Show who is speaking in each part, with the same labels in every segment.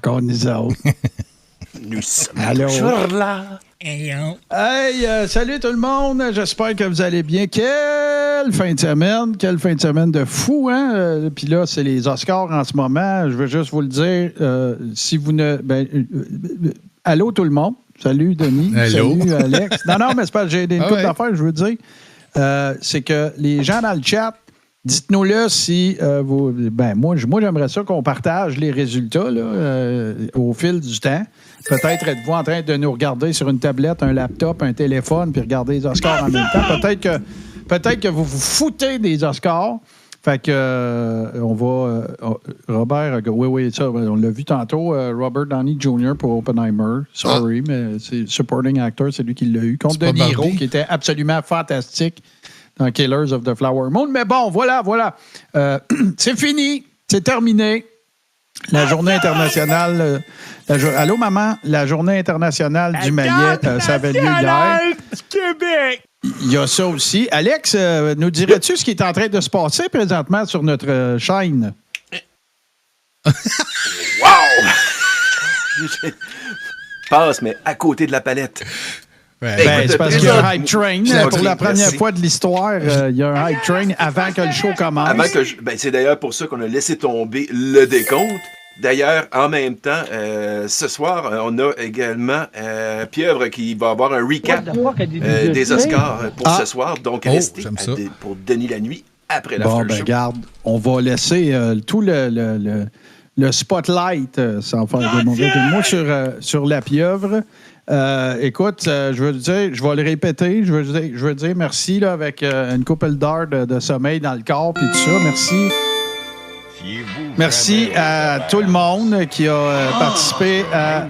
Speaker 1: encore nous autres.
Speaker 2: Nous sommes
Speaker 1: Allô?
Speaker 2: toujours là.
Speaker 1: Hey, salut tout le monde. J'espère que vous allez bien. Quelle fin de semaine. Quelle fin de semaine de fou, hein? Puis là, c'est les Oscars en ce moment. Je veux juste vous le dire. Si vous ne... allô tout le monde. Salut Denis.
Speaker 3: Allô.
Speaker 1: Salut Alex. Non, mais c'est pas j'ai une couple d'affaires, je veux dire. C'est que les gens dans le chat, dites-nous-le si vous... moi, j'aimerais ça qu'on partage les résultats là, au fil du temps. Peut-être êtes-vous en train de nous regarder sur une tablette, un laptop, un téléphone, puis regarder les Oscars en même temps. Peut-être que vous vous foutez des Oscars. Fait que on va... Robert, oui, ça, on l'a vu tantôt. Robert Downey Jr. pour Oppenheimer. Sorry, mais c'est supporting actor, c'est lui qui l'a eu. Contre De Niro, qui était absolument fantastique dans Killers of the Flower Moon. Mais bon, voilà. C'est fini. C'est terminé. La journée internationale... allô, maman? La journée internationale du maillet, ça avait lieu hier.
Speaker 2: Du Québec!
Speaker 1: Il y a ça aussi. Alex, nous dirais-tu ce qui est en train de se passer présentement sur notre chaîne?
Speaker 2: Wow! Passe, mais à côté de la palette.
Speaker 3: Ouais.
Speaker 1: C'est parce qu'il y a un hype train. Pour la première fois de l'histoire, il y a un hype train avant que le show commence.
Speaker 2: C'est d'ailleurs pour ça qu'on a laissé tomber le décompte. D'ailleurs, en même temps, ce soir, on a également Pieuvre qui va avoir un recap des Oscars pour ce soir. Donc, restez pour Denis la nuit après la fin.
Speaker 1: Regarde, on va laisser tout le spotlight, sans faire de mauvais mots, sur la Pieuvre. Écoute, je veux dire, je vais le répéter. Je veux dire merci là, avec une couple d'heures de sommeil dans le corps puis tout ça. Merci. Merci à tout le monde qui a participé à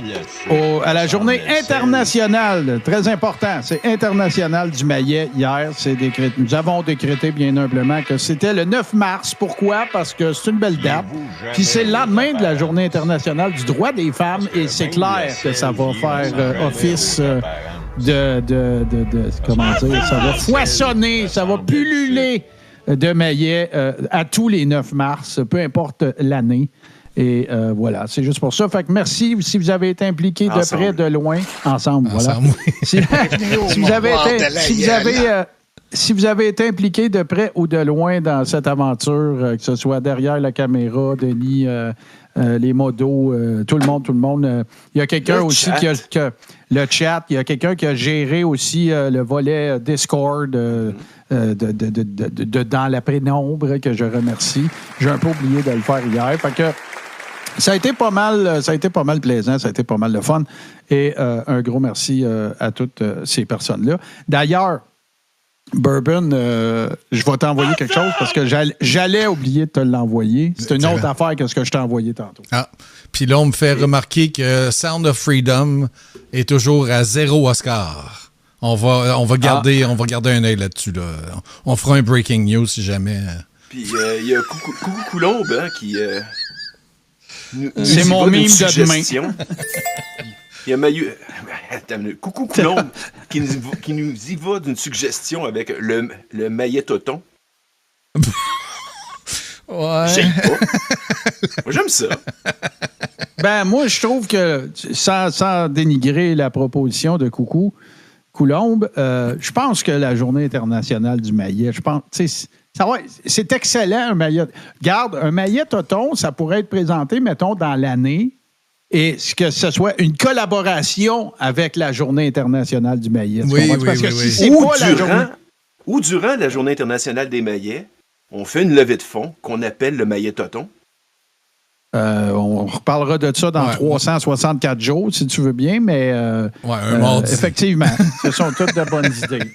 Speaker 1: la journée internationale. Très important, c'est international du maillet hier. Nous avons décrété bien humblement que c'était le 9 mars. Pourquoi? Parce que c'est une belle date. Puis c'est le lendemain de la journée internationale du droit des femmes et c'est clair que ça va faire office comment dire, ça va foisonner, ça va pulluler de maillet à tous les 9 mars, peu importe l'année. Et voilà, c'est juste pour ça. Fait que merci si vous avez été impliqués de près, de loin. Ensemble, voilà. Si vous avez été impliqué de près ou de loin dans cette aventure, que ce soit derrière la caméra, Denis, les modos, tout le monde. Il y a quelqu'un aussi qui a le chat. Il y a quelqu'un qui a géré aussi le volet Discord dans la pénombre, que je remercie. J'ai un peu oublié de le faire hier. Fait que ça a été pas mal plaisant, ça a été pas mal de fun. Et un gros merci à toutes ces personnes-là. D'ailleurs, Bourbon, je vais t'envoyer quelque chose parce que j'allais oublier de te l'envoyer. C'est une autre affaire que ce que je t'ai envoyé tantôt.
Speaker 3: Ah, puis là, on me fait remarquer que Sound of Freedom est toujours à 0 Oscar. On va garder un œil là-dessus. Là. On fera un breaking news si jamais.
Speaker 2: Puis il y a Coucou Coulombe qui...
Speaker 1: c'est mon mime de demain.
Speaker 2: Il y a Coucou Coulombe qui nous y va d'une suggestion avec le maillet toton.
Speaker 3: Ouais.
Speaker 2: J'aime pas. Moi, j'aime ça.
Speaker 1: Moi, je trouve que, sans dénigrer la proposition de Coucou Coulombe, je pense que la journée internationale du maillet, c'est excellent, un maillet. Regarde, un maillet toton, ça pourrait être présenté, mettons, dans l'année, et que ce soit une collaboration avec la journée internationale du maillet.
Speaker 2: Ou durant la journée internationale des maillets, on fait une levée de fonds qu'on appelle le maillet toton.
Speaker 1: On reparlera de ça dans 364 jours, si tu veux bien, mais effectivement, ce sont toutes de bonnes idées.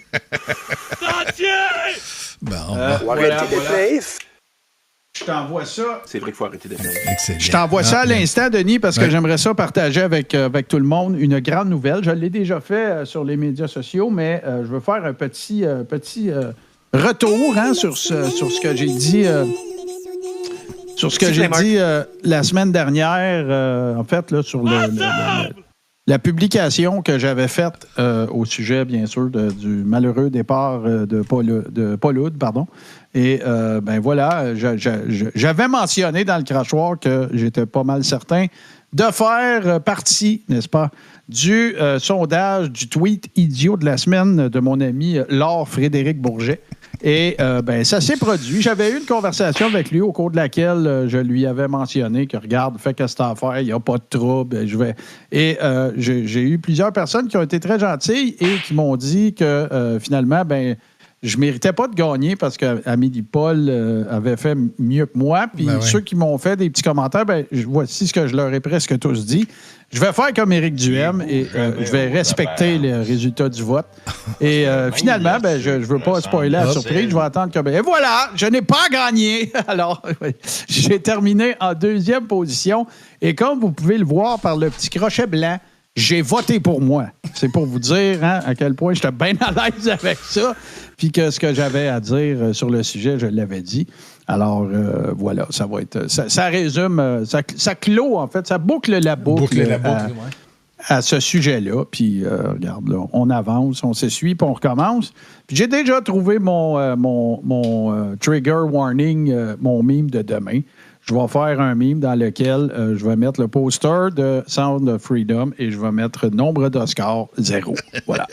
Speaker 1: Je t'envoie ça.
Speaker 2: C'est vrai qu'il faut arrêter de faire.
Speaker 1: Je t'envoie ça à l'instant, Denis, parce que j'aimerais ça partager avec tout le monde une grande nouvelle. Je l'ai déjà fait sur les médias sociaux, mais je veux faire un petit retour sur ce que j'ai dit. Sur ce que j'ai dit la semaine dernière, en fait, là, sur la publication que j'avais faite au sujet, bien sûr, du malheureux départ de Paul Oud, pardon. Et voilà, j'avais mentionné dans le crachoir que j'étais pas mal certain de faire partie, n'est-ce pas, du sondage, du tweet idiot de la semaine de mon ami Laure Frédéric Bourget. Et ça s'est produit. J'avais eu une conversation avec lui au cours de laquelle je lui avais mentionné que, regarde, fais qu'est-ce que t'as à faire, il n'y a pas de trouble, je vais... Et j'ai eu plusieurs personnes qui ont été très gentilles et qui m'ont dit que, finalement, je ne méritais pas de gagner parce qu'Amélie Paul avait fait mieux que moi. Puis ceux qui m'ont fait des petits commentaires, voici ce que je leur ai presque tous dit. Je vais faire comme Éric Duhem et je vais respecter les résultats du vote. Et finalement, je ne veux pas spoiler la surprise. Je vais attendre que... Et voilà, je n'ai pas gagné. Alors, j'ai terminé en 2e position. Et comme vous pouvez le voir par le petit crochet blanc, j'ai voté pour moi. C'est pour vous dire à quel point j'étais bien à l'aise avec ça. Puis que ce que j'avais à dire sur le sujet, je l'avais dit. Alors, voilà, ça va être... Ça résume... Ça clôt, en fait. Ça boucle la boucle, à ce sujet-là. Puis, regarde, là, on avance, on s'essuie, puis on recommence. Puis j'ai déjà trouvé mon trigger warning, mon meme de demain. Je vais faire un meme dans lequel je vais mettre le poster de Sound of Freedom et je vais mettre nombre d'Oscars 0. Voilà.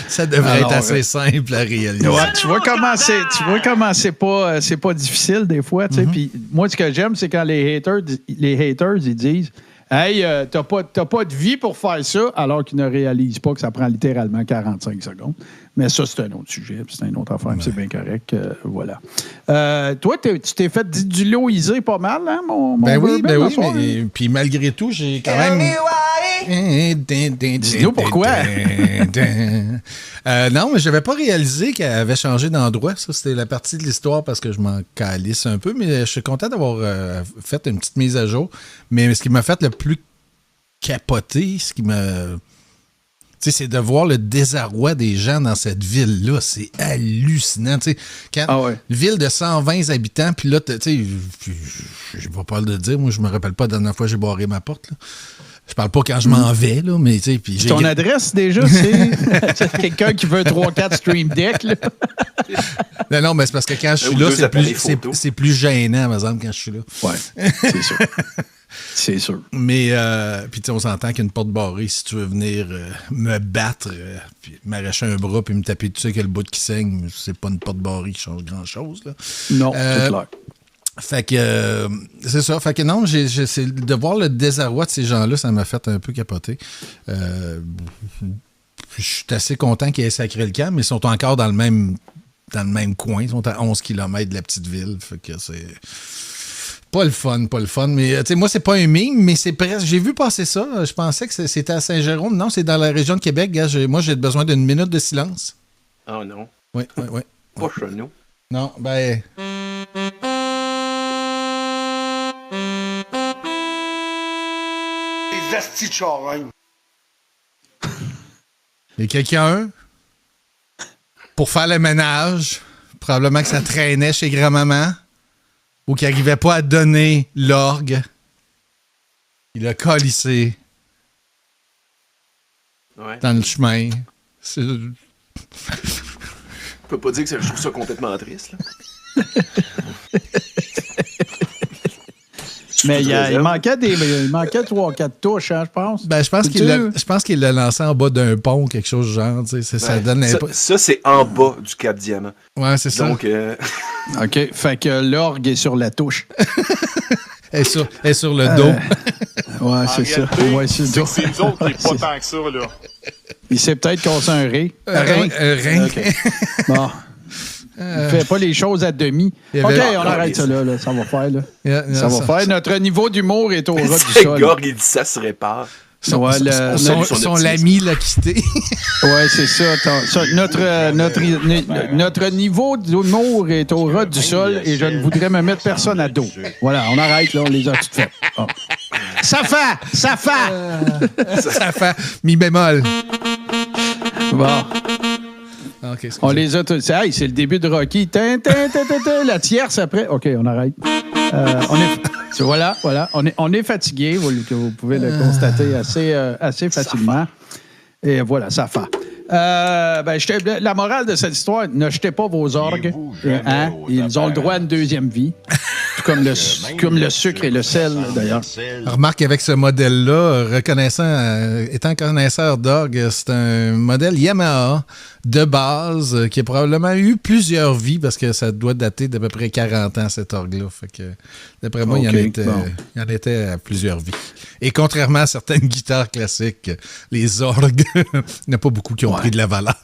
Speaker 3: Ça devrait être assez simple à réaliser.
Speaker 1: Ouais, tu vois comment c'est pas difficile des fois. Puis moi, ce que j'aime, c'est quand les haters ils disent « Hey, t'as pas de vie pour faire ça », alors qu'ils ne réalisent pas que ça prend littéralement 45 secondes. Mais ça, c'est un autre sujet, c'est une autre affaire, c'est bien correct. Voilà. Toi, tu t'es fait diluiser pas mal, hein, mon
Speaker 3: oui, mais puis malgré tout, j'ai quand même...
Speaker 1: Dis-nous pourquoi.
Speaker 3: Non, mais je n'avais pas réalisé qu'elle avait changé d'endroit. Ça, c'était la partie de l'histoire parce que je m'en calisse un peu, mais je suis content d'avoir fait une petite mise à jour. Mais ce qui m'a fait le plus capoter, ce qui m'a... Tu sais, c'est de voir le désarroi des gens dans cette ville-là. C'est hallucinant. Tu sais, une ville de 120 habitants, puis là, tu sais, je vais pas le dire, moi, je me rappelle pas la dernière fois que j'ai barré ma porte, là. Je parle pas quand je m'en vais, là, mais tu sais...
Speaker 1: Ton adresse, déjà, c'est quelqu'un qui veut 3-4 Stream Deck, là.
Speaker 3: Non, mais c'est parce que quand je suis là, c'est plus gênant, par exemple, quand je suis là.
Speaker 1: Ouais, c'est sûr. C'est sûr.
Speaker 3: Mais, puis tu sais, on s'entend qu'une porte barrée, si tu veux venir me battre, puis m'arracher un bras, puis me taper dessus avec le bout qui saigne, c'est pas une porte barrée qui change grand-chose, là.
Speaker 1: Non, c'est clair.
Speaker 3: Fait que, c'est ça. Fait que non, c'est de voir le désarroi de ces gens-là, ça m'a fait un peu capoter. Je suis assez content qu'ils aient sacré le camp, mais ils sont encore dans le même coin. Ils sont à 11 km de la petite ville. Fait que c'est pas le fun. Mais, tu sais, moi, c'est pas un meme, mais c'est presque. J'ai vu passer ça. Je pensais que c'était à Saint-Jérôme. Non, c'est dans la région de Québec. Gars, moi, j'ai besoin d'une minute de silence.
Speaker 2: Oh non.
Speaker 3: Oui.
Speaker 2: Pas chez nous.
Speaker 3: Non, ben...
Speaker 4: Asti de charogne.
Speaker 3: Il y a quelqu'un, pour faire le ménage, probablement que ça traînait chez grand-maman, ou qui n'arrivait pas à donner l'orgue. Il a calissé dans le chemin.
Speaker 2: Je peux pas dire que je trouve ça complètement triste, là.
Speaker 1: Mais il manquait 3-4 touches, hein, je pense.
Speaker 3: Ben, je pense qu'il l'a lancé en bas d'un pont, quelque chose du genre. Ça donne
Speaker 2: ça, c'est en bas du Cap Diamant.
Speaker 3: Ouais, c'est ça.
Speaker 2: Donc,
Speaker 1: OK. Fait que l'orgue est sur la touche.
Speaker 3: Elle est sur le dos.
Speaker 1: Ouais, c'est ça. Ouais, c'est
Speaker 4: nous autres qui n'est pas tant que ça, là.
Speaker 1: Il s'est peut-être cassé un rein.
Speaker 3: Rein.
Speaker 1: Okay. Bon. Il fait pas les choses à demi. OK, on arrête ça là. Ça va faire, là. Ça va faire. Notre niveau d'humour est au ras du sol.
Speaker 2: Gorg, il dit ça se répare.
Speaker 3: Son l'ami l'a quitté.
Speaker 1: Oui, c'est ça. Notre niveau d'humour est au ras du sol et je ne voudrais me mettre personne à dos. Voilà, on arrête, là, on les a toutes faites. Oh. Ça fait!
Speaker 3: Mi bémol.
Speaker 1: Bon.
Speaker 3: Okay,
Speaker 1: on les a tous. C'est le début de Rocky. La tierce après. OK, on arrête. Voilà. On est fatigué, vous pouvez le constater assez facilement. Et voilà, ça fait. La morale de cette histoire, ne jetez pas vos orgues. Hein? Ils ont le droit à une deuxième vie. Tout comme le sucre et le sel, d'ailleurs.
Speaker 3: Remarque avec ce modèle-là, étant connaisseur d'orgue, c'est un modèle Yamaha de base qui a probablement eu plusieurs vies parce que ça doit dater d'à peu près 40 ans, cet orgue-là. Fait que, d'après moi, il y en était à plusieurs vies. Et contrairement à certaines guitares classiques, les orgues, il n'y en a pas beaucoup qui ont pris de la valeur.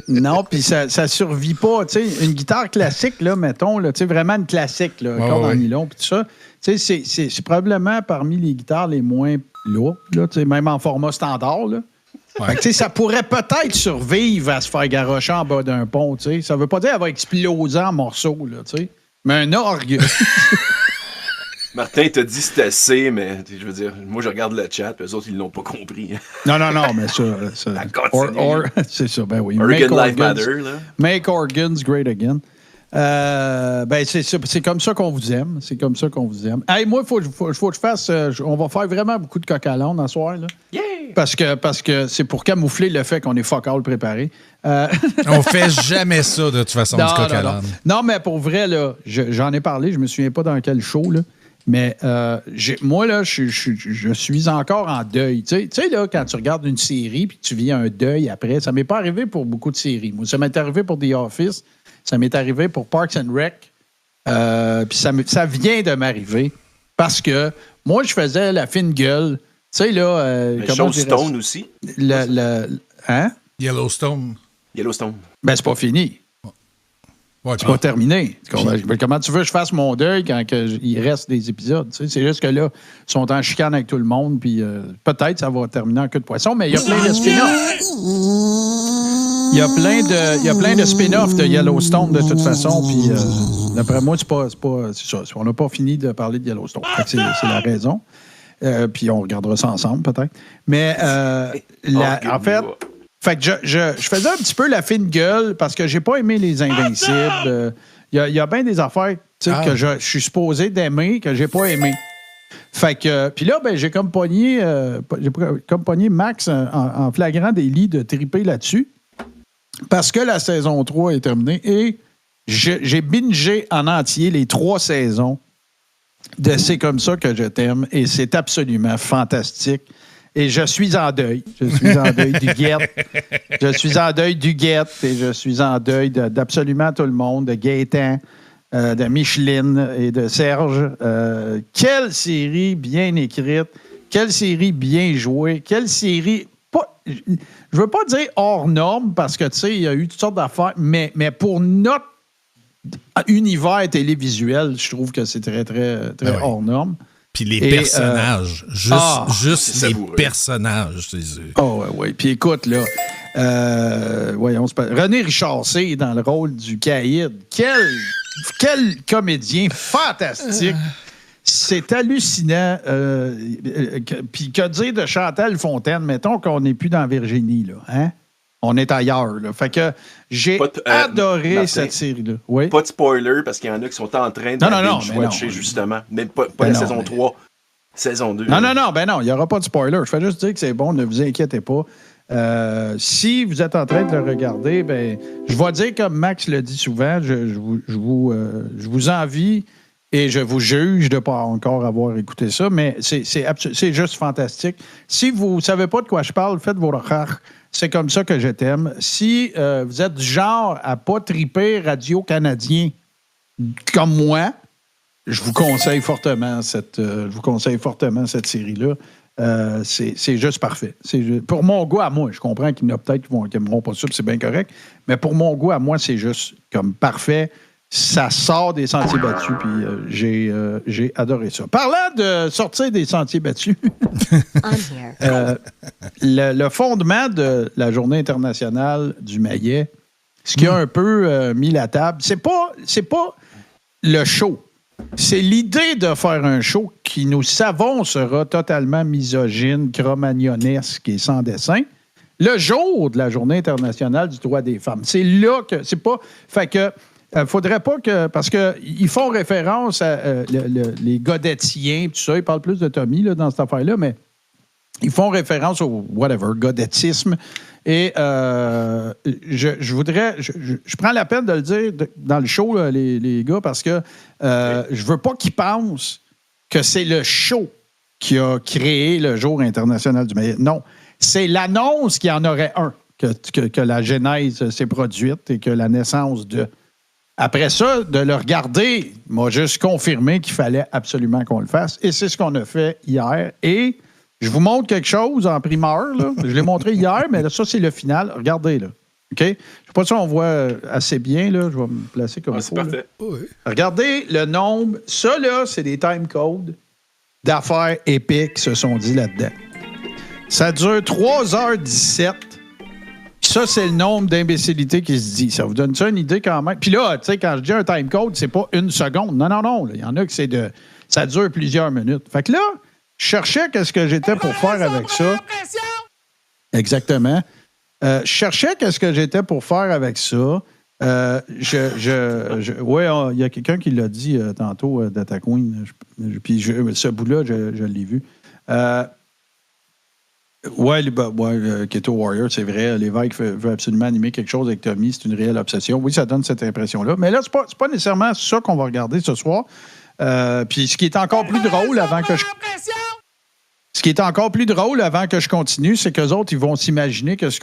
Speaker 1: Non, puis ça survit pas. Tu sais, une guitare classique, là, mettons, là, tu sais, vraiment une classique, là, corde en nylon, puis tout ça, tu sais, c'est probablement parmi les guitares les moins lourdes, là, tu sais, même en format standard, là. Fait que, ça pourrait peut-être survivre à se faire garrocher en bas d'un pont. T'sais. Ça veut pas dire qu'elle va exploser en morceaux, là, mais un orgue.
Speaker 2: Martin t'a dit c'est assez, mais je veux dire, moi je regarde le chat, puis eux autres ils l'ont pas compris.
Speaker 1: Non, mais ça c'est ça, ben oui.
Speaker 2: Organ Life Matter, là.
Speaker 1: Make organs great again. C'est comme ça qu'on vous aime. C'est comme ça qu'on vous aime. Hey, moi, il faut que je fasse. On va faire vraiment beaucoup de coq à l'âne ce soir. Là.
Speaker 2: Yeah!
Speaker 1: Parce que c'est pour camoufler le fait qu'on est fuck all préparé.
Speaker 3: On fait jamais ça, de toute façon, du coq à l'âne.
Speaker 1: Non, mais pour vrai, là, j'en ai parlé. Je me souviens pas dans quel show, là. Mais moi, là, je suis encore en deuil. Tu sais, là, quand tu regardes une série puis tu vis un deuil après, ça m'est pas arrivé pour beaucoup de séries. Moi, ça m'est arrivé pour The Office. Ça m'est arrivé pour Parks and Rec. Puis ça vient de m'arriver parce que moi, je faisais la fine gueule. Tu sais, là...
Speaker 2: Stone aussi.
Speaker 1: Hein?
Speaker 3: Yellowstone.
Speaker 1: Ben, c'est pas fini.
Speaker 3: Ouais,
Speaker 1: c'est pas terminé. Comment tu veux que je fasse mon deuil quand il reste des épisodes? Tu sais, c'est juste que là, ils sont en chicane avec tout le monde, puis peut-être ça va terminer en queue de poisson, mais il y a plein de spin-offs. Il y a plein de spin-offs de Yellowstone, de toute façon, puis d'après moi, c'est ça. On n'a pas fini de parler de Yellowstone. C'est la raison. Puis on regardera ça ensemble, peut-être. Mais en fait... Fait que je faisais un petit peu la fine gueule parce que j'ai pas aimé Les Invincibles. Il y a bien des affaires que je suis supposé d'aimer que j'ai pas aimé. Fait que... Puis là, ben, j'ai comme pogné Max en flagrant délit de triper là-dessus parce que la saison 3 est terminée et j'ai bingé en entier les 3 saisons de C'est comme ça que je t'aime et c'est absolument fantastique. Et je suis en deuil. Je suis en deuil du Guette. Je suis en deuil du Guette et je suis en deuil d'absolument tout le monde, de Gaétan, de Micheline et de Serge. Quelle série bien écrite, quelle série bien jouée, quelle série... je veux pas dire hors norme parce que, tu sais, il y a eu toutes sortes d'affaires, mais pour notre univers télévisuel, je trouve que c'est très, très, très hors norme.
Speaker 3: Puis les personnages, juste les personnages.
Speaker 1: Oui. Puis écoute, là, voyons, René Richard-C dans le rôle du caïd. Quel comédien fantastique! C'est hallucinant. Puis que dire de Chantal Fontaine? Mettons qu'on n'est plus dans Virginie, là. Hein? On est ailleurs, là. Fait que j'ai adoré Martin, cette série-là. Oui?
Speaker 2: Pas de spoiler, parce qu'il y en a qui sont en train de watcher, justement. Même pas la saison 3, saison 2.
Speaker 1: Non, il n'y aura pas de spoiler. Je fais juste dire que c'est bon, ne vous inquiétez pas. Si vous êtes en train de le regarder, ben, je vais dire comme Max le dit souvent, je vous envie et je vous juge de ne pas encore avoir écouté ça, mais c'est juste fantastique. Si vous ne savez pas de quoi je parle, faites vos recherches. C'est comme ça que je t'aime. Si vous êtes du genre à pas triper Radio-Canadien comme moi, je vous conseille fortement cette série-là. C'est juste parfait. Pour mon goût à moi, je comprends qu'il y en a peut-être qui n'aimeront pas ça, c'est bien correct, mais pour mon goût à moi, c'est juste comme parfait. Ça sort des sentiers battus, puis j'ai adoré ça. Parlant de sortir des sentiers battus, le fondement de la Journée internationale du maillet, ce qui a un peu mis la table, c'est pas le show. C'est l'idée de faire un show qui, nous savons, sera totalement misogyne, cromagnonesque et sans dessin. Le jour de la Journée internationale du droit des femmes. C'est là que... C'est pas... Fait que... faudrait pas que... Parce qu'ils font référence à les godettiens, tout ça. Ils parlent plus de Tommy là, dans cette affaire-là, mais ils font référence au godettisme. Et je voudrais... Je prends la peine de le dire dans le show, là, les gars, parce que je veux pas qu'ils pensent que c'est le show qui a créé le Jour international du maïs. Non, c'est l'annonce qu'il y en aurait un, que la genèse s'est produite et que la naissance de... Après ça, de le regarder m'a juste confirmé qu'il fallait absolument qu'on le fasse. Et c'est ce qu'on a fait hier. Et je vous montre quelque chose en primeur. Là. Je l'ai montré hier, mais là, ça, c'est le final. Regardez, là. OK? Je ne sais pas si on voit assez bien. Là. Je vais me placer comme ça.
Speaker 2: C'est parfait.
Speaker 3: Oui.
Speaker 1: Regardez le nombre. Ça, là, c'est des time codes d'affaires épiques qui se sont dit là-dedans. Ça dure 3h17. Ça, c'est le nombre d'imbécilités qui se dit. Ça vous donne ça une idée quand même? Puis là, tu sais, quand je dis un time code, c'est pas une seconde. Non. Il y en a que c'est de... Ça dure plusieurs minutes. Fait que là, je cherchais qu'est-ce que j'étais pour faire avec ça. Exactement. Je cherchais qu'est-ce que j'étais pour faire avec ça. Oui, il y a quelqu'un qui l'a dit tantôt, Data Queen. Puis ce bout-là, je l'ai vu. Keto Warrior, c'est vrai. L'évêque veut absolument animer quelque chose avec Tommy. C'est une réelle obsession. Oui, ça donne cette impression-là. Mais là, c'est pas nécessairement ça qu'on va regarder ce soir. Puis ce qui est encore plus drôle avant que je... Ce qui est encore plus drôle avant que je continue, c'est qu'eux autres, ils vont s'imaginer que ce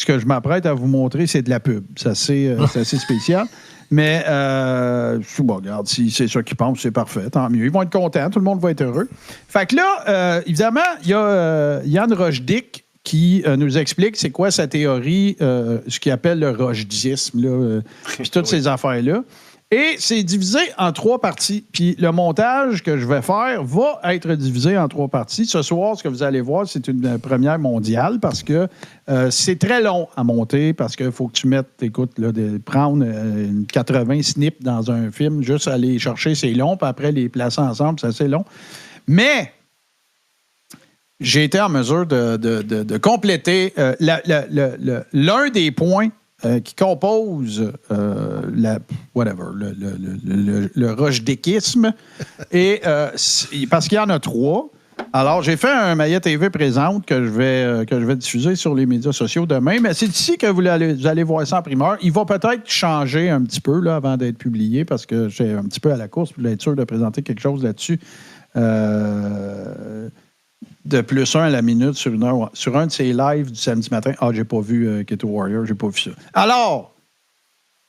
Speaker 1: que je m'apprête à vous montrer, c'est de la pub. C'est assez spécial. Mais, regarde, si c'est ça qu'ils pensent, c'est parfait. Tant mieux. Ils vont être contents. Tout le monde va être heureux. Fait que là, évidemment, il y a Yann Rochdick qui nous explique c'est quoi sa théorie, ce qu'il appelle le rochdisme, puis toutes ces affaires-là. Et c'est divisé en 3 parties. Puis le montage que je vais faire va être divisé en 3 parties. Ce soir, ce que vous allez voir, c'est une première mondiale parce que c'est très long à monter parce qu'il faut que tu mettes, prendre 80 snips dans un film, juste aller chercher, c'est long, puis après les placer ensemble, c'est assez long. Mais j'ai été en mesure de compléter l'un des points qui compose le rochdickisme. Et parce qu'il y en a 3. Alors, j'ai fait un Maillet TV présente que je vais diffuser sur les médias sociaux demain. Mais c'est ici que vous allez voir ça en primeur. Il va peut-être changer un petit peu là, avant d'être publié parce que j'ai un petit peu à la course pour être sûr de présenter quelque chose là-dessus. De plus 1 à la minute sur un de ces lives du samedi matin. Ah, j'ai pas vu Keto Warrior, j'ai pas vu ça. Alors,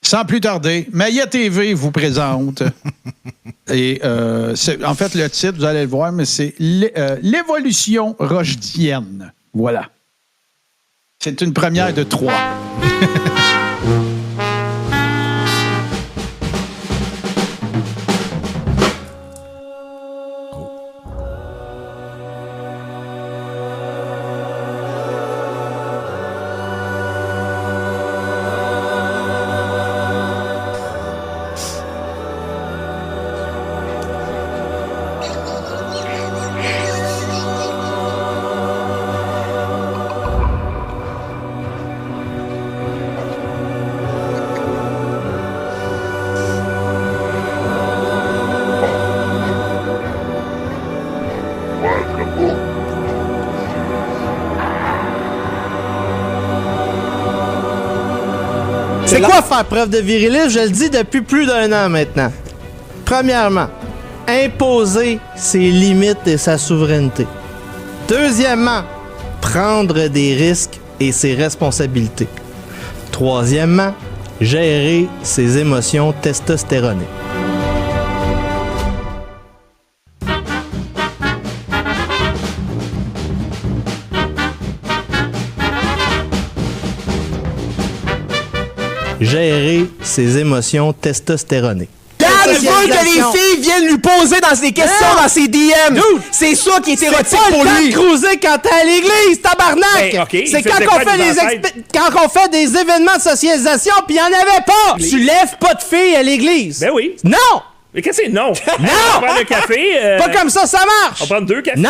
Speaker 1: sans plus tarder, Maillet TV vous présente. Et en fait, le titre, vous allez le voir, mais c'est l'évolution rochdienne. Voilà. C'est une première de 3.
Speaker 5: C'est quoi faire preuve de virilisme? Je le dis depuis plus d'1 an maintenant. Premièrement, imposer ses limites et sa souveraineté. Deuxièmement, prendre des risques et ses responsabilités. Troisièmement, gérer ses émotions testostéronées. Gérer ses émotions testostéronées.
Speaker 6: Yann veut que les filles viennent lui poser dans ses questions, dans ses DM. Dude, c'est ça qui est érotique pour lui.
Speaker 5: C'est pas cruiser quand t'es à l'église, tabarnak!
Speaker 6: Ben, okay,
Speaker 5: c'est quand on fait des événements de socialisation pis y'en avait pas! Tu lèves pas de filles à l'église.
Speaker 6: Ben oui.
Speaker 5: Non!
Speaker 6: Mais qu'est-ce que c'est? Non!
Speaker 5: Non!
Speaker 6: On prend le café.
Speaker 5: Pas comme ça marche!
Speaker 6: On prend 2 cafés.
Speaker 5: Non!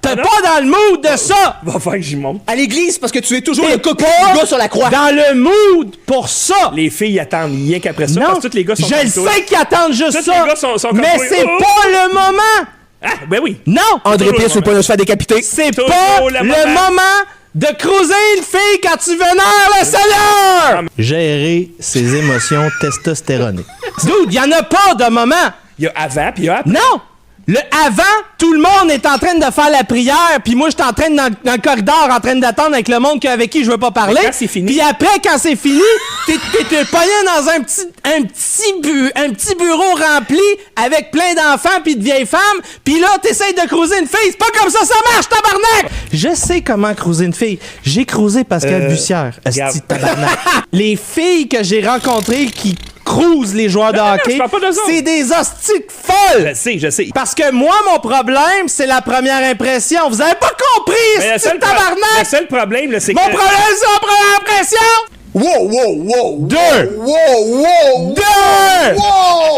Speaker 5: T'es pas dans le mood de ça!
Speaker 7: Va faire que j'y monte.
Speaker 6: À l'église, parce que tu es toujours le cocu
Speaker 5: pas
Speaker 6: du gars sur la croix.
Speaker 5: dans le mood pour ça!
Speaker 7: Les filles attendent rien qu'après ça,
Speaker 5: Non,
Speaker 7: parce que tous les gars sont
Speaker 5: je le sais qu'ils attendent juste
Speaker 7: tous
Speaker 5: ça!
Speaker 7: les gars sont comme
Speaker 5: mais
Speaker 7: toi.
Speaker 5: c'est pas le moment!
Speaker 7: Ah, ben oui.
Speaker 5: Non!
Speaker 6: André Pierre sur le point de se faire décapiter.
Speaker 5: C'est
Speaker 7: Toujours
Speaker 5: pas
Speaker 7: le
Speaker 5: le
Speaker 7: moment.
Speaker 5: moment de cruiser une fille quand tu vénères le Seigneur! Gérer ses émotions testostéronées. Dude, y en a pas de moment!
Speaker 7: Il y a avant, puis il y a après.
Speaker 5: Non! Le avant, tout le monde est en train de faire la prière, puis moi, je suis en train dans le corridor en train d'attendre avec le monde avec qui je veux pas parler.
Speaker 7: Mais quand c'est fini?
Speaker 5: Puis après, quand c'est fini, t'es pogné dans un petit bureau rempli avec plein d'enfants puis de vieilles femmes, puis là, t'essayes de cruiser une fille. C'est pas comme ça marche, tabarnak! Je sais comment cruiser une fille. J'ai cruisé Pascal Bussière, esti de tabarnak. Les filles que j'ai rencontrées qui cruisent les joueurs de hockey,
Speaker 7: je parle pas de ça.
Speaker 5: c'est des hosties folles!
Speaker 7: Je sais.
Speaker 5: Parce que moi, mon problème, c'est la première impression. Vous avez pas compris,
Speaker 7: Mais
Speaker 5: c'est tabarnak!
Speaker 7: le seul problème, là, c'est que...
Speaker 5: Mon problème, c'est la première impression!
Speaker 6: Wow!
Speaker 5: Deux!
Speaker 6: Wow!
Speaker 5: Deux!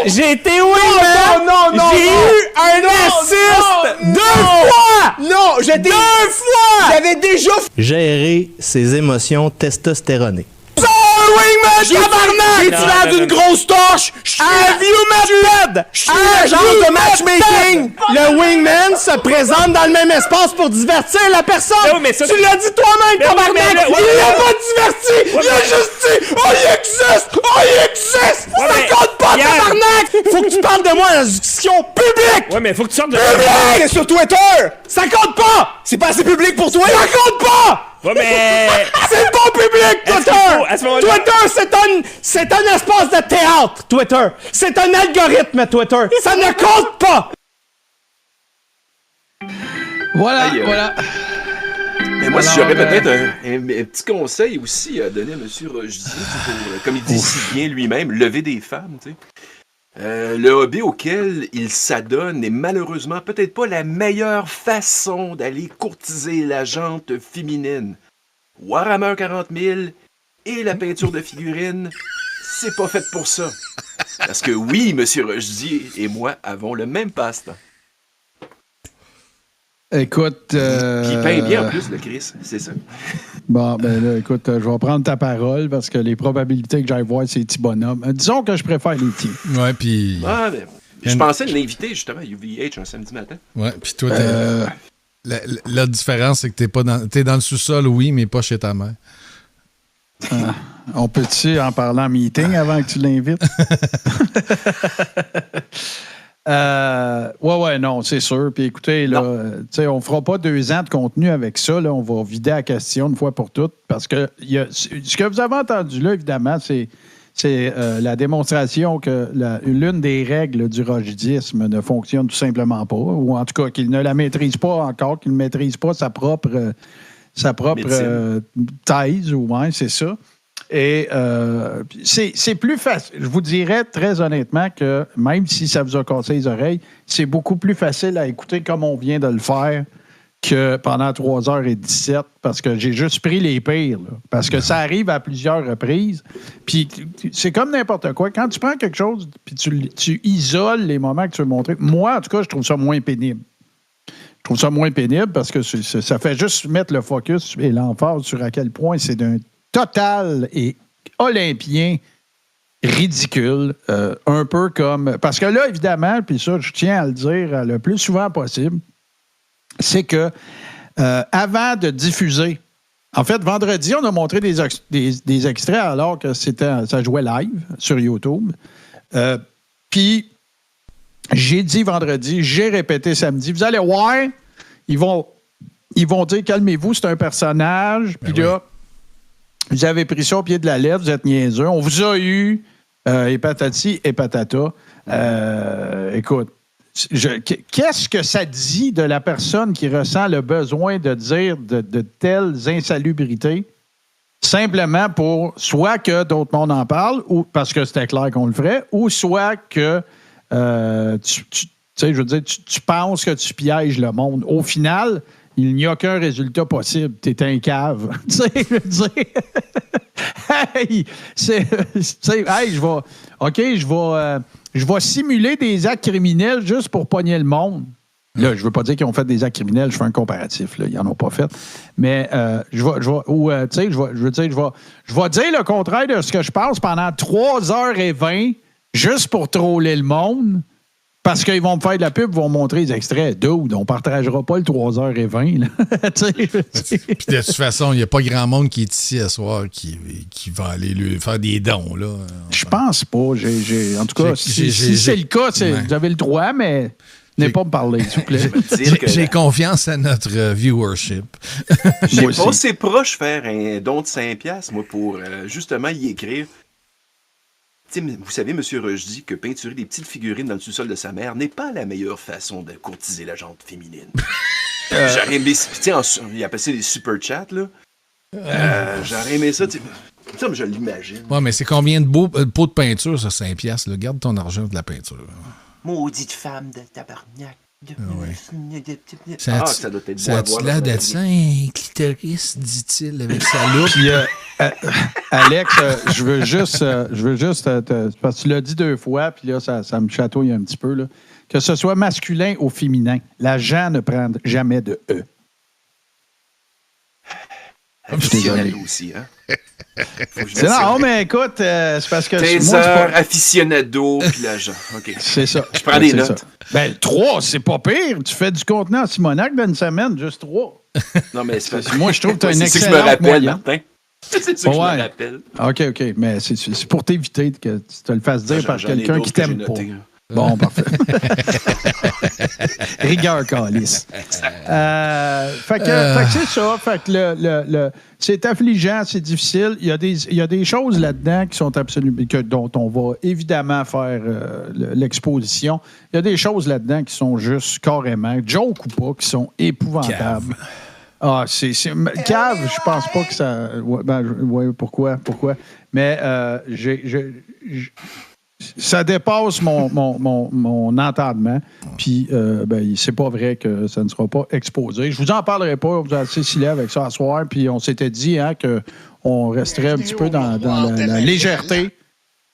Speaker 5: J'ai été wingman!
Speaker 6: non,
Speaker 5: J'ai eu un assist deux fois!
Speaker 6: Non, j'ai
Speaker 5: Deux fois!
Speaker 6: J'avais déjà
Speaker 5: Gérer ses émotions testostéronées.
Speaker 6: J'ai-tu l'air d'une grosse torche?
Speaker 5: Have you met bed?
Speaker 6: Je suis un genre de matchmaking!
Speaker 5: Le wingman se présente dans le même espace pour divertir la personne!
Speaker 7: Non, mais ça,
Speaker 5: tu l'as dit toi-même,
Speaker 7: Mais oui,
Speaker 5: tabarnak!
Speaker 7: mais là,
Speaker 5: Il l'a pas diverti! Il a juste dit « Oh, il existe! Oh, il existe!
Speaker 7: Ouais,
Speaker 5: Ça
Speaker 7: mais,
Speaker 5: compte pas,
Speaker 7: Yann!
Speaker 5: tabarnak! Faut que tu parles de moi dans une discussion publique!
Speaker 7: Ouais, mais faut que tu sortes de...
Speaker 6: Public! Sur Twitter!
Speaker 5: Ça compte pas!
Speaker 6: C'est pas assez public pour toi?
Speaker 5: Ça compte pas!
Speaker 7: Ouais, mais...
Speaker 5: C'est pas public,
Speaker 7: Est-ce
Speaker 5: Twitter!
Speaker 7: qu'il faut, à ce moment-là-
Speaker 5: Twitter, c'est un espace de théâtre, Twitter! C'est un algorithme, Twitter! Ça ne compte pas!
Speaker 1: Voilà,
Speaker 2: Aïe,
Speaker 1: voilà.
Speaker 2: Mais moi, si
Speaker 1: Alors,
Speaker 2: j'aurais peut-être un petit conseil aussi à donner à M. Rochdier, pour, comme il dit si bien lui-même, lever des femmes, tu sais. Le hobby auquel il s'adonne n'est malheureusement peut-être pas la meilleure façon d'aller courtiser la jante féminine. Warhammer 40 000 et la peinture de figurines, c'est pas fait pour ça. Parce que oui, M. Rochdier et moi avons le même passe-temps.
Speaker 1: Écoute.
Speaker 2: Puis il peint bien en plus, le Chris, c'est ça.
Speaker 1: Bon, ben là, écoute, je vais prendre ta parole parce que les probabilités que j'aille voir ces petits bonhommes. Disons que je préfère les tiens.
Speaker 3: Ouais, puis.
Speaker 2: Ah, mais je pensais l'inviter justement à UVH un samedi matin.
Speaker 3: Ouais, puis toi, la différence, c'est que t'es dans le sous-sol, oui, mais pas chez ta mère.
Speaker 1: On peut-tu en parler en meeting avant que tu l'invites? Ouais, non, c'est sûr. Puis écoutez, là, on fera pas 2 ans de contenu avec ça. Là, on va vider la question une fois pour toutes. Parce que ce que vous avez entendu là, évidemment, c'est la démonstration que l'une des règles du rochedisme ne fonctionne tout simplement pas. Ou en tout cas, qu'il ne la maîtrise pas encore, qu'il ne maîtrise pas sa propre thèse. Ou ouais, c'est ça. Et c'est plus facile. Je vous dirais très honnêtement que même si ça vous a cassé les oreilles, c'est beaucoup plus facile à écouter comme on vient de le faire que pendant 3h17 parce que j'ai juste pris les pires. Là, parce que ça arrive à plusieurs reprises. Puis c'est comme n'importe quoi. Quand tu prends quelque chose puis tu isoles les moments que tu veux montrer, moi, en tout cas, je trouve ça moins pénible. Je trouve ça moins pénible parce que ça fait juste mettre le focus et l'emphase sur à quel point c'est d'un total et olympien ridicule, un peu comme... Parce que là, évidemment, puis ça, je tiens à le dire le plus souvent possible, c'est que avant de diffuser... En fait, vendredi, on a montré des extraits alors que ça jouait live sur YouTube. Puis, j'ai dit vendredi, j'ai répété samedi. Vous allez voir, ils vont dire, calmez-vous, c'est un personnage. Puis là... Vous avez pris ça au pied de la lettre, vous êtes niaiseux. On vous a eu, et patati et patata. Écoute, qu'est-ce que ça dit de la personne qui ressent le besoin de dire de telles insalubrités simplement pour soit que d'autres mondes en parlent, ou parce que c'était clair qu'on le ferait, ou soit que tu penses que tu pièges le monde. Au final... Il n'y a qu'un résultat possible. T'es un cave. Tu sais, je veux dire... je vais simuler des actes criminels juste pour pogner le monde. Là, je veux pas dire qu'ils ont fait des actes criminels, je fais un comparatif, là. Ils n'en ont pas fait. Mais je vais dire le contraire de ce que je pense pendant 3h20 juste pour troller le monde. Parce qu'ils vont me faire de la pub, ils vont montrer les extraits. Dude, on ne partagera pas le 3h20. Là.
Speaker 3: Puis de toute façon, il n'y a pas grand monde qui est ici ce soir qui va aller lui faire des dons. Là.
Speaker 1: Je pense pas. En tout cas, si c'est le cas, vous avez le droit, mais n'ayez pas me parler, s'il vous plaît.
Speaker 3: J'ai confiance à notre viewership.
Speaker 2: J'ai passé proche faire un don de 5$, moi, pour justement y écrire. Vous savez, M. Rochdy, que peinturer des petites figurines dans le sous-sol de sa mère n'est pas la meilleure façon de courtiser la jante féminine. J'aurais aimé... il appelle ça des super chats, là. J'aurais aimé ça, comme je l'imagine.
Speaker 3: Ouais, mais c'est combien de pots de peinture, ça, 5$? Là? Garde ton argent de la peinture.
Speaker 6: Maudite femme de tabarnak.
Speaker 3: Ça doit être ça a-tu l'air d'être ça, un clitoris, dit-il, avec sa loupe?
Speaker 1: Puis, Alex, je veux juste parce que tu l'as dit 2 fois, puis là, ça me chatouille un petit peu, là. Que ce soit masculin ou féminin, la Jean ne prend jamais de E.
Speaker 2: Aficionado aussi, hein?
Speaker 1: Non, mais écoute, c'est parce que...
Speaker 2: Taser, aficionado, puis l'agent. OK.
Speaker 1: C'est ça.
Speaker 2: Je prends des notes.
Speaker 1: Ça. Ben, 3, c'est pas pire. Tu fais du contenu en Simonac dans une semaine, juste 3.
Speaker 2: Non, mais c'est pas...
Speaker 1: Moi, je trouve que tu as une excellente
Speaker 2: C'est ça que je me rappelle,
Speaker 1: moyenne.
Speaker 2: Martin. C'est ça que je me rappelle.
Speaker 1: OK. Mais c'est pour t'éviter que tu te le fasses dire par quelqu'un qui t'aime pas.
Speaker 2: Noté,
Speaker 1: bon, parfait. Rigueur, calice. Fait que c'est ça. Fait que c'est affligeant, c'est difficile. Il y a des choses là-dedans qui sont absolument dont on va évidemment faire l'exposition. Il y a des choses là-dedans qui sont juste carrément, joke ou pas, qui sont épouvantables. Ah, c'est cave, je pense pas que ça... Ouais, pourquoi? Mais ça dépasse mon entendement. Puis, c'est pas vrai que ça ne sera pas exposé. Je vous en parlerai pas. Vous êtes assez silé avec ça ce soir. Puis, on s'était dit qu'on resterait un petit peu dans la légèreté.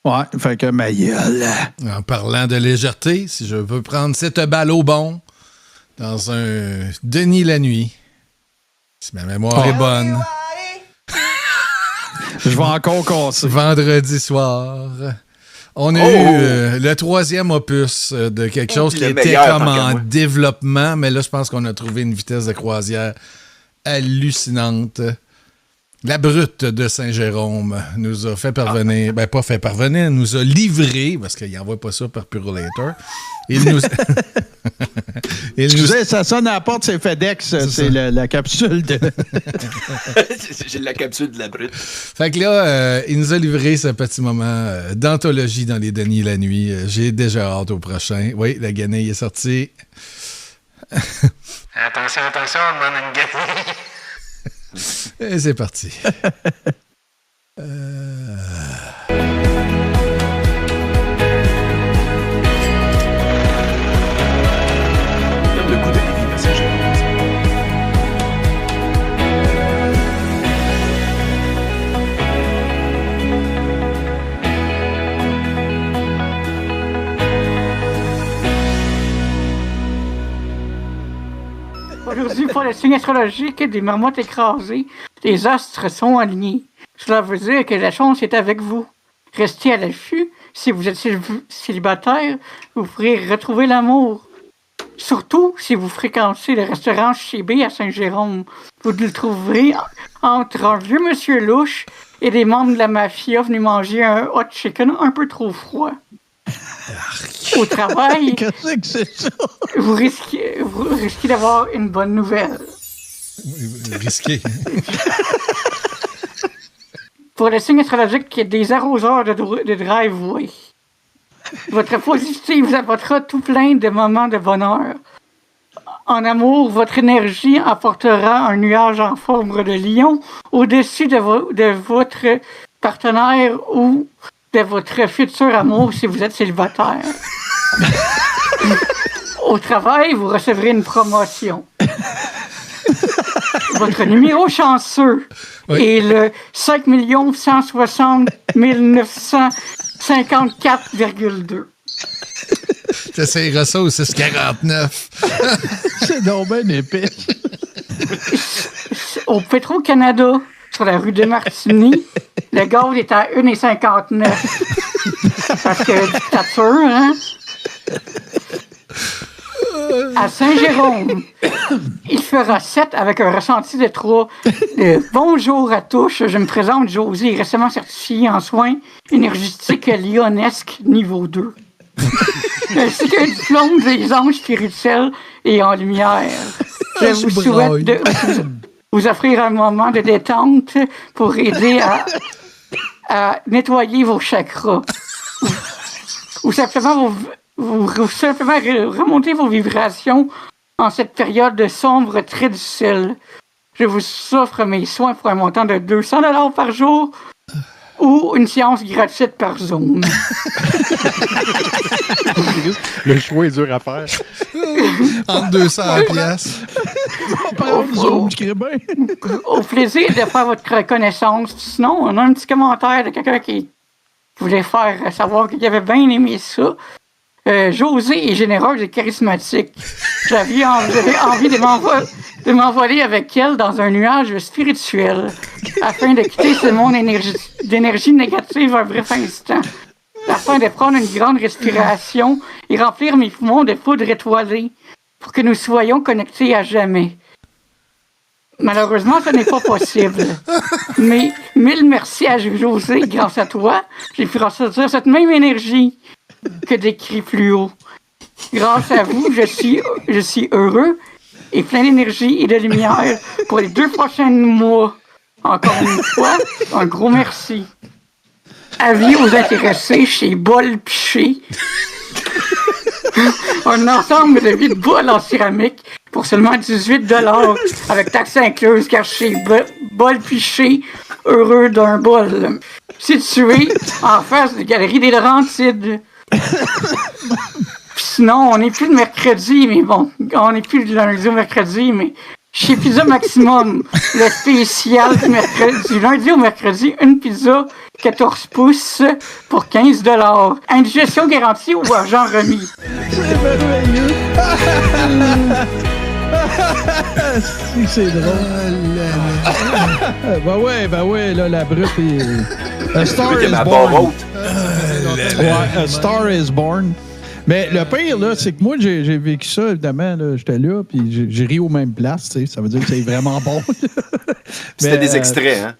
Speaker 1: Ouais, fait que ma gueule.
Speaker 3: En parlant de légèreté, si je veux prendre cette balle au bon dans un Denis la nuit, si ma mémoire est bonne.
Speaker 1: Je vais encore casser.
Speaker 3: Vendredi soir. On a eu le 3e opus de quelque chose qui était comme en développement, mais là, je pense qu'on a trouvé une vitesse de croisière hallucinante. La Brute de Saint-Jérôme nous a fait parvenir, pas fait parvenir, nous a livré, parce qu'il n'envoie pas ça par Purolator. Il nous...
Speaker 1: Excusez, ça sonne à la porte, c'est FedEx, c'est la capsule de...
Speaker 2: J'ai la capsule de la Brute.
Speaker 3: Fait que là, il nous a livré ce petit moment d'anthologie dans les Denis la nuit. J'ai déjà hâte au prochain. Oui, la guenille est sortie.
Speaker 8: Attention, on demande une guenille.
Speaker 3: Et c'est parti.
Speaker 2: Le coup de Lévis, Saint-Jérôme.
Speaker 9: Aujourd'hui, pour le signe astrologique des marmottes écrasées, les astres sont alignés. Cela veut dire que la chance est avec vous. Restez à l'affût. Si vous êtes célibataire, vous pourrez retrouver l'amour. Surtout si vous fréquentez le restaurant Chibé à Saint-Jérôme. Vous le trouverez entre un vieux monsieur louche et des membres de la mafia venus manger un hot chicken un peu trop froid. Au travail,
Speaker 1: Qu'est-ce que c'est ça?
Speaker 9: vous risquez d'avoir une bonne nouvelle.
Speaker 3: Risqué.
Speaker 9: Pour le signe astrologique des arroseurs de driveway, votre positif vous apportera tout plein de moments de bonheur. En amour, votre énergie apportera un nuage en forme de lion au-dessus de votre partenaire ou de votre futur amour si vous êtes célibataire. Au travail, vous recevrez une promotion. Votre numéro chanceux est le 5 160 954,2.
Speaker 3: T'essayeras ça au 6,49.
Speaker 1: C'est donc bien épais.
Speaker 9: Au Petro-Canada, sur la rue de Martigny, le gaz est à 1,59. Parce que dictature, hein? À Saint-Jérôme, il fera 7 avec un ressenti de 3. Bonjour à tous, je me présente José, récemment certifié en soins énergétiques lyonnesques niveau 2. Ainsi qu'un diplôme des anges spirituels et en lumière. Je vous souhaite de vous offrir un moment de détente pour aider à nettoyer vos chakras. Ou simplement remonter vos vibrations en cette période sombre très difficile. Je vous offre mes soins pour un montant de 200 $ par jour ou une séance gratuite par Zoom.
Speaker 10: Le choix est dur à faire.
Speaker 3: Entre 200 piastres.
Speaker 9: Au plaisir de faire votre connaissance. Sinon, on a un petit commentaire de quelqu'un qui voulait faire savoir qu'il avait bien aimé ça. José est généreuse et charismatique. J'avais envie de m'envoler avec elle dans un nuage spirituel afin de quitter ce monde d'énergie négative un bref instant. Afin de prendre une grande respiration et remplir mes poumons de poudre étoilée pour que nous soyons connectés à jamais. Malheureusement, ce n'est pas possible. Mais mille merci à José, grâce à toi, j'ai pu ressentir cette même énergie que décrit plus haut. Grâce à vous, je suis heureux et plein d'énergie et de lumière pour les 2 prochains mois. Encore une fois, un gros merci. Avis aux intéressés chez Bol Piché. Un ensemble de 8 bols en céramique pour seulement 18 $ avec taxes incluses, car chez Bol Piché, heureux d'un bol. Situé en face de Galerie des Laurentides. Sinon, on n'est plus le mercredi, mais bon, on n'est plus le lundi au mercredi, mais chez Pizza Maximum, le spécial du lundi au mercredi, une pizza 14 pouces pour 15 $. Indigestion garantie ou argent remis.
Speaker 1: C'est merveilleux. C'est drôle. Ben ouais, là, la brute est... A Star is Born. A Star is Born. Mais le pire, là, c'est que moi, j'ai vécu ça, évidemment. J'étais là, puis j'ai ri aux mêmes places. Ça veut dire que c'est vraiment bon.
Speaker 2: C'était des extraits, hein?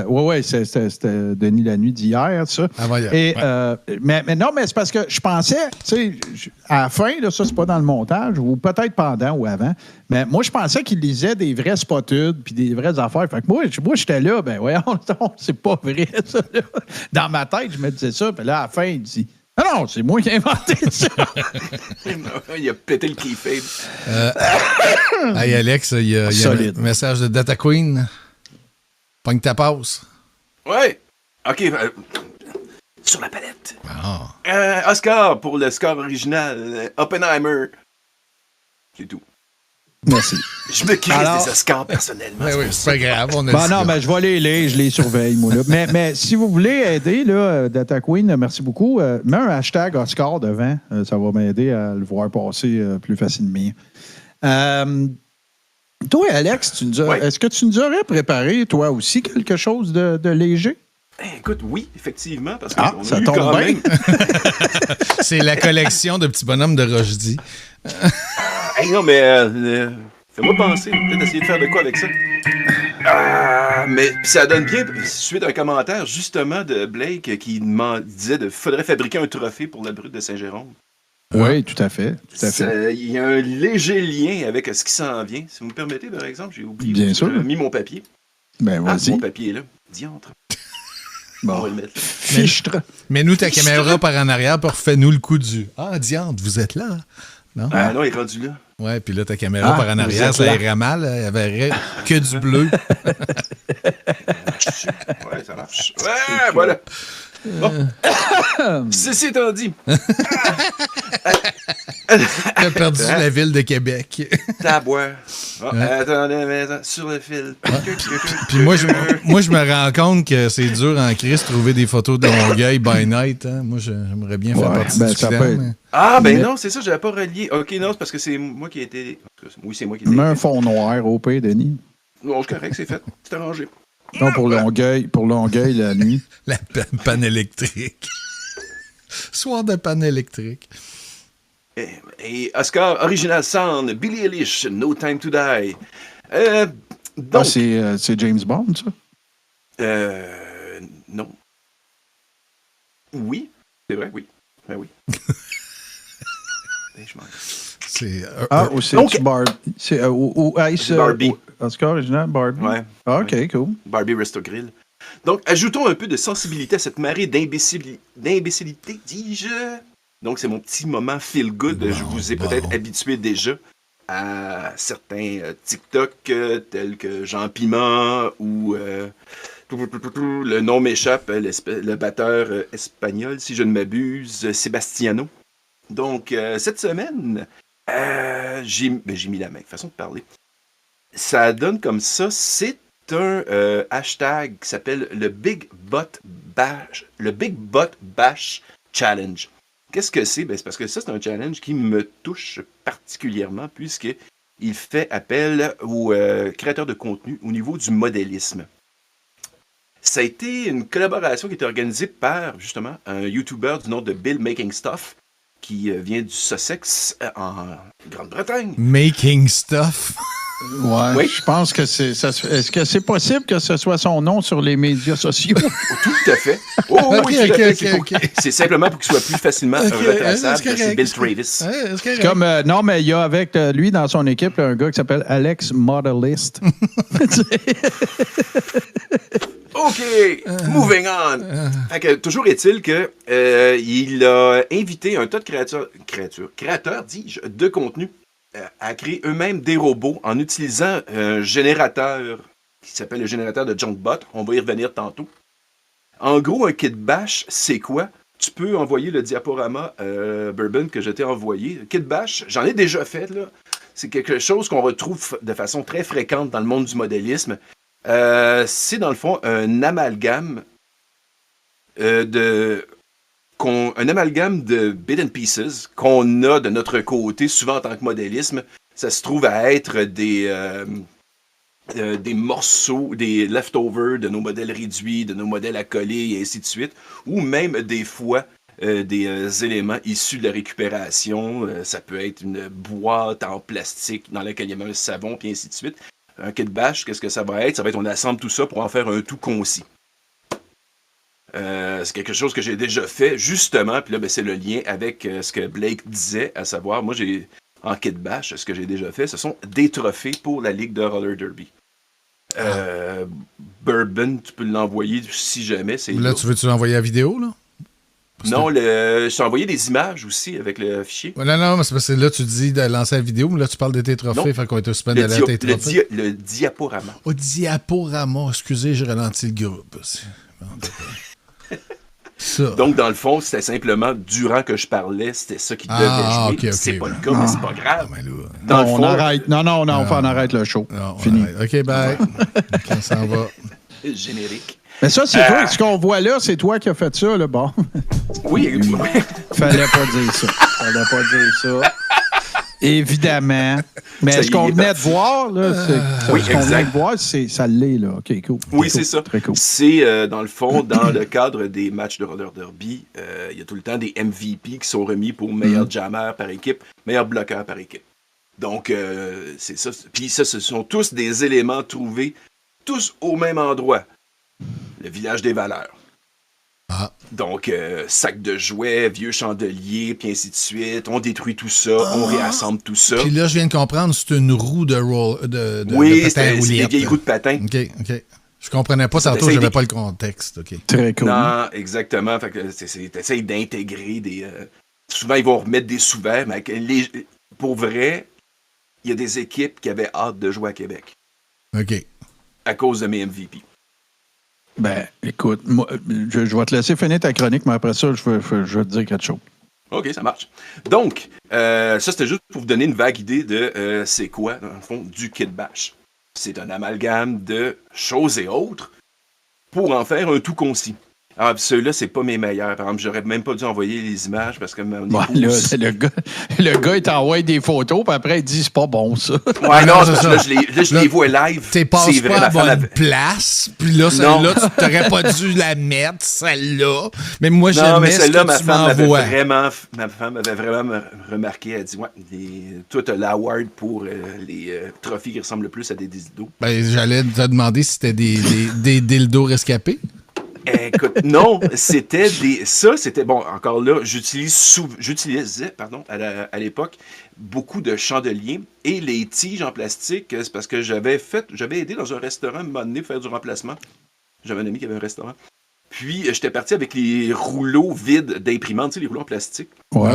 Speaker 1: Oui, c'était Denis la nuit d'hier, ça.
Speaker 3: Avant hier.
Speaker 1: Et, mais non, mais c'est parce que je pensais, tu sais, à la fin, là, ça, c'est pas dans le montage, ou peut-être pendant ou avant, mais moi, je pensais qu'il lisait des vraies spotudes puis des vraies affaires. Fait que moi j'étais là, ben voyons, c'est pas vrai, ça. Là. Dans ma tête, je me disais ça, puis là, à la fin, il dit... Non, c'est moi qui ai inventé ça.
Speaker 2: Il a pété le keyfade.
Speaker 3: Hey, Alex, il y a un message de Data Queen. Pogne ta passe.
Speaker 2: Ouais. OK. Sur la palette. Oscar pour le score original. Oppenheimer. C'est tout.
Speaker 1: Merci.
Speaker 2: Je me crise des Oscars personnellement.
Speaker 3: Ben oui, c'est pas grave. On a
Speaker 1: non, mais je vais les lire, je les surveille, moi. Là. Mais si vous voulez aider, là, Data Queen, merci beaucoup. Mets un hashtag Oscar devant. Ça va m'aider à le voir passer plus facilement. Toi, Alex, est-ce que tu nous aurais préparé, toi aussi, quelque chose de léger?
Speaker 2: Écoute, oui, effectivement, parce que
Speaker 1: ça tombe bien.
Speaker 3: C'est la collection de petits bonhommes de Rochdy.
Speaker 2: Non, mais fais-moi penser. Peut-être essayer de faire de quoi avec ça. Mais ça donne bien, suite à un commentaire, justement, de Blake qui disait qu'il faudrait fabriquer un trophée pour la brute de Saint-Jérôme.
Speaker 1: Oui, tout à fait.
Speaker 2: Il y a un léger lien avec ce qui s'en vient. Si vous me permettez, par exemple, j'ai oublié.
Speaker 1: Bien sûr.
Speaker 2: J'ai mis mon papier.
Speaker 1: Ben, vas-y.
Speaker 2: Mon papier est là. Diantre.
Speaker 1: Bon.
Speaker 2: On va le mettre là.
Speaker 1: Fichtre.
Speaker 3: Mets-nous ta caméra par en arrière pour fais-nous le coup du. Ah, diantre, vous êtes là. Non?
Speaker 2: Non, il est rendu là.
Speaker 3: Ouais, puis là, ta caméra par en arrière, ça irait mal. Il n'y avait que du bleu.
Speaker 2: Ouais, ça marche. Ouais, voilà. Bon. Ceci étant dit.
Speaker 3: T'as perdu la ville de Québec.
Speaker 2: Taboire. Oh, attendez, sur le fil.
Speaker 3: Puis moi, je me rends compte que c'est dur en crise de trouver des photos de Longueuil by night. Hein. Moi, j'aimerais bien faire partie du clan. Mais...
Speaker 2: Ah, ben non, c'est ça, j'avais pas relié. OK, non, c'est parce que c'est moi qui ai été... Oui, c'est moi qui ai été...
Speaker 1: Mets un fond noir au pays, Denis.
Speaker 2: Non, c'est correct, c'est fait. C'est arrangé.
Speaker 1: Non, pour Longueuil, la nuit.
Speaker 3: La panne électrique. Soir de panne électrique.
Speaker 2: Et Oscar Original Sound, Billie Eilish, No Time to Die. Donc,
Speaker 1: c'est James Bond, ça?
Speaker 2: Non. Oui, c'est vrai, oui. Ben oui.
Speaker 1: C'est Barbie. C'est
Speaker 2: Barbie.
Speaker 1: Oscar Original, Barbie.
Speaker 2: Ouais.
Speaker 1: Ah, OK, cool.
Speaker 2: Barbie Resto Grill. Donc, ajoutons un peu de sensibilité à cette marée d'imbécilité, dis-je. Donc, c'est mon petit moment feel good. Je vous ai peut-être habitué déjà à certains TikTok tels que Jean Piment ou le nom m'échappe, le batteur espagnol, si je ne m'abuse, Sebastiano. Donc, cette semaine, j'ai mis la main, façon de parler. Ça donne comme ça, c'est un hashtag qui s'appelle le Big Butt Bash Challenge. Qu'est-ce que c'est? Ben, c'est parce que ça, c'est un challenge qui me touche particulièrement puisqu'il fait appel aux créateurs de contenu au niveau du modélisme. Ça a été une collaboration qui a été organisée par, justement, un YouTuber du nom de Bill Making Stuff qui vient du Sussex en Grande-Bretagne.
Speaker 3: Making Stuff?
Speaker 1: Ouais, oui. Je pense que est-ce que c'est possible que ce soit son nom sur les médias sociaux?
Speaker 2: Tout à fait. Oh, oui, tout à fait. C'est simplement pour qu'il soit plus facilement retraçable. C'est Bill Travis.
Speaker 1: C'est comme, non, mais il y a avec lui dans son équipe un gars qui s'appelle Alex Modelist.
Speaker 2: OK, moving on. Fait que, toujours est-il que il a invité un tas de créateurs, dis-je, de contenu à créer eux-mêmes des robots en utilisant un générateur qui s'appelle le générateur de Junkbot. On va y revenir tantôt. En gros, un kit bash, c'est quoi? Tu peux envoyer le diaporama Bourbon que je t'ai envoyé. Kit bash, j'en ai déjà fait, là. C'est quelque chose qu'on retrouve de façon très fréquente dans le monde du modélisme. C'est dans le fond un amalgame un amalgame de bits and pieces qu'on a de notre côté, souvent en tant que modélisme. Ça se trouve à être des morceaux, des leftovers de nos modèles réduits, de nos modèles accolés et ainsi de suite, ou même des fois des éléments issus de la récupération. Ça peut être une boîte en plastique dans laquelle il y a un savon, puis ainsi de suite. Un kit bash, qu'est-ce que ça va être? Ça va être, on assemble tout ça pour en faire un tout concis. C'est quelque chose que j'ai déjà fait, justement, puis là, ben, c'est le lien avec ce que Blake disait, à savoir, moi, en kit bash, ce que j'ai déjà fait, ce sont des trophées pour la Ligue de Roller Derby. Bourbon, tu peux l'envoyer si jamais.
Speaker 3: Là, tu veux-tu l'envoyer à vidéo, là?
Speaker 2: Non, je t'ai envoyé des images aussi avec le fichier.
Speaker 3: Non, mais c'est parce que là, tu dis de lancer la vidéo, mais là, tu parles de tes trophées, fait qu'on est au semaine de la tes trophées.
Speaker 2: Le diaporama.
Speaker 3: Oh, diaporama, excusez, j'ai ralenti le groupe. Ça.
Speaker 2: Donc, dans le fond, c'était simplement, durant que je parlais, c'était ça qui devait jouer. Okay. C'est pas le cas, mais c'est pas grave.
Speaker 1: Dans le fond, on arrête. Non, on arrête le show. Non, fini.
Speaker 3: OK, bye. On s'en va.
Speaker 2: Générique.
Speaker 1: Mais ça, c'est toi. Ce qu'on voit là, c'est toi qui as fait ça, là. Bon.
Speaker 2: Oui.
Speaker 1: Fallait pas dire ça. Évidemment. Mais ce qu'on venait de voir, là, ça l'est, là. OK, cool.
Speaker 2: Oui, c'est ça.
Speaker 1: Très cool.
Speaker 2: C'est, dans le fond, dans le cadre des matchs de roller derby, il y a tout le temps des MVP qui sont remis pour meilleur jammer par équipe, meilleur bloqueur par équipe. Donc, c'est ça. Puis ça, ce sont tous des éléments trouvés, tous au même endroit. Le village des valeurs.
Speaker 3: Ah.
Speaker 2: Donc, sac de jouets, vieux chandelier, puis ainsi de suite. On détruit tout ça, on réassemble tout ça.
Speaker 3: Puis là, je viens de comprendre, c'est une roue de patin
Speaker 2: oui, c'est des vieilles roues de patin.
Speaker 3: OK. Je comprenais pas tantôt, j'avais pas le contexte. Okay.
Speaker 1: Très cool.
Speaker 2: Non, exactement. Fait que t'essayes d'intégrer des... souvent, ils vont remettre des sous-verts, mais pour vrai, il y a des équipes qui avaient hâte de jouer à Québec.
Speaker 3: OK.
Speaker 2: À cause de mes MVP.
Speaker 1: Ben, écoute, moi, je vais te laisser finir ta chronique, mais après ça, je vais te dire quelque chose.
Speaker 2: OK, ça marche. Donc, ça, c'était juste pour vous donner une vague idée de c'est quoi, dans le fond, du Kit Bash. C'est un amalgame de choses et autres pour en faire un tout concis. Ah, ceux-là, c'est pas mes meilleurs. Par exemple, j'aurais même pas dû envoyer les images parce que mon épouse...
Speaker 1: le gars, il t'envoie des photos, puis après, il dit c'est pas bon, ça.
Speaker 2: Ouais, non, parce que là, je les vois live.
Speaker 3: T'es passé pas à la bonne place, puis là, celle-là, tu t'aurais pas dû la mettre, celle-là. Mais moi, j'aimais ce
Speaker 2: celle-là,
Speaker 3: que tu m'envoies.
Speaker 2: Ma femme avait vraiment remarqué. Elle dit, ouais, toi, t'as l'award pour les trophées qui ressemblent le plus à des dildos.
Speaker 3: Ben, j'allais te demander si c'était des dildos rescapés.
Speaker 2: Écoute, non, c'était bon, encore là, j'utilisais à l'époque beaucoup de chandeliers et les tiges en plastique, c'est parce que j'avais aidé dans un restaurant à un moment donné faire du remplacement. J'avais un ami qui avait un restaurant. Puis, j'étais parti avec les rouleaux vides d'imprimante, tu sais, les rouleaux en plastique.
Speaker 3: Ouais.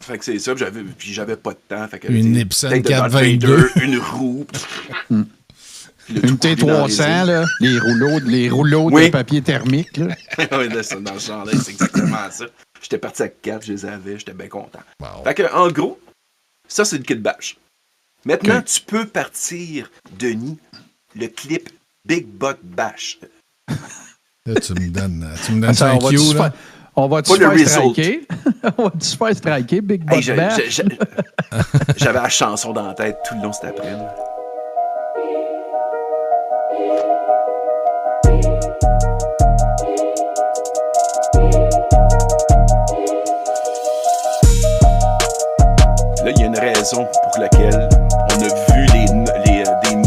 Speaker 2: Fait que c'est ça, puis j'avais pas de temps. Fait que,
Speaker 3: une Epson 422.
Speaker 2: Une roue.
Speaker 1: Une T300, là, les rouleaux de papier thermique. Là.
Speaker 2: Oui, là, c'est dans ce genre-là, c'est exactement ça. J'étais parti avec 4, je les avais, j'étais bien content. Wow. Fait que, en gros, ça, c'est le Kit Bash. Maintenant, tu peux partir, Denis, le clip Big Butt Bash.
Speaker 3: Là, tu me donnes ça, un cue, là.
Speaker 1: On va-tu se faire striker? On va-tu se faire striker, Big Butt Bash?
Speaker 2: J'avais la chanson dans la tête tout le long cet après-midi. Là, il y a une raison pour laquelle on a vu des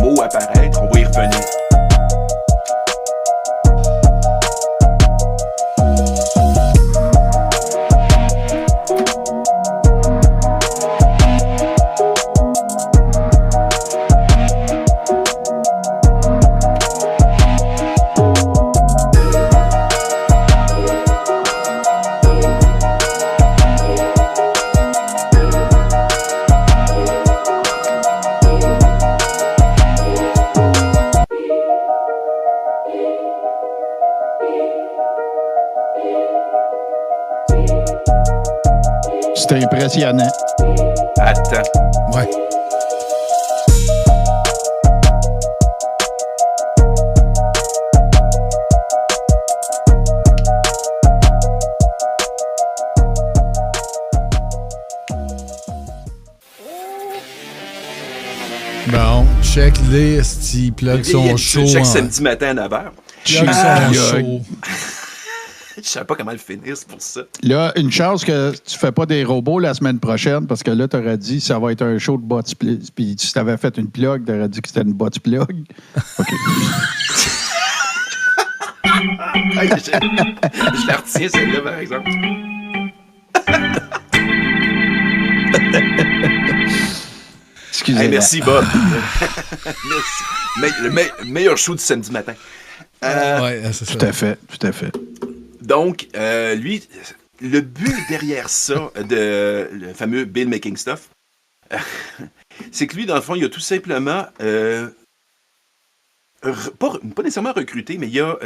Speaker 2: mots apparaître. On va y revenir.
Speaker 1: C'était impressionnant.
Speaker 2: Attends.
Speaker 3: Ouais. Bon, check les esti, plug son show.
Speaker 2: Check samedi matin à 9h.
Speaker 3: Plug son show.
Speaker 2: Je savais pas comment le finir, c'est pour ça.
Speaker 1: Là, une chance que tu fais pas des robots la semaine prochaine, parce que là, tu aurais dit que ça va être un show de bot plug. Puis si tu t'avais fait une plug, tu aurais dit que c'était une bot plug. OK.
Speaker 2: Je la retiens, celle-là, par exemple.
Speaker 1: Excusez-moi.
Speaker 2: Hey, merci, Bob. Merci. Le meilleur show du samedi matin.
Speaker 3: Ouais, c'est ça.
Speaker 1: Tout à fait.
Speaker 2: Donc, lui, le but derrière ça, le fameux Bill Making Stuff, c'est que lui, dans le fond, il a tout simplement, pas nécessairement recruté, mais il a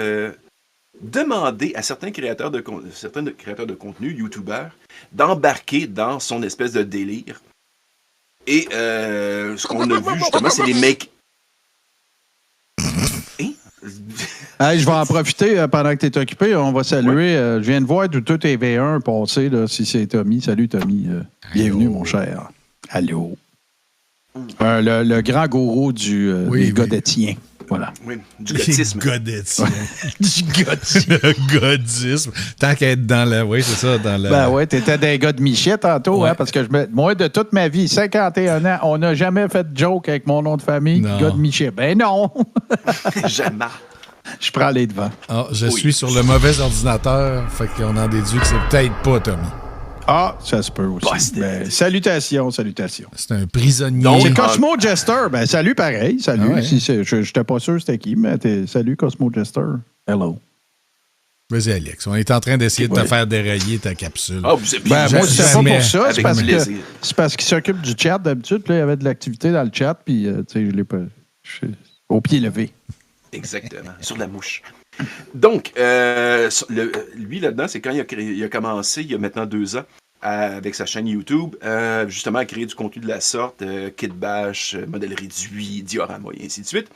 Speaker 2: demandé à certains créateurs de contenu, YouTubers, d'embarquer dans son espèce de délire. Et ce qu'on a vu, justement, c'est les make...
Speaker 1: Hey, je vais en profiter pendant que tu es occupé. On va saluer. Je viens de voir tout TV1 passer, là, si c'est Tommy. Salut, Tommy. Bienvenue, mon cher. Allô. Le grand gourou des godetiens. Voilà.
Speaker 2: Oui, du godisme.
Speaker 3: Du godisme. Tant qu'à être dans la... Oui, c'est ça, dans la...
Speaker 1: Ben ouais, t'étais des gars de Michet tantôt, ouais. Hein, parce que moi, de toute ma vie, 51 ans, on n'a jamais fait de joke avec mon nom de famille, gars de Michet. Ben non!
Speaker 2: Jamais.
Speaker 1: Je prends les devants.
Speaker 3: Je suis sur le mauvais ordinateur, fait qu'on en déduit que c'est peut-être pas Tommy.
Speaker 1: Ah, ça se peut aussi. Ben, salutations.
Speaker 3: C'est un prisonnier.
Speaker 1: C'est Cosmo Jester. Ben, salut pareil. Salut. Ah ouais. Je n'étais pas sûr c'était qui, mais salut Cosmo Jester. Hello.
Speaker 3: Vas-y, Alex. On est en train d'essayer de te faire dérailler ta capsule.
Speaker 2: Oh,
Speaker 1: moi, c'est pas pour ça. C'est parce qu'il s'occupe du chat d'habitude. Puis là, il y avait de l'activité dans le chat. Puis, tu sais, je l'ai pas. Au pied levé.
Speaker 2: Exactement. Sur la mouche. Donc, lui, là-dedans, c'est quand il a commencé, il y a maintenant 2 ans, avec sa chaîne YouTube, justement à créer du contenu de la sorte, kit bash, modèle réduit, diorama et ainsi de suite.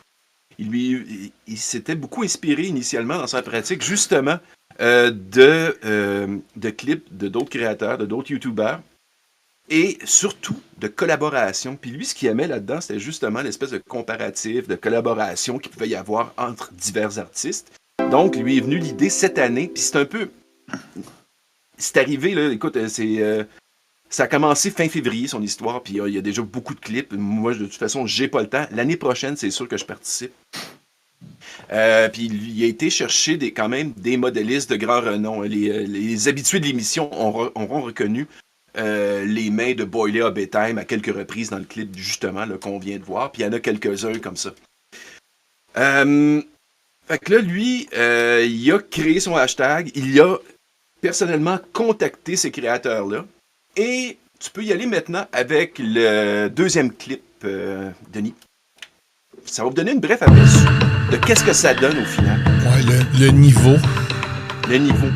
Speaker 2: Il s'était beaucoup inspiré initialement dans sa pratique justement de clips de d'autres créateurs, de d'autres YouTubers et surtout de collaboration. Puis lui, ce qu'il aimait là-dedans, c'était justement l'espèce de comparatif, de collaboration qu'il pouvait y avoir entre divers artistes. Donc, lui est venu l'idée cette année, puis c'est un peu... C'est arrivé, là, écoute, ça a commencé fin février, son histoire, puis il y a déjà beaucoup de clips. Moi, de toute façon, j'ai pas le temps. L'année prochaine, c'est sûr que je participe. Puis il a été chercher quand même des modélistes de grand renom. Les habitués de l'émission auront reconnu les mains de Boyley à Bedtime à quelques reprises dans le clip, justement, là, qu'on vient de voir. Puis il y en a quelques-uns comme ça. Fait que là, lui, il a créé son hashtag. Il a personnellement contacté ces créateurs-là. Et tu peux y aller maintenant avec le deuxième clip, Denis. Ça va vous donner une brève aperçu de qu'est-ce que ça donne au final.
Speaker 3: Ouais, le niveau.
Speaker 2: Le niveau.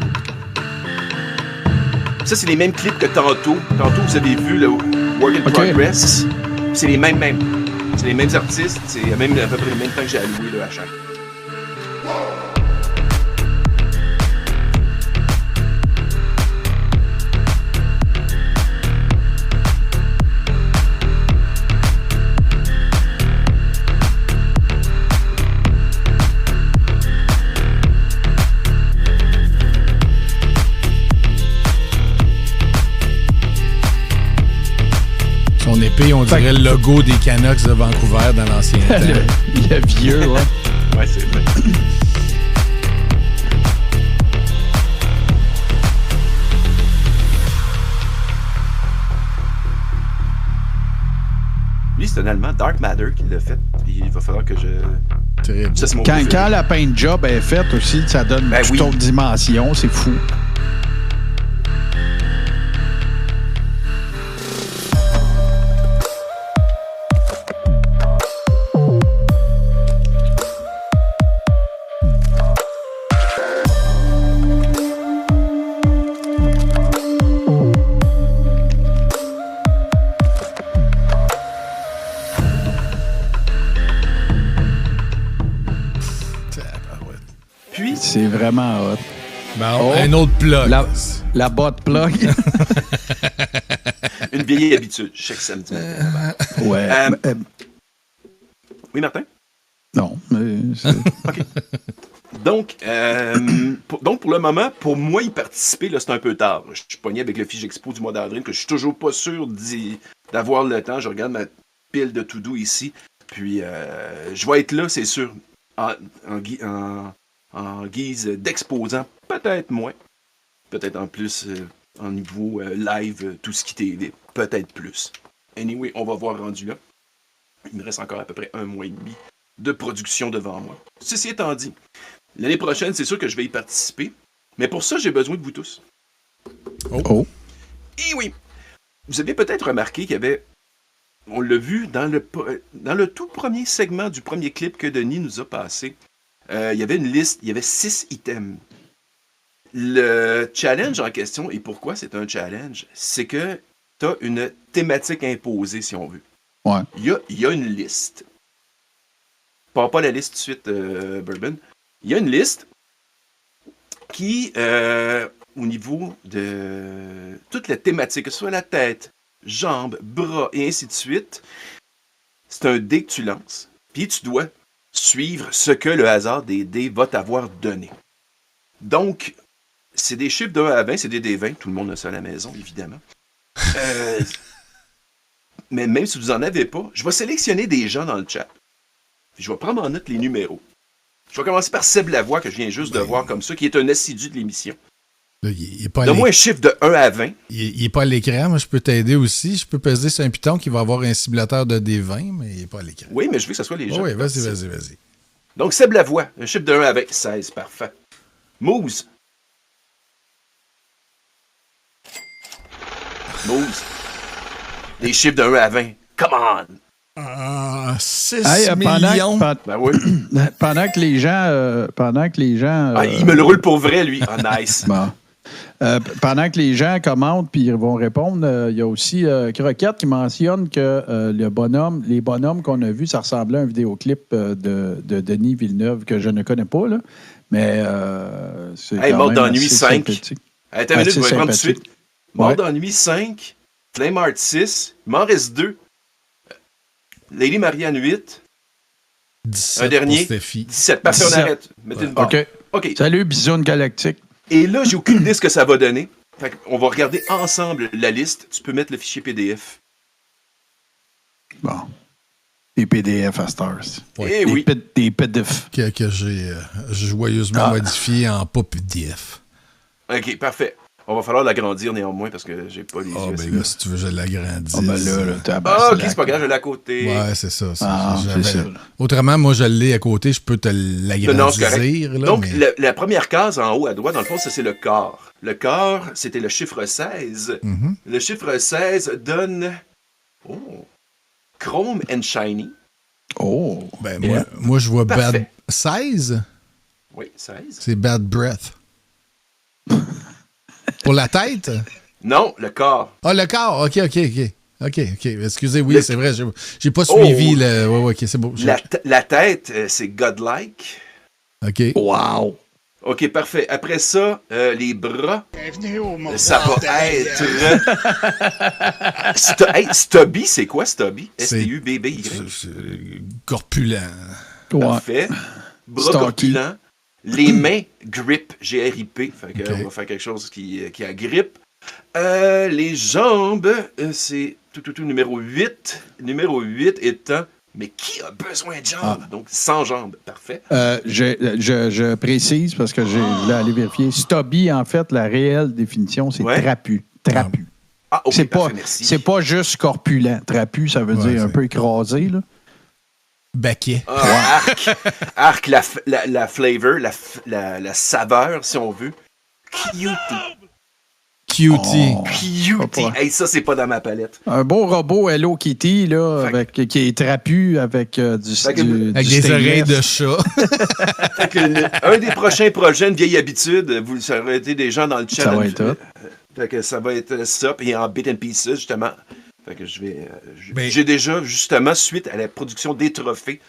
Speaker 2: Ça, c'est les mêmes clips que tantôt. Tantôt, vous avez vu le Work in Progress. C'est les mêmes. C'est les mêmes artistes. C'est même à peu près le même temps que j'ai alloué le hashtag.
Speaker 3: Son épée, on dirait le logo des Canucks de Vancouver dans l'ancien temps.
Speaker 1: Le vieux, ouais.
Speaker 2: Ouais, c'est vrai. Lui, c'est un Allemand, Dark Matter, qui l'a fait. Il va falloir que je...
Speaker 3: Terrible.
Speaker 2: Ça, c'est mon
Speaker 1: Quand la paint job est faite aussi, ça donne une toute autre dimension. C'est fou. C'est vraiment hot.
Speaker 3: Bon, un autre plug.
Speaker 1: La botte plug.
Speaker 2: Une vieille habitude, chaque samedi matin.
Speaker 1: Ouais.
Speaker 2: Oui, Martin?
Speaker 1: Non, mais...
Speaker 2: OK. Donc, pour le moment, pour moi, y participer, là, c'est un peu tard. Je suis pogné avec le Fige Expo du mois d'avril, que je suis toujours pas sûr d'avoir le temps. Je regarde ma pile de to-do ici. Puis, je vais être là, c'est sûr, en guise d'exposant, peut-être moins. Peut-être en plus, en niveau live, tout ce qui TV, peut-être plus. Anyway, on va voir rendu là. Il me reste encore à peu près 1 mois et demi de production devant moi. Ceci étant dit, l'année prochaine, c'est sûr que je vais y participer. Mais pour ça, j'ai besoin de vous tous.
Speaker 3: Oh.
Speaker 2: Et oui, vous avez peut-être remarqué qu'il y avait... On l'a vu dans le tout premier segment du premier clip que Denis nous a passé. Il y avait une liste, il y avait 6 items. Le challenge en question, et pourquoi c'est un challenge, c'est que tu as une thématique imposée, si on veut.
Speaker 1: Ouais.
Speaker 2: Il y a une liste. Pas la liste tout de suite, Bourbon. Il y a une liste qui, au niveau de toute la thématique, que ce soit la tête, jambes, bras, et ainsi de suite, c'est un dé que tu lances, puis tu dois suivre ce que le hasard des dés va t'avoir donné. Donc, c'est des chiffres de 1 à 20, c'est des dés 20, tout le monde a ça à la maison, évidemment. Mais même si vous n'en avez pas, je vais sélectionner des gens dans le chat. Puis je vais prendre en note les numéros. Je vais commencer par Seb Lavoie, que je viens juste de voir comme ça, qui est un assidu de l'émission. Donne-moi un chiffre de 1 à 20.
Speaker 3: Il n'est pas à l'écran, moi je peux t'aider aussi. Je peux peser sur un piton qui va avoir un cibulateur de D20, mais il n'est pas à l'écran.
Speaker 2: Oui, mais je veux que ce soit les gens.
Speaker 3: Oui, vas-y.
Speaker 2: Donc, Seb Lavoie, un chiffre de 1 à 20. 16, parfait. Moose. Des chiffres de 1 à 20. Come on!
Speaker 3: 6 millions.
Speaker 2: Ben oui.
Speaker 1: Pendant que les gens...
Speaker 2: il me le roule pour vrai, lui. Ah, nice.
Speaker 1: Bon. Pendant que les gens commentent puis ils vont répondre, il y a aussi Croquette qui mentionne que les bonhommes qu'on a vus, ça ressemblait à un vidéoclip de Denis Villeneuve que je ne connais pas, là. Mais c'est
Speaker 2: Hey,
Speaker 1: quand
Speaker 2: Mort
Speaker 1: même
Speaker 2: d'ennui
Speaker 1: assez
Speaker 2: 5.
Speaker 1: sympathique.
Speaker 2: Attends une minute, je vais prendre tout de
Speaker 1: sympathique.
Speaker 2: suite. Mort
Speaker 1: Ouais.
Speaker 2: d'ennui 5, Flame Art 6, il m'en reste 2. Lady Marianne 8,
Speaker 3: 17
Speaker 2: un dernier,
Speaker 3: pour Steffi.
Speaker 2: 17. Parfait, on
Speaker 1: 17.
Speaker 2: arrête. Mettez une barre.
Speaker 1: OK.
Speaker 2: OK.
Speaker 1: Salut, Bisoune Galactique.
Speaker 2: Et là, j'ai aucune idée ce que ça va donner. Fait on va regarder ensemble la liste. Tu peux mettre le fichier PDF.
Speaker 1: Bon. Des PDF à Stars.
Speaker 2: Eh oui.
Speaker 1: Des PDF.
Speaker 3: Que j'ai joyeusement modifié en pas PDF.
Speaker 2: OK, parfait. On va falloir l'agrandir néanmoins parce que j'ai pas les
Speaker 3: Ah,
Speaker 2: yeux
Speaker 3: ben
Speaker 2: assez
Speaker 3: là, si tu veux, je l'agrandis.
Speaker 1: Ah, ben là, t'as
Speaker 2: Ah, OK, c'est pas grave, je l'ai à côté.
Speaker 3: Ouais, c'est ça.
Speaker 1: c'est ça.
Speaker 3: Autrement, moi, je l'ai à côté, je peux te
Speaker 2: Non, c'est
Speaker 3: l'agrandir.
Speaker 2: correct.
Speaker 3: Là,
Speaker 2: Donc,
Speaker 3: mais...
Speaker 2: la première case en haut à droite, dans le fond, ça, c'est le corps. Le corps, c'était le chiffre 16.
Speaker 3: Mhm.
Speaker 2: Le chiffre 16 donne... Oh! Chrome and Shiny.
Speaker 1: Oh!
Speaker 3: Ben, moi, je vois
Speaker 2: Parfait.
Speaker 3: Bad 16.
Speaker 2: Oui, 16.
Speaker 3: C'est Bad Breath. Pour la tête?
Speaker 2: Non, le corps.
Speaker 3: Ah, le corps. OK. Excusez, oui, c'est vrai. J'ai pas suivi
Speaker 2: Oh.
Speaker 3: le... Ouais, OK, c'est beau.
Speaker 2: La tête, c'est godlike.
Speaker 3: OK.
Speaker 1: Wow!
Speaker 2: OK, parfait. Après ça, les bras,
Speaker 4: Bienvenue au monde.
Speaker 2: ça va être... Hey, Stubby, c'est quoi Stubby? S-T-U-B-B-Y.
Speaker 3: C'est corpulent.
Speaker 2: Parfait. Bras
Speaker 1: Stocky.
Speaker 2: corpulents. Les mains, grip, G-R-I-P. Fait que,
Speaker 3: OK.
Speaker 2: on va faire quelque chose qui agrippe. Les jambes, c'est tout numéro 8. Numéro 8 étant... Mais qui a besoin de jambes? Donc, sans jambes. Parfait.
Speaker 1: Je précise parce que je voulais aller vérifier. Stubby, en fait, la réelle définition, c'est
Speaker 2: Ouais.
Speaker 1: trapu. Trapu.
Speaker 2: Ah, OK,
Speaker 1: c'est
Speaker 2: parfait, merci.
Speaker 1: c'est pas juste corpulent. Trapu, ça veut dire un peu écrasé, là.
Speaker 3: Baquet.
Speaker 2: Ah, arc, la flavor, la saveur, si on veut. Cutie.
Speaker 3: Cutie.
Speaker 1: Oh.
Speaker 2: Cutie. Hey, ça, c'est pas dans ma palette.
Speaker 1: Un beau robot Hello Kitty, là, qui est trapu avec
Speaker 3: Avec des oreilles de chat.
Speaker 2: Fait que un des prochains projets, une vieille habitude, vous ça aurait été des gens dans le chat.
Speaker 1: Ça va être
Speaker 2: Fait que ça va être ça, puis en bit and pieces, justement. Fait que je vais...
Speaker 3: Ben-
Speaker 2: j'ai déjà, justement, suite à la production des trophées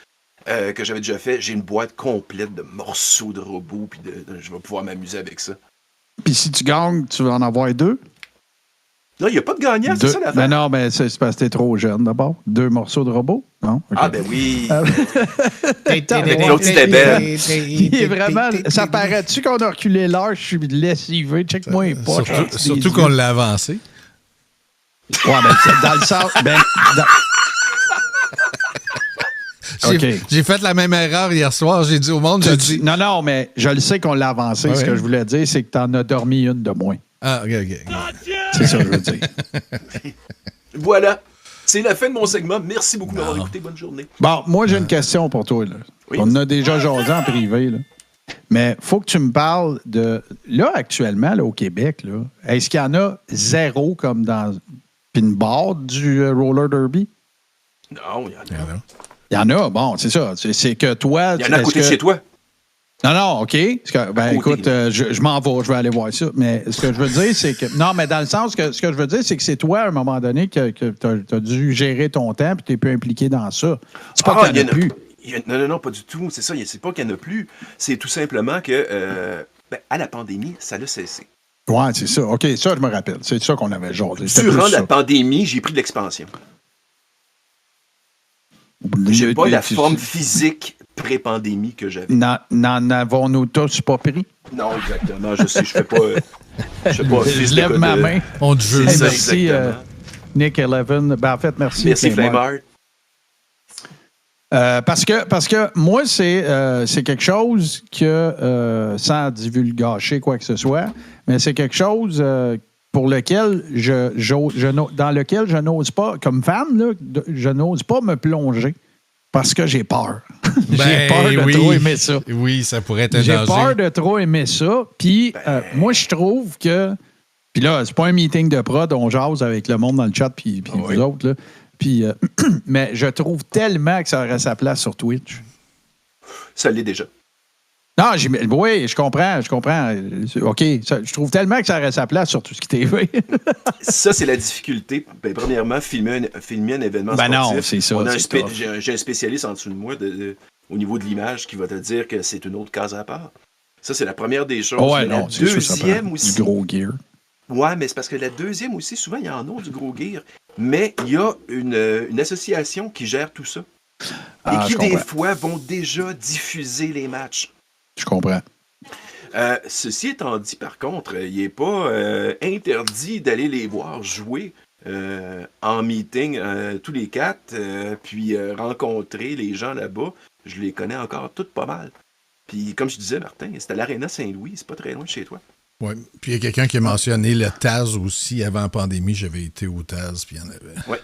Speaker 2: que j'avais déjà fait, j'ai une boîte complète de morceaux de robots, puis je vais pouvoir m'amuser avec ça.
Speaker 1: Puis si tu gagnes, tu vas en avoir 2?
Speaker 2: Non, il n'y a pas de gagnant, c'est ça l'affaire.
Speaker 1: Ben non, mais c'est parce que t'es trop jeune d'abord. 2 morceaux de robot? Non? OK.
Speaker 2: Ah, ben oui.
Speaker 1: Mais
Speaker 2: l'autre, c'était belle.
Speaker 1: Il est vraiment. Ça paraît-tu qu'on a reculé l'heure? Je suis lessivé. Check-moi les poches.
Speaker 3: Surtout qu'on l'a avancé.
Speaker 1: Ouais, ben, dans le sens.
Speaker 3: J'ai fait la même erreur hier soir. J'ai dit au monde, j'ai dit...
Speaker 1: Non, mais je le sais qu'on l'a avancé. Ce que je voulais dire, c'est que t'en as dormi une de moins.
Speaker 3: Ah, OK.
Speaker 1: C'est ça que je veux dire.
Speaker 2: Voilà. C'est la fin de mon segment. Merci beaucoup d'avoir écouté. Bonne journée.
Speaker 1: Bon, moi, j'ai une question pour toi. Là.
Speaker 2: Oui.
Speaker 1: On en a déjà jasé en privé. Là. Mais il faut que tu me parles de... Là, actuellement, là, au Québec, là, est-ce qu'il y en a 0 comme dans une barre du roller derby?
Speaker 2: Non, il y en a.
Speaker 1: Il y en a, bon, c'est ça. C'est que toi...
Speaker 2: Il y en a à côté de chez toi.
Speaker 1: Non, OK. Écoute, je m'en vais, je vais aller voir ça. Mais ce que je veux dire, c'est que... Non, mais dans le sens que ce que je veux dire, c'est que c'est toi, à un moment donné, que tu as dû gérer ton temps puis tu es plus impliqué dans ça. C'est pas qu'il y en a plus.
Speaker 2: Non, pas du tout. C'est ça, c'est pas qu'il n'y en a plus. C'est tout simplement que, à la pandémie, ça l'a cessé.
Speaker 1: Ouais, c'est ça. OK, ça, je me rappelle. C'est ça qu'on avait jasé.
Speaker 2: Durant la pandémie, j'ai pris de l'expansion. J'ai pas la forme physique pré-pandémie que j'avais.
Speaker 1: N'en avons-nous tous pas pris?
Speaker 2: Non, exactement. Je sais, je fais pas...
Speaker 1: Je lève ma main.
Speaker 3: On te veut.
Speaker 2: C'est ça,
Speaker 1: merci,
Speaker 2: exactement.
Speaker 1: Nick Eleven. Ben, en fait, merci.
Speaker 2: Merci, Flamart.
Speaker 1: Parce que moi, c'est quelque chose que, sans divulgacher quoi que ce soit, mais c'est quelque chose pour lequel dans lequel je n'ose pas, comme fan, là, je n'ose pas me plonger parce que j'ai peur. J'ai peur de trop aimer ça.
Speaker 3: Oui, ça pourrait être un
Speaker 1: J'ai
Speaker 3: danger.
Speaker 1: peur de trop aimer ça. Puis moi, je trouve que... Puis là, c'est pas un meeting de prod, on jase avec le monde dans le chat puis vous autres, là. Puis, mais je trouve tellement que ça aurait sa place sur Twitch.
Speaker 2: Ça l'est déjà.
Speaker 1: Non, oui, je comprends. OK, je trouve tellement que ça aurait sa place sur tout ce qui est TV.
Speaker 2: Ça, c'est la difficulté. Ben, premièrement, filmer un événement sportif.
Speaker 1: Non, c'est ça.
Speaker 2: J'ai un spécialiste en dessous de moi au niveau de l'image qui va te dire que c'est une autre case à part. Ça, c'est la première des choses.
Speaker 1: Ouais,
Speaker 2: la deuxième aussi.
Speaker 1: Du gros gear.
Speaker 2: Ouais, mais c'est parce que la deuxième aussi, souvent, il y en a du gros gear. Mais il y a une association qui gère tout ça. Et qui, des fois, vont déjà diffuser les matchs.
Speaker 1: Je comprends.
Speaker 2: Ceci étant dit, par contre, il n'est pas interdit d'aller les voir jouer en meeting tous les 4, puis rencontrer les gens là-bas. Je les connais encore toutes pas mal. Puis, comme je disais, Martin, c'est à l'Arena Saint-Louis, c'est pas très loin de chez toi.
Speaker 3: Oui, puis il y a quelqu'un qui a mentionné le Taz aussi. Avant la pandémie, j'avais été au Taz, puis il y en avait.
Speaker 2: Oui,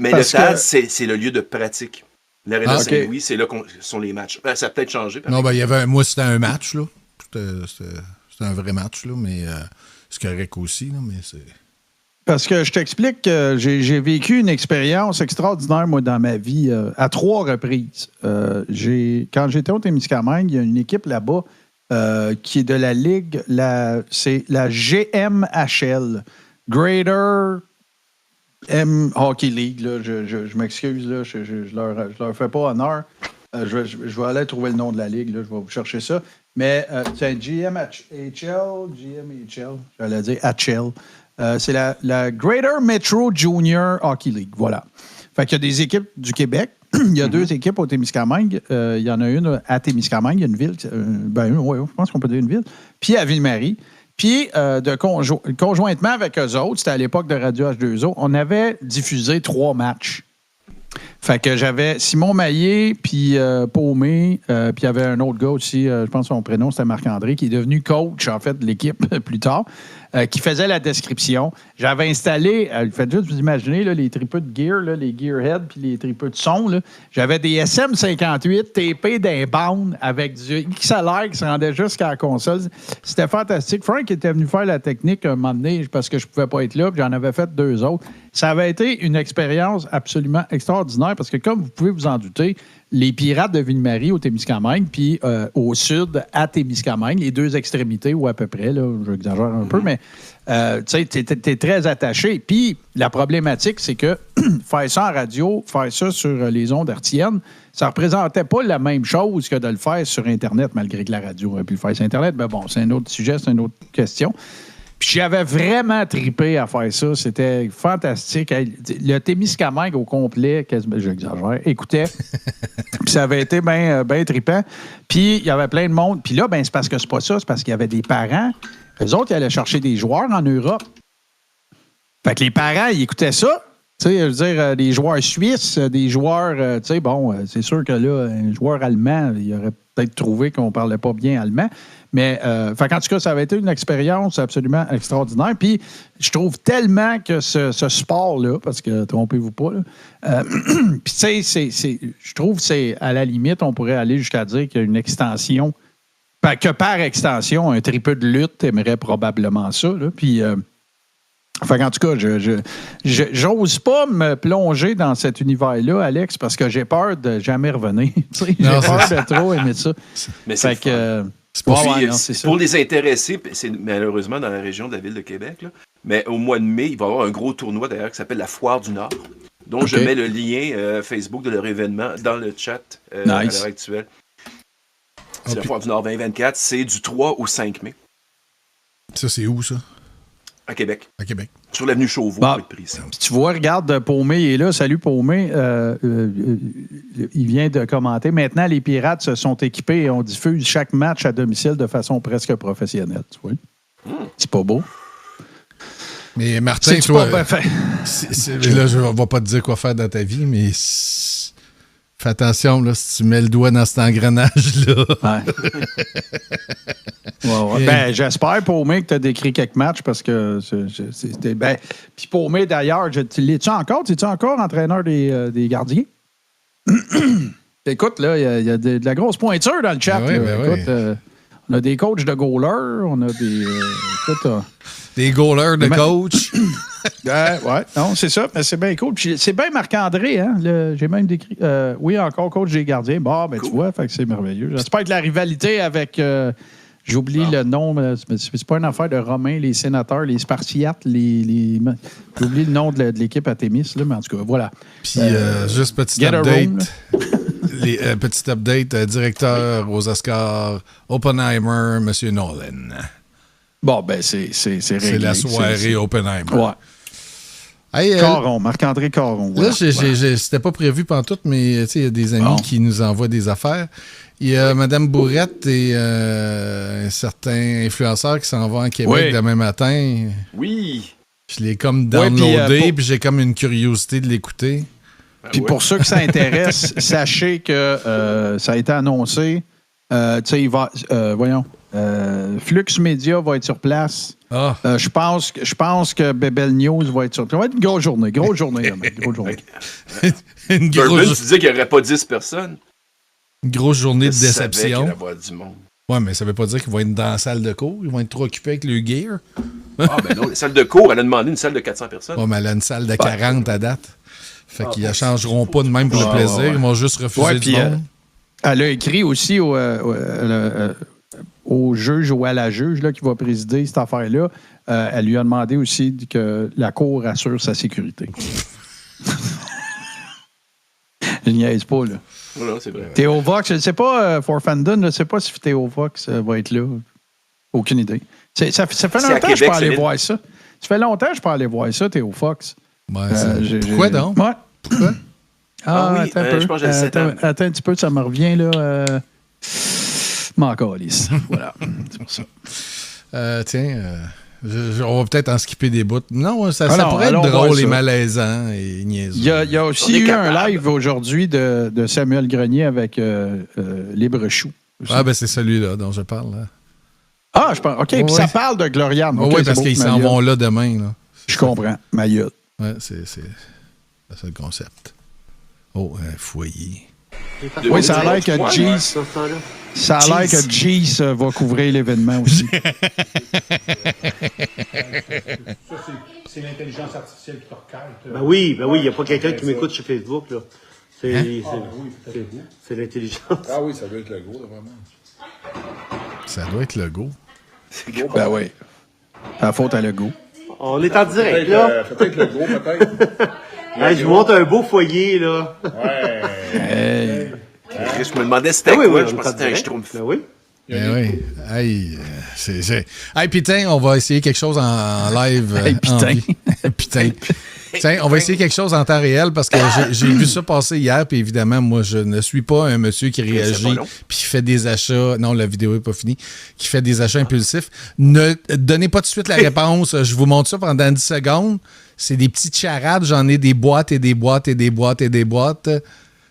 Speaker 2: mais le Taz, c'est le lieu de pratique. L'Arena Saint-Louis, c'est là qu'on sont les matchs. Ça a peut-être changé.
Speaker 3: Non, il y avait moi, c'était un match, là. C'était un vrai match, là, mais c'est correct aussi, là, mais c'est...
Speaker 1: Parce que je t'explique que j'ai vécu une expérience extraordinaire, moi, dans ma vie, à 3 reprises. Quand j'étais au Témiscamingue, il y a une équipe là-bas qui est de la Ligue, c'est la GMHL, Greater Hockey League. Là, je m'excuse, là, je leur fais pas honneur. Je vais aller trouver le nom de la Ligue, là, je vais vous chercher ça. Mais c'est un GMHL, j'allais dire HL. C'est la Greater Metro Junior Hockey League. Voilà. Fait qu'il y a des équipes du Québec. Il y a 2 équipes au Témiscamingue. Il y en a une à Témiscamingue. Il y a une ville. Je pense qu'on peut dire une ville. Puis à Ville-Marie. Puis, conjointement avec eux autres, c'était à l'époque de Radio H2O, on avait diffusé 3 matchs. Fait que j'avais Simon Maillé, puis Paumé, puis il y avait un autre gars aussi, je pense que son prénom, c'était Marc-André, qui est devenu coach, en fait, de l'équipe plus tard, qui faisait la description. J'avais installé, faites juste vous imaginer, là, les tripeux de gear, là, les gearheads, puis les tripeux de son. Là. J'avais des SM58 tapés d'un bound avec du XLR qui se rendait jusqu'à la console. C'était fantastique. Frank était venu faire la technique un moment donné parce que je pouvais pas être là, puis j'en avais fait 2 autres. Ça avait été une expérience absolument extraordinaire parce que, comme vous pouvez vous en douter, les Pirates de Ville-Marie au Témiscamingue, puis au sud, à Témiscamingue, les 2 extrémités, ou à peu près, là, j'exagère un peu, mais tu sais, t'es très attaché. Puis la problématique, c'est que faire ça en radio, faire ça sur les ondes hertziennes, ça ne représentait pas la même chose que de le faire sur Internet, malgré que la radio aurait pu le faire sur Internet. Mais bon, c'est un autre sujet, c'est une autre question. Puis j'avais vraiment trippé à faire ça. C'était fantastique. Le Témiscamingue au complet, j'exagère, écoutait. Puis ça avait été bien trippant. Puis il y avait plein de monde. Puis là, c'est parce que c'est pas ça. C'est parce qu'il y avait des parents. Eux autres, ils allaient chercher des joueurs en Europe. Fait que les parents, ils écoutaient ça. Tu sais, je veux dire, des joueurs suisses, des joueurs, tu sais, bon, c'est sûr que là, un joueur allemand, il aurait peut-être trouvé qu'on parlait pas bien allemand. Mais, en tout cas, ça avait été une expérience absolument extraordinaire. Puis, je trouve tellement que ce sport-là, parce que, trompez-vous pas, puis, tu sais, je trouve que c'est, à la limite, on pourrait aller jusqu'à dire qu'il y a une extension, que par extension, un tripeux de lutte aimerait probablement ça, là. Puis, en tout cas, j'ose pas me plonger dans cet univers-là, Alex, parce que j'ai peur de jamais revenir. J'ai peur de trop aimer ça.
Speaker 2: Mais c'est pour les intéressés, c'est malheureusement dans la région de la ville de Québec, là, mais au mois de mai, il va y avoir un gros tournoi d'ailleurs qui s'appelle la Foire du Nord, dont je mets le lien Facebook de leur événement dans le chat à l'heure actuelle. C'est la Foire du Nord 2024, c'est du 3 au 5 mai.
Speaker 3: Ça, c'est où, ça?
Speaker 2: À Québec.
Speaker 3: À Québec.
Speaker 2: Sur l'avenue Chauveau, pour être précis.
Speaker 1: Tu vois, regarde, Paumé il est là. Salut, Paumé. Il vient de commenter. Maintenant, les Pirates se sont équipés et on diffuse chaque match à domicile de façon presque professionnelle. Tu vois? C'est pas beau.
Speaker 3: Mais Martin,
Speaker 1: c'est toi... Là,
Speaker 3: je ne vais pas te dire quoi faire dans ta vie, mais... Fais attention, là, si tu mets le doigt dans cet engrenage-là.
Speaker 1: Ouais. J'espère, Paumé, que tu as décrit quelques matchs parce que c'était. Puis Paumé, d'ailleurs, es-tu encore entraîneur des gardiens? Écoute, là, il y a de la grosse pointure dans le chat. Écoute, on a des coachs de goalers, on a des.
Speaker 3: des goalers de coach.
Speaker 1: Ouais, non, c'est ça. Mais c'est bien cool. Puis c'est bien Marc-André, hein? J'ai même décrit. Oui, encore coach des gardiens. Bon, ben, cool. Tu vois, fait que c'est merveilleux. J'espère que la rivalité avec. J'oublie le nom, mais c'est pas une affaire de Romains, les sénateurs, les Spartiates, j'oublie le nom de l'équipe à Thémis, là, mais en tout cas, voilà.
Speaker 3: Puis, juste petit update. Petit update, directeur aux Oscars, Oppenheimer, M. Nolan.
Speaker 1: Bon, ben, c'est réglé.
Speaker 3: C'est la soirée Oppenheimer.
Speaker 1: Ouais.
Speaker 3: Hey,
Speaker 1: Caron, Marc-André Caron.
Speaker 3: Là,
Speaker 1: voilà.
Speaker 3: c'était pas prévu pantoute, mais il y a des amis qui nous envoient des affaires. Il y a Mme Bourrette et un certain influenceur qui s'en va en Québec demain matin.
Speaker 2: Oui.
Speaker 3: Je l'ai comme downloadé, puis j'ai comme une curiosité de l'écouter.
Speaker 1: Puis pour ceux que ça intéresse, sachez que ça a été annoncé. Tu sais, il va... Flux Media va être sur place. Je pense que Bebel News va être sur place. Ça va être une grosse journée. Grosse journée.
Speaker 2: Bourbon, tu disais qu'il n'y aurait pas 10 personnes.
Speaker 3: Une grosse journée de déception.
Speaker 2: Qu'il allait avoir du monde.
Speaker 3: Ouais, mais ça veut pas dire qu'ils vont être dans la salle de cours. Ils vont être trop occupés avec le gear.
Speaker 2: Ah, ben non, la salle de cours, elle a demandé une salle de 400 personnes.
Speaker 3: Ouais, mais elle a une salle de 40 à date. Fait qu'ils ne changeront pas de même pour le plaisir. Ils vont juste refuser du monde.
Speaker 1: Elle a écrit aussi au juge ou à la juge là, qui va présider cette affaire-là. Elle lui a demandé aussi que la cour assure sa sécurité. Je niaise pas, là.
Speaker 2: Non, c'est vrai.
Speaker 1: Théo Vox, je ne sais pas, for Fandon, je ne sais pas si Théo Vox va être là. Aucune idée. Ça fait longtemps que je peux aller voir ça. Ça fait longtemps que je peux aller voir ça, Théo Fox.
Speaker 3: Ouais, pourquoi donc?
Speaker 1: Ouais. Pourquoi?
Speaker 2: Ah oui,
Speaker 1: attends un peu.
Speaker 2: je pense que j'ai 7 ans.
Speaker 1: Attends un petit peu, ça me revient, là. M'en calisse. Voilà. C'est pour ça.
Speaker 3: Tiens, on va peut-être en skipper des bouts. Non, ça pourrait être drôle et malaisant et niaiseux.
Speaker 1: Il y a aussi eu un live aujourd'hui de Samuel Grenier avec Libre Chou.
Speaker 3: Ah, ben c'est celui-là dont je parle. Là.
Speaker 1: Ah, je pense. OK, puis ça parle de Gloriane.
Speaker 3: Okay, oui, parce qu'ils s'en vont là demain. Là.
Speaker 1: Je comprends. Mayotte.
Speaker 3: Oui, c'est ça le concept. Oh, un foyer.
Speaker 1: Oui, ça a l'air que Jeez... Ça a l'air que Jeez va couvrir l'événement aussi.
Speaker 11: C'est l'intelligence artificielle qui te requête.
Speaker 6: Ben oui, il n'y a pas quelqu'un qui m'écoute sur Facebook, là. C'est l'intelligence.
Speaker 11: Ah oui, ça doit être le go, là, vraiment.
Speaker 3: Ça doit être le go.
Speaker 1: Ben oui. La faute à le go.
Speaker 6: On est en direct, là.
Speaker 11: Peut-être le go, peut-être.
Speaker 6: Hey, je vous montre un beau foyer, là.
Speaker 11: Ouais.
Speaker 2: Hey. Je me demandais c'était quoi. Je pensais que c'était un schtroumpf.
Speaker 6: Ben oui.
Speaker 3: Ben oui. Hey, hey, putain, on va essayer quelque chose en live.
Speaker 1: Hey, putain.
Speaker 3: Putain. Tiens, on va essayer quelque chose en temps réel parce que j'ai vu ça passer hier, puis évidemment, moi, je ne suis pas un monsieur qui réagit puis qui fait des achats. Non, la vidéo n'est pas finie. Qui fait des achats impulsifs. Ne donnez pas tout de suite la réponse. Je vous montre ça pendant 10 secondes. C'est des petites charades. J'en ai des boîtes et des boîtes et des boîtes et des boîtes.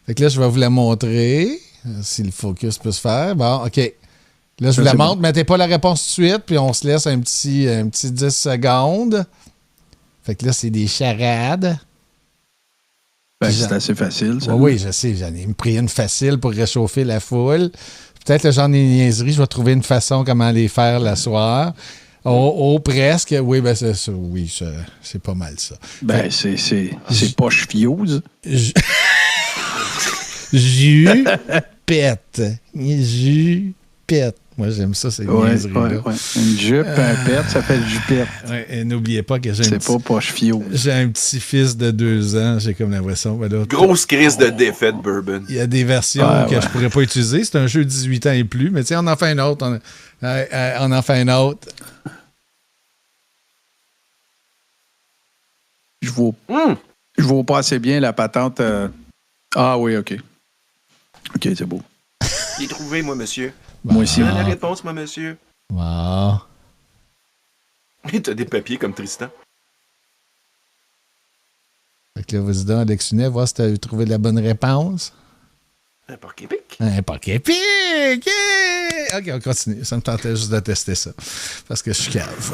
Speaker 3: Fait que là, je vais vous la montrer. Si le focus peut se faire. Bon, OK. Là, je vous la montre. Bon. Mettez pas la réponse tout de suite, puis on se laisse un petit 10 secondes. Fait que là, c'est des charades.
Speaker 1: Ben, c'est assez facile, ça.
Speaker 3: Oui, je sais. J'en ai pris une facile pour réchauffer la foule. Peut-être que j'en ai une niaiserie. Je vais trouver une façon comment les faire le soir. Presque. Oui, ben c'est ça. Oui, c'est pas mal ça.
Speaker 1: Ben, c'est poche fuse.
Speaker 3: Jupette. Jupette. Moi, j'aime ça, c'est niaiseries-là.
Speaker 1: Ouais. Une jupe, un pet, ça fait jupette.
Speaker 3: Ouais, et n'oubliez pas que
Speaker 1: c'est pas poche fuse.
Speaker 3: J'ai un petit-fils de 2 ans. J'ai comme l'impression. Ben là,
Speaker 2: grosse crise de défaite, Bourbon.
Speaker 3: Il y a des versions que je pourrais pas utiliser. C'est un jeu de 18 ans et plus. Mais tiens, on en fait un autre. On en fait un autre.
Speaker 1: Je vois pas assez bien la patente. Ah oui, OK. OK, c'est beau.
Speaker 2: J'ai trouvé, moi, monsieur.
Speaker 1: Moi aussi.
Speaker 2: La réponse, moi, monsieur.
Speaker 3: Wow.
Speaker 2: Et t'as des papiers comme Tristan.
Speaker 3: Fait que là, vas-y donc, Alex Hunet, voir si t'as trouvé la bonne réponse.
Speaker 2: Un porc-épic.
Speaker 3: Un porc-épic! Yeah! OK, on continue. Ça me tentait juste de tester ça. Parce que je suis cave.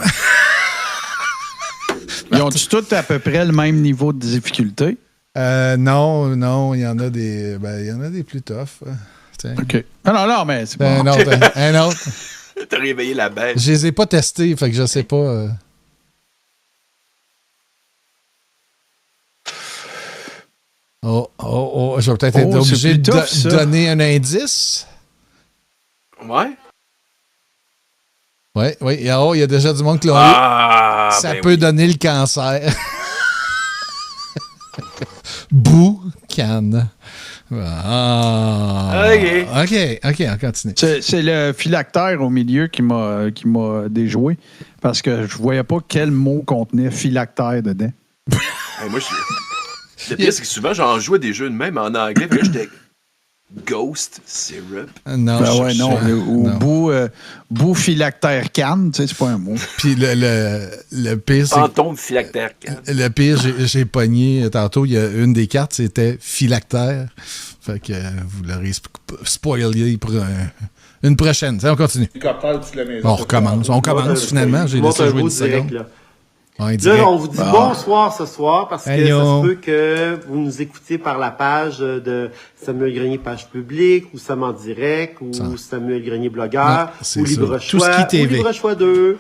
Speaker 1: Ils ont-tu tous à peu près le même niveau de difficulté?
Speaker 3: Non, il y en a des. Ben, il y en a des plus tough. Tiens.
Speaker 1: OK. Non, mais c'est bon.
Speaker 3: Un autre.
Speaker 2: T'as réveillé la bête.
Speaker 3: Je les ai pas testés, fait que je sais pas. Je vais peut-être être obligé de donner un indice.
Speaker 2: Ouais.
Speaker 3: Oui. Il y a déjà du monde qui l'a eu. Ça peut donner le cancer. Boucan. OK, on continue.
Speaker 1: C'est le phylactère au milieu qui m'a déjoué parce que je voyais pas quel mot contenait phylactère dedans.
Speaker 2: Moi, le pire, c'est que souvent, j'en jouais des jeux de même en anglais. Puis là, j'étais Ghost Syrup.
Speaker 3: Non,
Speaker 1: bout phylactère canne, tu sais, c'est pas un mot.
Speaker 3: Puis le pire, c'est...
Speaker 2: Fantôme phylactère canne.
Speaker 3: Le pire, j'ai pogné tantôt, il y a une des cartes, c'était phylactère. Fait que vous l'aurez spoilé pour une prochaine. On continue. On recommence finalement. J'ai laissé jouer 10 secondes.
Speaker 5: Là, on vous dit bonsoir ce soir parce que ça se peut que vous nous écoutiez par la page de Samuel Grenier, page publique, ou Sam en direct, ou Samuel Grenier blogueur, ou Libre Choix, ou Libre Choix 2.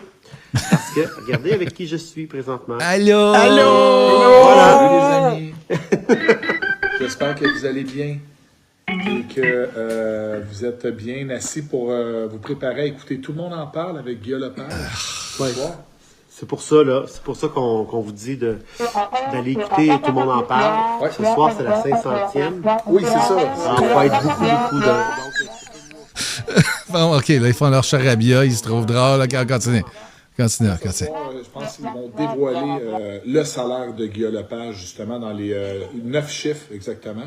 Speaker 5: Parce que, regardez avec qui je suis présentement.
Speaker 3: Allô!
Speaker 5: Voilà!
Speaker 12: Salut les amis! J'espère que vous allez bien et que vous êtes bien assis pour vous préparer à écouter Tout le monde en parle avec Guillaume Lepage.
Speaker 5: C'est pour ça, là. C'est pour ça qu'on vous dit d'aller écouter Tout le monde en parle. Ce soir, c'est la 500e.
Speaker 12: Oui, c'est ça.
Speaker 5: Ça va être beaucoup de...
Speaker 3: Bon, OK, là, ils font leur charabia, ils se trouvent drôles. OK, continue.
Speaker 12: Je pense qu'ils vont dévoiler le salaire de Guillaume Lepage, justement, dans les 9 chiffres, exactement.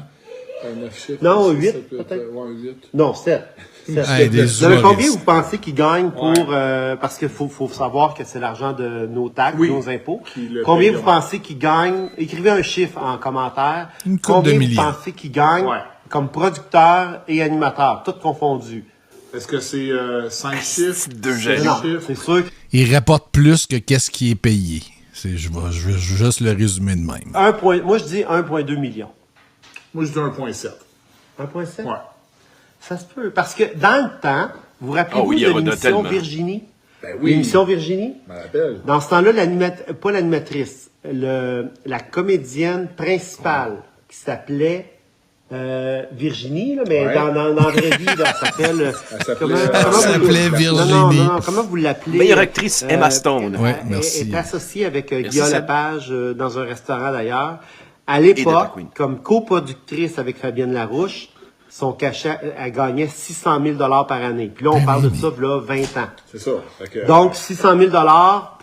Speaker 12: 9 chiffres.
Speaker 5: Non, 8, peut-être.
Speaker 12: 8.
Speaker 5: Non, 7. Combien vous pensez qu'ils gagnent pour... parce qu'il faut savoir que c'est l'argent de nos taxes, nos impôts. Combien vous pensez qu'ils gagnent? Écrivez un chiffre en commentaire. Combien vous pensez qu'ils gagnent comme producteur et animateur, tout confondu?
Speaker 12: Est-ce que c'est 5 chiffres?
Speaker 2: 2 chiffres?
Speaker 5: Non, c'est sûr.
Speaker 3: Ils rapportent plus que qu'est-ce qui est payé. Je vais juste le résumer de même.
Speaker 5: Moi, je dis 1,2 million.
Speaker 12: Moi, je dis 1,7.
Speaker 5: 1,7?
Speaker 12: Ouais.
Speaker 5: Ça se peut. Parce que dans le temps, vous rappelez-vous de l'émission Virginie?
Speaker 12: Ben oui.
Speaker 5: L'émission Virginie?
Speaker 12: Je me rappelle.
Speaker 5: Dans ce temps-là, pas l'animatrice, la comédienne principale qui s'appelait Virginie, là, mais dans la vraie vie, là, elle s'appelle...
Speaker 3: Elle s'appelait Virginie.
Speaker 5: Non, comment vous l'appelez?
Speaker 2: Meilleure actrice, Emma Stone.
Speaker 3: Oui, merci.
Speaker 5: Elle est associée avec Guillaume Lepage dans un restaurant d'ailleurs. À l'époque, comme coproductrice avec Fabienne Larouche, son cachet, elle gagnait 600 000 $ par année. Puis là, on parle de ça, là, 20 ans.
Speaker 12: C'est ça.
Speaker 5: Donc, 600 000 $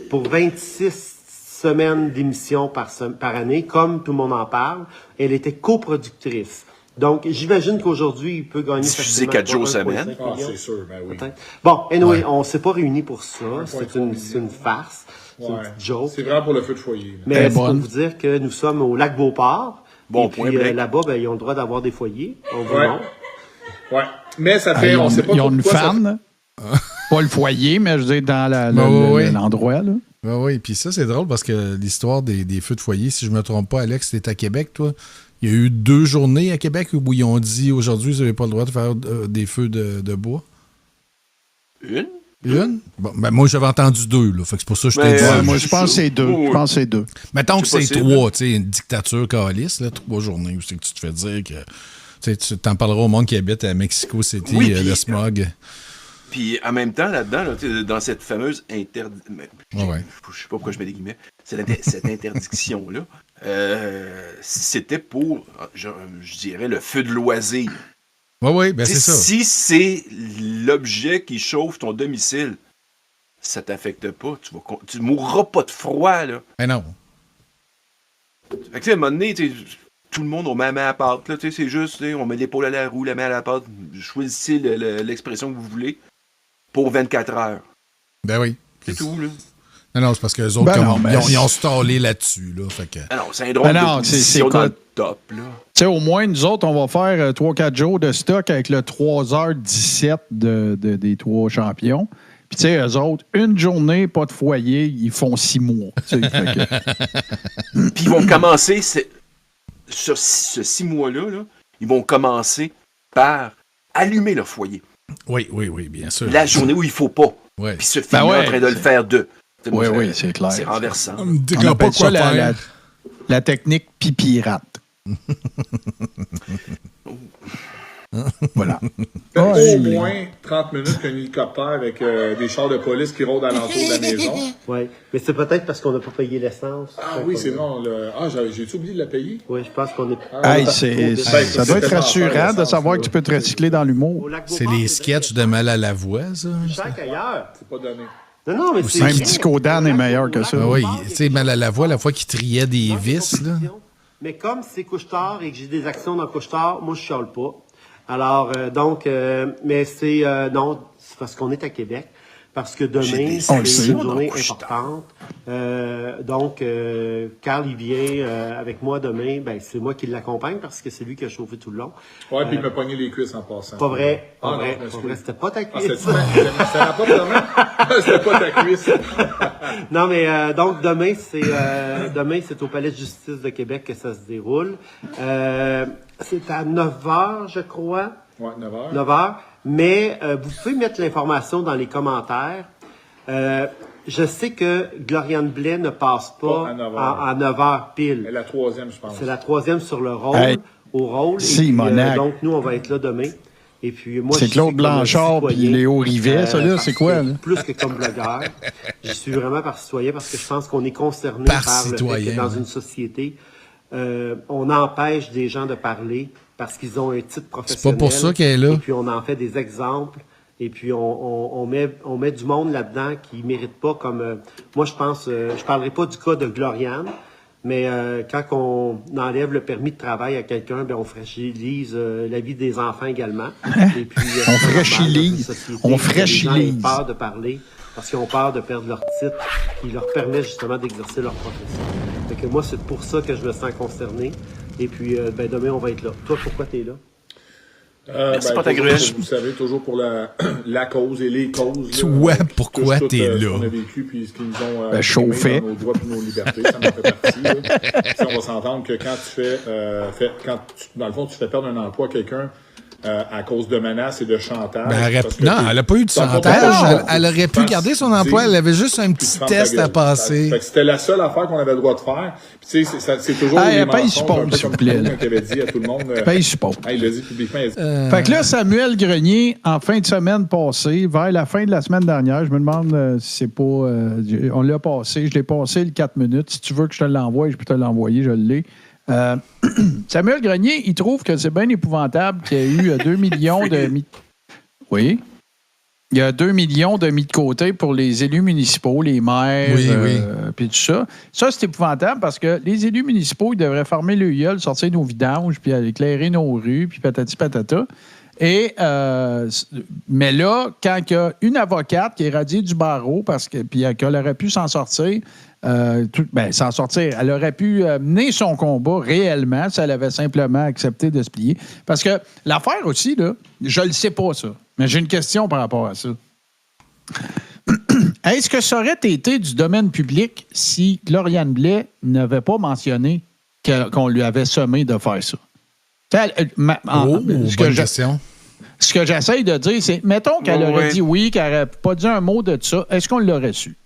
Speaker 5: pour 26 semaines d'émission par année, comme tout le monde en parle. Elle était coproductrice. Donc, j'imagine qu'aujourd'hui, il peut gagner...
Speaker 2: Diffusé 4 jours semaine.
Speaker 12: Ah, c'est sûr, ben oui.
Speaker 5: Bon, anyway, on ne s'est pas réunis pour ça. C'est une farce. C'est une petite joke.
Speaker 12: C'est vraiment pour le feu de foyer.
Speaker 5: Mais c'est pour vous dire que nous sommes au lac Beauport.
Speaker 2: Bon,
Speaker 5: et puis là-bas, ils ont le droit d'avoir des foyers. On vous montre.
Speaker 12: Ouais. Mais ça fait... on sait pas
Speaker 1: ils ont une fan, pas le foyer, mais je veux dire dans l'endroit, là.
Speaker 3: Oui, puis ça, c'est drôle parce que l'histoire des feux de foyer, si je ne me trompe pas, Alex, t'es à Québec, toi. Il y a eu 2 journées à Québec où ils ont dit aujourd'hui, vous n'avez pas le droit de faire des feux de bois. Une? Bon, ben moi, j'avais entendu 2, là. Fait que c'est pour ça que je t'ai dit.
Speaker 1: Moi, je pense que c'est 2. Je pense que c'est 2.
Speaker 3: Mettons que c'est 3, tu sais, une dictature caliste, là, 3 journées où c'est que tu te fais dire que tu t'en parleras au monde qui habite à Mexico City, le smog.
Speaker 2: Puis en même temps, là-dedans, là, dans cette fameuse interdiction, je sais pas pourquoi je mets des guillemets, cette interdiction-là, c'était pour, je dirais, le feu de loisir.
Speaker 3: Oui, ben c'est ça.
Speaker 2: Si c'est l'objet qui chauffe ton domicile, ça t'affecte pas. Tu mourras pas de froid, là.
Speaker 3: Ben non.
Speaker 2: Fait que, à un moment donné, tout le monde, on met la main à la pâte. Là, c'est juste, on met l'épaule à la roue, la main à la pâte. Choisissez l'expression que vous voulez pour 24 heures.
Speaker 3: Ben oui.
Speaker 2: C'est tout, là.
Speaker 3: Non, c'est parce qu'eux autres, ils ont stallé là-dessus. Là, fait que...
Speaker 2: non, c'est un drôle de position dans le top. Là.
Speaker 1: Tu sais, au moins, nous autres, on va faire 3-4 jours de stock avec le 3h17 des 3 champions. Puis, tu sais, eux autres, une journée, pas de foyer, ils font 6 mois. Puis,
Speaker 2: ils vont commencer, ce 6 mois-là, là, ils vont commencer par allumer leur foyer.
Speaker 3: Oui, bien sûr.
Speaker 2: La journée où il ne faut pas.
Speaker 3: Ouais.
Speaker 2: Puis se filmer en train de le faire de.
Speaker 1: Oui, c'est clair.
Speaker 2: C'est renversant.
Speaker 1: On appelle ça la technique pipirate. Voilà.
Speaker 12: Au moins 30 minutes qu'un hélicoptère avec des chars de police qui rôdent alentour de la maison.
Speaker 5: Oui, mais c'est peut-être parce qu'on n'a pas payé l'essence.
Speaker 12: Ah oui, c'est bon. J'ai-tu oublié de la payer?
Speaker 5: Oui, je pense qu'on est...
Speaker 1: Ça doit être rassurant de savoir que tu peux te recycler dans l'humour.
Speaker 3: C'est les sketchs de Mal à la voix, ça.
Speaker 5: Ailleurs.
Speaker 12: C'est pas donné.
Speaker 5: Non, mais c'est...
Speaker 1: Même Disco Dan est meilleur que ça.
Speaker 3: Oui, tu sais, Mal à la voix, la fois qu'il triait des vis, là.
Speaker 5: Mais comme c'est couche-tard et que j'ai des actions dans couche-tard, moi, je chiale pas. Alors, mais c'est... non, c'est parce qu'on est à Québec. Parce que demain, c'est une journée importante. Donc, Carl, il vient avec moi demain. Ben, c'est moi qui l'accompagne parce que c'est lui qui a chauffé tout le long.
Speaker 12: Ouais, puis il m'a pogné les cuisses en passant.
Speaker 5: Pas vrai. Pas vrai. C'était pas ta cuisse.
Speaker 12: C'était pas ta cuisse.
Speaker 5: Non, mais donc, demain, c'est au Palais de justice de Québec que ça se déroule. C'est à 9h, je crois.
Speaker 12: Ouais, 9h.
Speaker 5: 9h. Mais vous pouvez mettre l'information dans les commentaires. Je sais que Gloriane Blais ne passe pas à 9h pile.
Speaker 12: C'est la 3e, je pense.
Speaker 5: C'est la 3e sur le rôle, au rôle.
Speaker 1: Simonac.
Speaker 5: Donc, nous, on va être là demain. Et puis, moi,
Speaker 1: c'est Claude Blanchard et Léo Rivet, ça, là, c'est quoi, là?
Speaker 5: Plus que comme blogueur. Je suis vraiment par citoyen parce que je pense qu'on est concerné par le fait que dans une société, on empêche des gens de parler parce qu'ils ont un titre professionnel.
Speaker 3: C'est pas pour ça qu'elle est là.
Speaker 5: Et puis, on en fait des exemples. Et puis, on met du monde là-dedans qui ne mérite pas comme... moi, je pense... je parlerai pas du cas de Gloriane, mais quand on enlève le permis de travail à quelqu'un, ben on fragilise la vie des enfants également. Et puis,
Speaker 1: on fragilise. On fragilise.
Speaker 5: Les gens ont peur de parler parce qu'ils ont peur de perdre leur titre qui leur permet justement d'exercer leur profession. Fait que moi, c'est pour ça que je me sens concerné. Et puis, ben demain, on va être là. Toi, pourquoi tu es là?
Speaker 2: Merci pour ta gruche.
Speaker 12: Vous savez, toujours pour la cause et les causes.
Speaker 3: Toi, pourquoi t'es là?
Speaker 12: Ce qu'on a vécu puis ce qu'ils nous ont
Speaker 1: chauffé
Speaker 12: dans nos droits et nos libertés, ça en fait partie. Là. On va s'entendre que quand dans le fond, tu fais perdre un emploi à quelqu'un à cause de menaces et de chantage.
Speaker 3: Ben, elle n'a pas eu de chantage. Elle aurait pu garder son emploi. Elle avait juste un petit test à passer.
Speaker 12: C'était la seule affaire qu'on avait le droit de faire. Puis, tu sais, c'est toujours les mensonges.
Speaker 1: S'il vous plaît.
Speaker 12: Qui avait dit à tout le monde.
Speaker 1: Paye support.
Speaker 12: Il l'a dit publiquement.
Speaker 1: Fait que là, Samuel Grenier, en fin de semaine passée, vers la fin de la semaine dernière, je me demande si c'est pas... on l'a passé. Je l'ai passé le 4 minutes. Si tu veux que je te l'envoie, je peux te l'envoyer. Je l'ai. Samuel Grenier, il trouve que c'est bien épouvantable qu'il y ait eu 2 millions de mis... Oui. Il y a 2 millions de mis de côté pour les élus municipaux, les maires, puis tout ça. Ça, c'est épouvantable parce que les élus municipaux, ils devraient fermer le gueule, sortir nos vidanges, puis éclairer nos rues, puis patati patata. Et, mais là, quand il y a une avocate qui est radiée du barreau, puis qu'elle aurait pu s'en sortir, s'en sortir, elle aurait pu mener son combat réellement si elle avait simplement accepté de se plier. Parce que l'affaire aussi, là, je le sais pas, ça, mais j'ai une question par rapport à ça. Est-ce que ça aurait été du domaine public si Gloriane Blais n'avait pas mentionné qu'on lui avait sommé de faire ça?
Speaker 3: Bonne question.
Speaker 1: Ce que j'essaye de dire, c'est, mettons qu'elle aurait dit oui, qu'elle n'aurait pas dit un mot de ça, est-ce qu'on l'aurait su?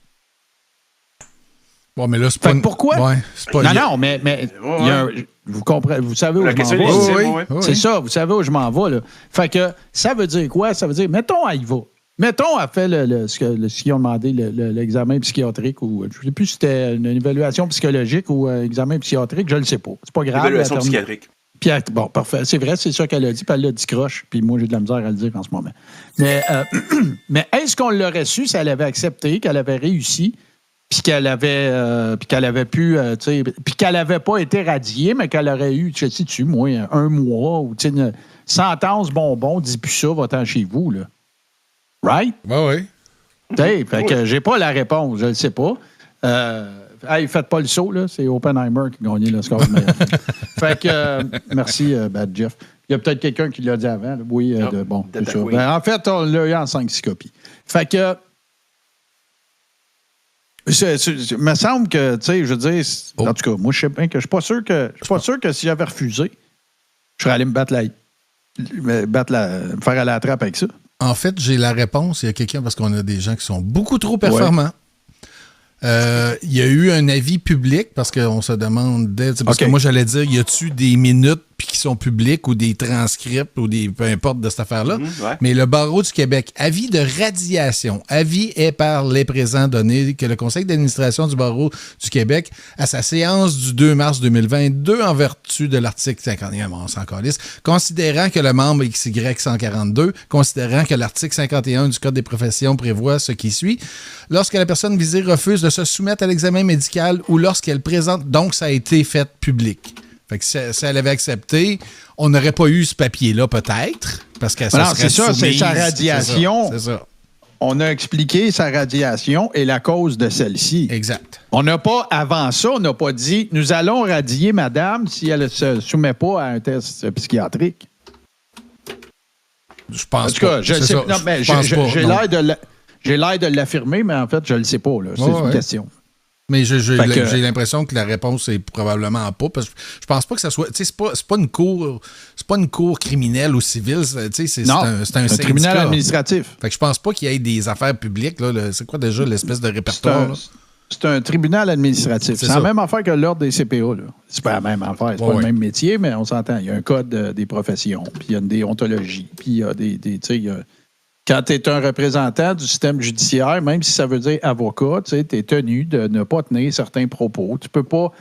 Speaker 3: Bon, mais là, c'est pas...
Speaker 1: Pourquoi?
Speaker 3: Ouais, c'est pas...
Speaker 1: Non, mais il y a vous comprenez, vous savez où je m'en vais. C'est ça, vous savez où je m'en vais. Là. Fait que ça veut dire quoi? Ça veut dire, mettons, elle y va. Mettons, elle fait ce qu'ils ont demandé, l'examen psychiatrique, ou je ne sais plus si c'était une évaluation psychologique ou un examen psychiatrique, je ne le sais pas. C'est pas grave.
Speaker 2: Évaluation psychiatrique.
Speaker 1: Puis, bon, parfait. C'est vrai, c'est ça qu'elle a dit, puis elle l'a dit croche, puis moi, j'ai de la misère à le dire en ce moment. Mais est-ce qu'on l'aurait su si elle avait accepté, qu'elle avait réussi, puis qu'elle avait pu, puis qu'elle n'avait pas été radiée, mais qu'elle aurait eu, je sais-tu, moi, 1 mois, ou une sentence bonbon, dis plus ça, va-t'en chez vous, là. Right?
Speaker 3: Oui.
Speaker 1: Fait que j'ai pas la réponse, je le sais pas. Hey, faites pas le saut, là. C'est Oppenheimer qui a gagné le score. Fait que, merci, Bad Jeff. Il y a peut-être quelqu'un qui l'a dit avant. Là. Oui, bon, c'est ça. Ben, en fait, on l'a eu en 5-6 copies. Fait que, il me semble que, tu sais, je veux dire, en tout cas, moi, je sais bien que je suis pas sûr que si j'avais refusé, je serais allé me faire à la trappe avec ça.
Speaker 3: En fait, j'ai la réponse. Il y a quelqu'un, parce qu'on a des gens qui sont beaucoup trop performants. Il y a eu un avis public parce qu'on se demandait, parce que moi j'allais dire, y a-tu des minutes puis qui sont publiques ou des transcripts ou des peu importe de cette affaire-là.
Speaker 2: Ouais.
Speaker 3: Mais le Barreau du Québec, avis de radiation, avis est par les présents donné que le Conseil d'administration du Barreau du Québec, à sa séance du 2 mars 2022, en vertu de l'article 51, on s'en calisse, considérant que le membre XY 142, considérant que l'article 51 du Code des professions prévoit ce qui suit, lorsque la personne visée refuse de se soumettre à l'examen médical ou lorsqu'elle présente, donc ça a été fait public. Fait que si elle avait accepté, on n'aurait pas eu ce papier-là peut-être, parce qu'elle serait
Speaker 1: c'est ça, c'est
Speaker 3: soumise.
Speaker 1: sa radiation.
Speaker 3: C'est ça.
Speaker 1: On a expliqué sa radiation et la cause de celle-ci.
Speaker 3: Exact.
Speaker 1: On n'a pas, avant ça, on n'a pas dit, nous allons radier madame si elle ne se soumet pas à un test psychiatrique.
Speaker 3: Je pense
Speaker 1: en tout cas,
Speaker 3: pas.
Speaker 1: Je sais,
Speaker 3: Ça.
Speaker 1: non, mais j'ai l'air de l'affirmer, mais en fait, je ne le sais pas. Là. C'est une question.
Speaker 3: Mais j'ai l'impression que la réponse est probablement pas, parce que je pense pas que ça soit. Tu sais, c'est pas une cour criminelle ou civile. Tu sais, c'est un
Speaker 1: tribunal administratif.
Speaker 3: Fait que je pense pas qu'il y ait des affaires publiques. Là, c'est quoi déjà l'espèce de répertoire?
Speaker 1: C'est un tribunal administratif. C'est la même affaire que l'ordre des CPA. Là. C'est pas la même affaire. C'est pas le même métier, mais on s'entend. Il y a un code des professions, puis il y a une déontologie, puis il y a quand tu es un représentant du système judiciaire, même si ça veut dire avocat, tu es tenu de ne pas tenir certains propos. Tu peux pas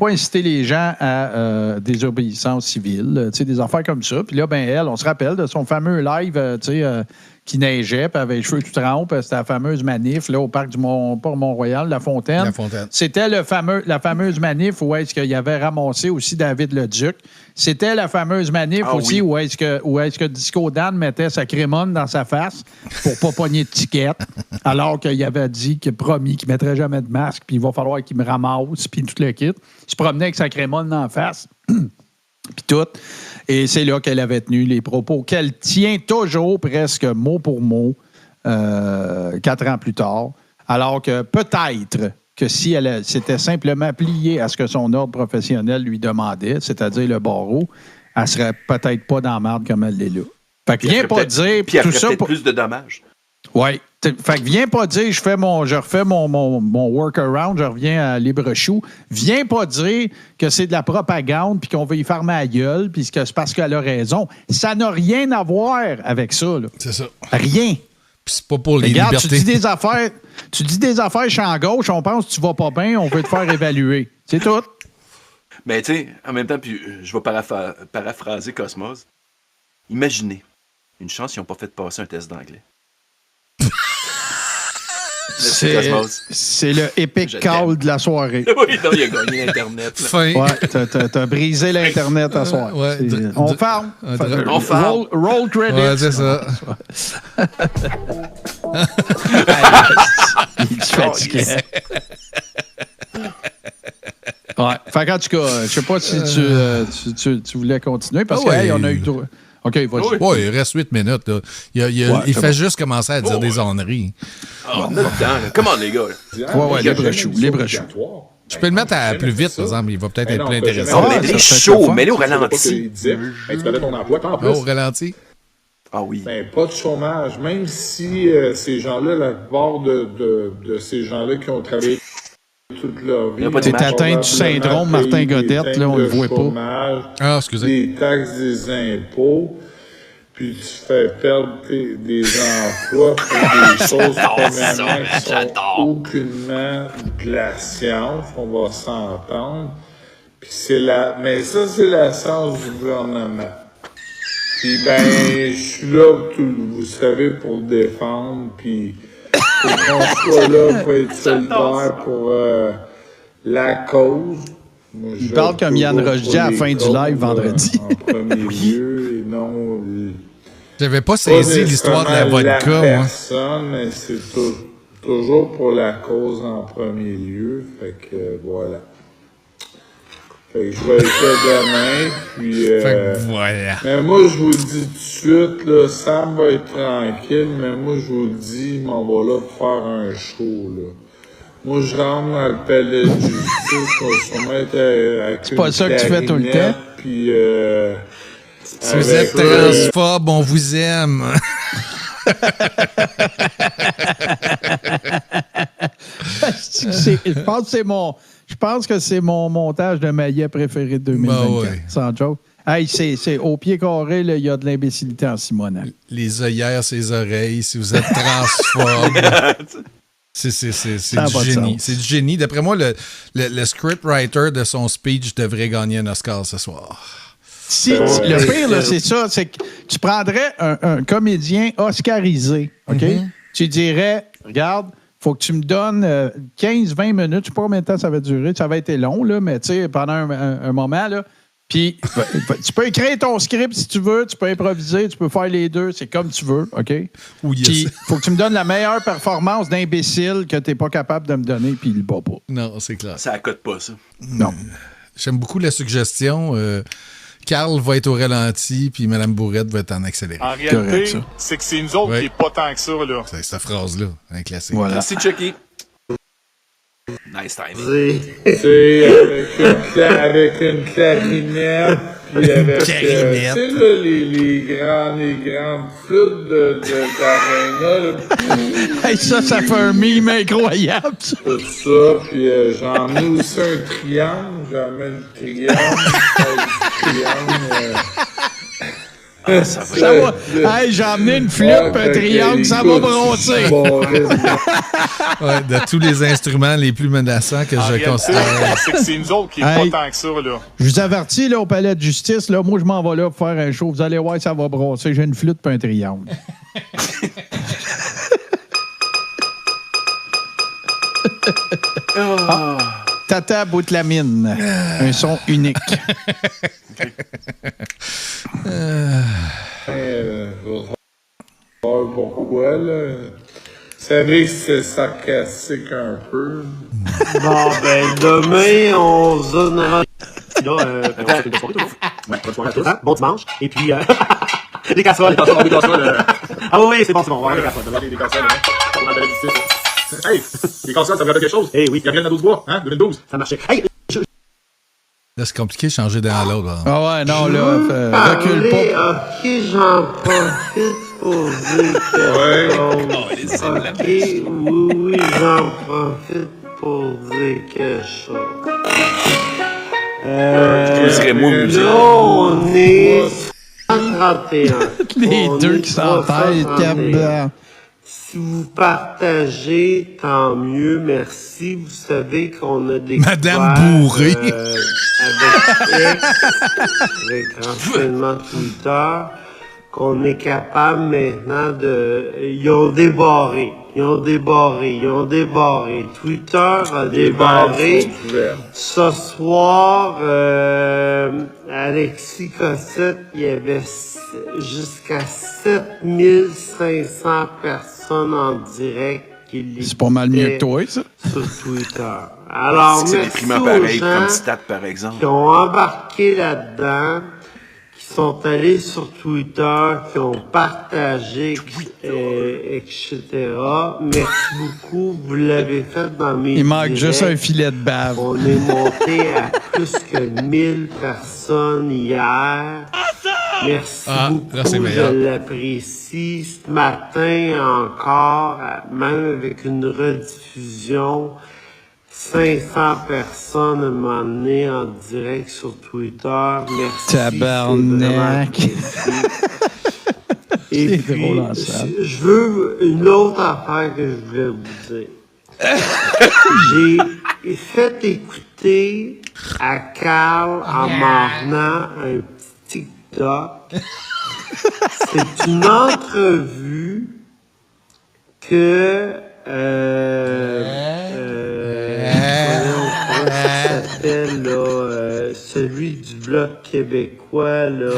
Speaker 1: inciter les gens à désobéissance civile, des affaires comme ça. Puis là, elle, on se rappelle de son fameux live, qui neigeait, puis avait les cheveux tout trempes. C'était la fameuse manif là, au parc du Mont-Royal, La Fontaine.
Speaker 3: La Fontaine.
Speaker 1: C'était la fameuse manif où est-ce qu'il avait ramassé aussi David Leduc. C'était la fameuse manif aussi où est-ce que Disco Dan mettait sa crémone dans sa face pour pas pogner de ticket, alors qu'il avait dit, qu'il promis qu'il ne mettrait jamais de masque, puis il va falloir qu'il me ramasse, puis tout le kit. Il se promenait avec sa crémone dans la face, puis tout. Et c'est là qu'elle avait tenu les propos qu'elle tient toujours presque mot pour mot 4 ans plus tard, alors que peut-être que si elle s'était simplement pliée à ce que son ordre professionnel lui demandait, c'est-à-dire le barreau, elle serait peut-être pas dans la merde comme elle l'est là. Fait que viens pas dire...
Speaker 2: Puis elle
Speaker 1: tout
Speaker 2: ferait
Speaker 1: ça
Speaker 2: plus de dommages.
Speaker 1: Oui. Fait que viens pas dire je refais mon workaround, je reviens à libre-chou. Viens pas dire que c'est de la propagande puis qu'on veut y fermer la gueule puis que c'est parce qu'elle a raison. Ça n'a rien à voir avec ça. Là.
Speaker 3: C'est ça.
Speaker 1: Rien.
Speaker 3: Puis c'est pas pour les
Speaker 1: Regarde,
Speaker 3: libertés.
Speaker 1: Tu dis des affaires champ gauche, on pense que tu vas pas bien, on veut te faire évaluer. C'est tout.
Speaker 2: Mais tu sais, en même temps, puis je vais paraphraser Cosmos. Imaginez, une chance, ils n'ont pas fait passer un test d'anglais.
Speaker 1: C'est le epic call de la soirée.
Speaker 2: Oui, non, il a gagné l'Internet.
Speaker 1: Ouais, t'as brisé l'Internet à soir.
Speaker 3: Ouais,
Speaker 1: on ferme.
Speaker 2: On ferme.
Speaker 1: Roll credit.
Speaker 3: Ouais, c'est ça.
Speaker 1: Il se fatiguait. Ouais. Fait qu'en tout cas, je sais pas si tu voulais continuer parce qu'on a eu... OK, vas-y.
Speaker 3: Oui, il reste 8 minutes. Là. Il fait juste commencer à dire des honneries.
Speaker 2: On a le temps. Comment, les gars?
Speaker 1: Ouais, libre-chou.
Speaker 3: Tu peux le mettre à plus vite, par exemple. Il va peut-être être plus intéressant.
Speaker 2: Il est chaud, mais là, au ralenti.
Speaker 12: Tu perdais ton emploi, en plus.
Speaker 3: Au ralenti?
Speaker 2: Ah oui.
Speaker 12: Ben, pas de chômage. Même si ces gens-là, la plupart de ces gens-là qui ont travaillé toute leur vie...
Speaker 1: T'es atteint du syndrome Martin Godette, là, on le voit pas.
Speaker 3: Ah, excusez.
Speaker 12: Des taxes, des impôts, puis tu fais perdre des emplois pour des choses premièrement qui sont aucunement de la science, on va s'entendre. Puis mais ça, c'est la science du gouvernement. Puis je suis là, vous savez, pour le défendre, puis pour qu'on soit là pour être solidaire pour la cause. Moi,
Speaker 1: il parle comme Yann Rochdy à la fin du live vendredi.
Speaker 12: En premier lieu, et non...
Speaker 3: J'avais pas saisi l'histoire de la vodka, moi.
Speaker 12: Personne, mais c'est toujours pour la cause en premier lieu. Fait que voilà. Fait que je vais le faire demain, puis...
Speaker 3: Fait que voilà.
Speaker 12: Mais moi, je vous le dis tout de suite, là, Sam va être tranquille, mais moi, je vous le dis, on va là pour faire un show, là. Moi, je rentre dans le palais de justice, on va sûrement être avec
Speaker 1: c'est pas ça que tu fais tout le temps?
Speaker 12: Puis,
Speaker 3: si vous êtes transphobe, on vous aime.
Speaker 1: Je pense que c'est mon montage de maillet préféré de 2024.
Speaker 3: Ouais.
Speaker 1: Sans joke. Hey, c'est au pied carré, il y a de l'imbécilité en Simonac.
Speaker 3: Les œillères, ses oreilles, si vous êtes transphobe. C'est du génie. C'est du génie. D'après moi, le scriptwriter de son speech devrait gagner un Oscar ce soir.
Speaker 1: Le pire, là, c'est ça, c'est que tu prendrais un comédien oscarisé, OK? Mm-hmm. Tu dirais, regarde, faut que tu me donnes 15-20 minutes, je sais pas combien de temps ça va durer, ça va être long, là, mais tu sais, pendant un moment, là, puis tu peux écrire ton script si tu veux, tu peux improviser, tu peux faire les deux, c'est comme tu veux, OK? Puis faut que tu me donnes la meilleure performance d'imbécile que tu n'es pas capable de me donner, puis il le bat pas.
Speaker 3: Non, c'est clair.
Speaker 2: Ça accote pas, ça.
Speaker 1: Non.
Speaker 3: J'aime beaucoup la suggestion. Carl va être au ralenti, puis Mme Bourrette va être en accéléré.
Speaker 4: En réalité, c'est que c'est nous autres qui n'est pas tant que ça, là.
Speaker 3: C'est cette phrase-là, un classique.
Speaker 1: Voilà.
Speaker 2: Merci, Chucky. Nice timing.
Speaker 12: C'est avec une clarinette. Puis avec, tu sais, là, les grandes flûtes d'aréna.
Speaker 1: Hey, ça fait un mime incroyable, ça.
Speaker 12: Tout ça, puis j'en ai aussi un triangle. J'en mets le triangle.
Speaker 2: Ça va.
Speaker 1: Hey, j'ai emmené une flûte, un triangle, ça va brosser.
Speaker 3: De tous les instruments les plus menaçants que je considère.
Speaker 4: C'est que c'est nous autres qui n'est pas tant que ça, là.
Speaker 1: Je vous avertis, là, au palais de justice, là, moi, je m'en vais là pour faire un show. Vous allez voir, ça va brosser. J'ai une flûte et un triangle. Tata Boutlamine. Un son unique.
Speaker 12: Pourquoi, là? Vous savez que c'est sarcastique un peu.
Speaker 5: Bon, ben, demain, on se donnera.
Speaker 11: Bon dimanche. Et puis, des casseroles. Ah oui, c'est bon. On va avoir des casseroles. Des casseroles, on a de la justice. Hey, les casseroles, ça me rappelle quelque chose. Eh oui, Gabriel Nadeau-Dubois, hein, 2012. Ça marchait. Hey,
Speaker 3: Là, c'est compliqué de changer d'un à l'autre. Hein.
Speaker 1: Ah ouais, non, là, recule pas.
Speaker 5: Ok, j'en profite pour dire quelque chose. Ok, oui, j'en profite pour dire quelque chose. Là, on est 131.
Speaker 1: Les deux qui s'entêtent,
Speaker 5: Si vous partagez, tant mieux, merci. Vous savez qu'on a des
Speaker 3: Madame Bourré.
Speaker 5: avec renseignement Twitter, qu'on est capable maintenant de... Ils ont débarré. Twitter a débarré. Ce soir, Alexis Cossette, il y avait jusqu'à 7500 personnes en direct qui l'écoutaient.
Speaker 1: C'est pas mal mieux que toi, ça.
Speaker 5: Sur Twitter. Alors,
Speaker 2: c'est
Speaker 5: merci
Speaker 2: déprimant
Speaker 5: aux
Speaker 2: pareil,
Speaker 5: gens
Speaker 2: comme stat, par exemple.
Speaker 5: qui ont embarqué là-dedans, qui sont allés sur Twitter, qui ont partagé, etc. Merci beaucoup. Vous l'avez fait dans mes
Speaker 1: Il manque
Speaker 5: directs.
Speaker 1: juste un filet de bave.
Speaker 5: On est monté à plus que 1000 personnes hier. Merci beaucoup,
Speaker 3: là, c'est meilleur.
Speaker 5: je l'apprécie. Ce matin encore, même avec une rediffusion, 500 personnes à un moment donné en direct sur Twitter. Merci.
Speaker 1: Tabarnak.
Speaker 5: Et
Speaker 1: C'est
Speaker 5: puis,
Speaker 1: drôle en salle.
Speaker 5: je veux une autre affaire que je voulais vous dire. J'ai fait écouter à Carl en m'emmenant un petit TikTok. C'est une entrevue que comment ça s'appelle là, celui du Bloc québécois là.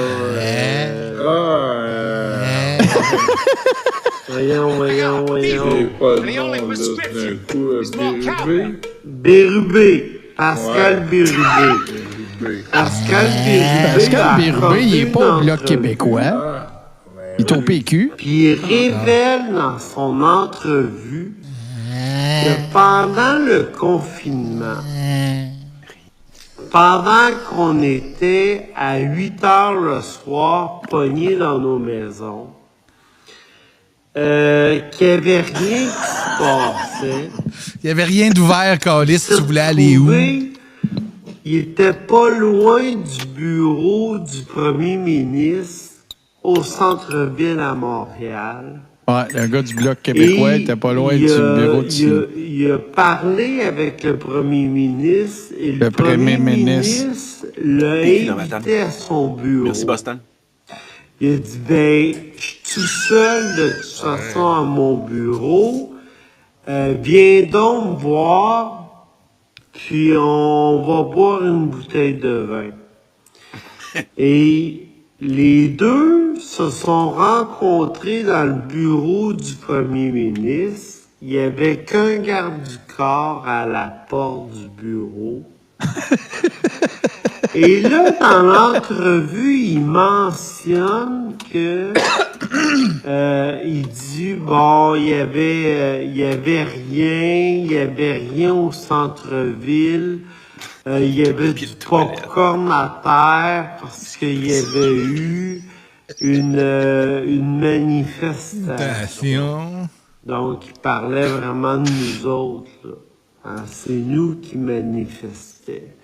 Speaker 5: Voyons.
Speaker 12: J'ai pas le nom, là, d'un coup,
Speaker 5: Bérubé. Pascal Bérubé. Pascal
Speaker 1: Bérubé, il est pas au Bloc québécois. Il est au PQ.
Speaker 5: Puis il révèle dans son entrevue que pendant le confinement, pendant qu'on était à 8 heures le soir, pognés dans nos maisons, qu'il n'y avait rien qui se passait.
Speaker 3: Il n'y avait rien d'ouvert, Calis. Tu voulais aller où?
Speaker 13: Il était pas loin du bureau du premier ministre au centre-ville à Montréal.
Speaker 1: Ouais, un gars du Bloc québécois était pas loin du bureau de...
Speaker 13: Il a parlé avec le premier ministre et le premier ministre l'a invité à son bureau.
Speaker 2: Merci, Boston.
Speaker 13: Il a dit, je suis tout seul de toute façon à mon bureau. Viens donc me voir. Puis on va boire une bouteille de vin. Et les deux se sont rencontrés dans le bureau du premier ministre. Il n'y avait qu'un garde du corps à la porte du bureau. Et là, dans l'entrevue, il mentionne que il dit bon, il y avait rien au centre-ville. Il y avait du popcorn à terre parce qu'il y avait eu une manifestation. Donc, il parlait vraiment de nous autres, là. Hein, c'est nous qui manifestait.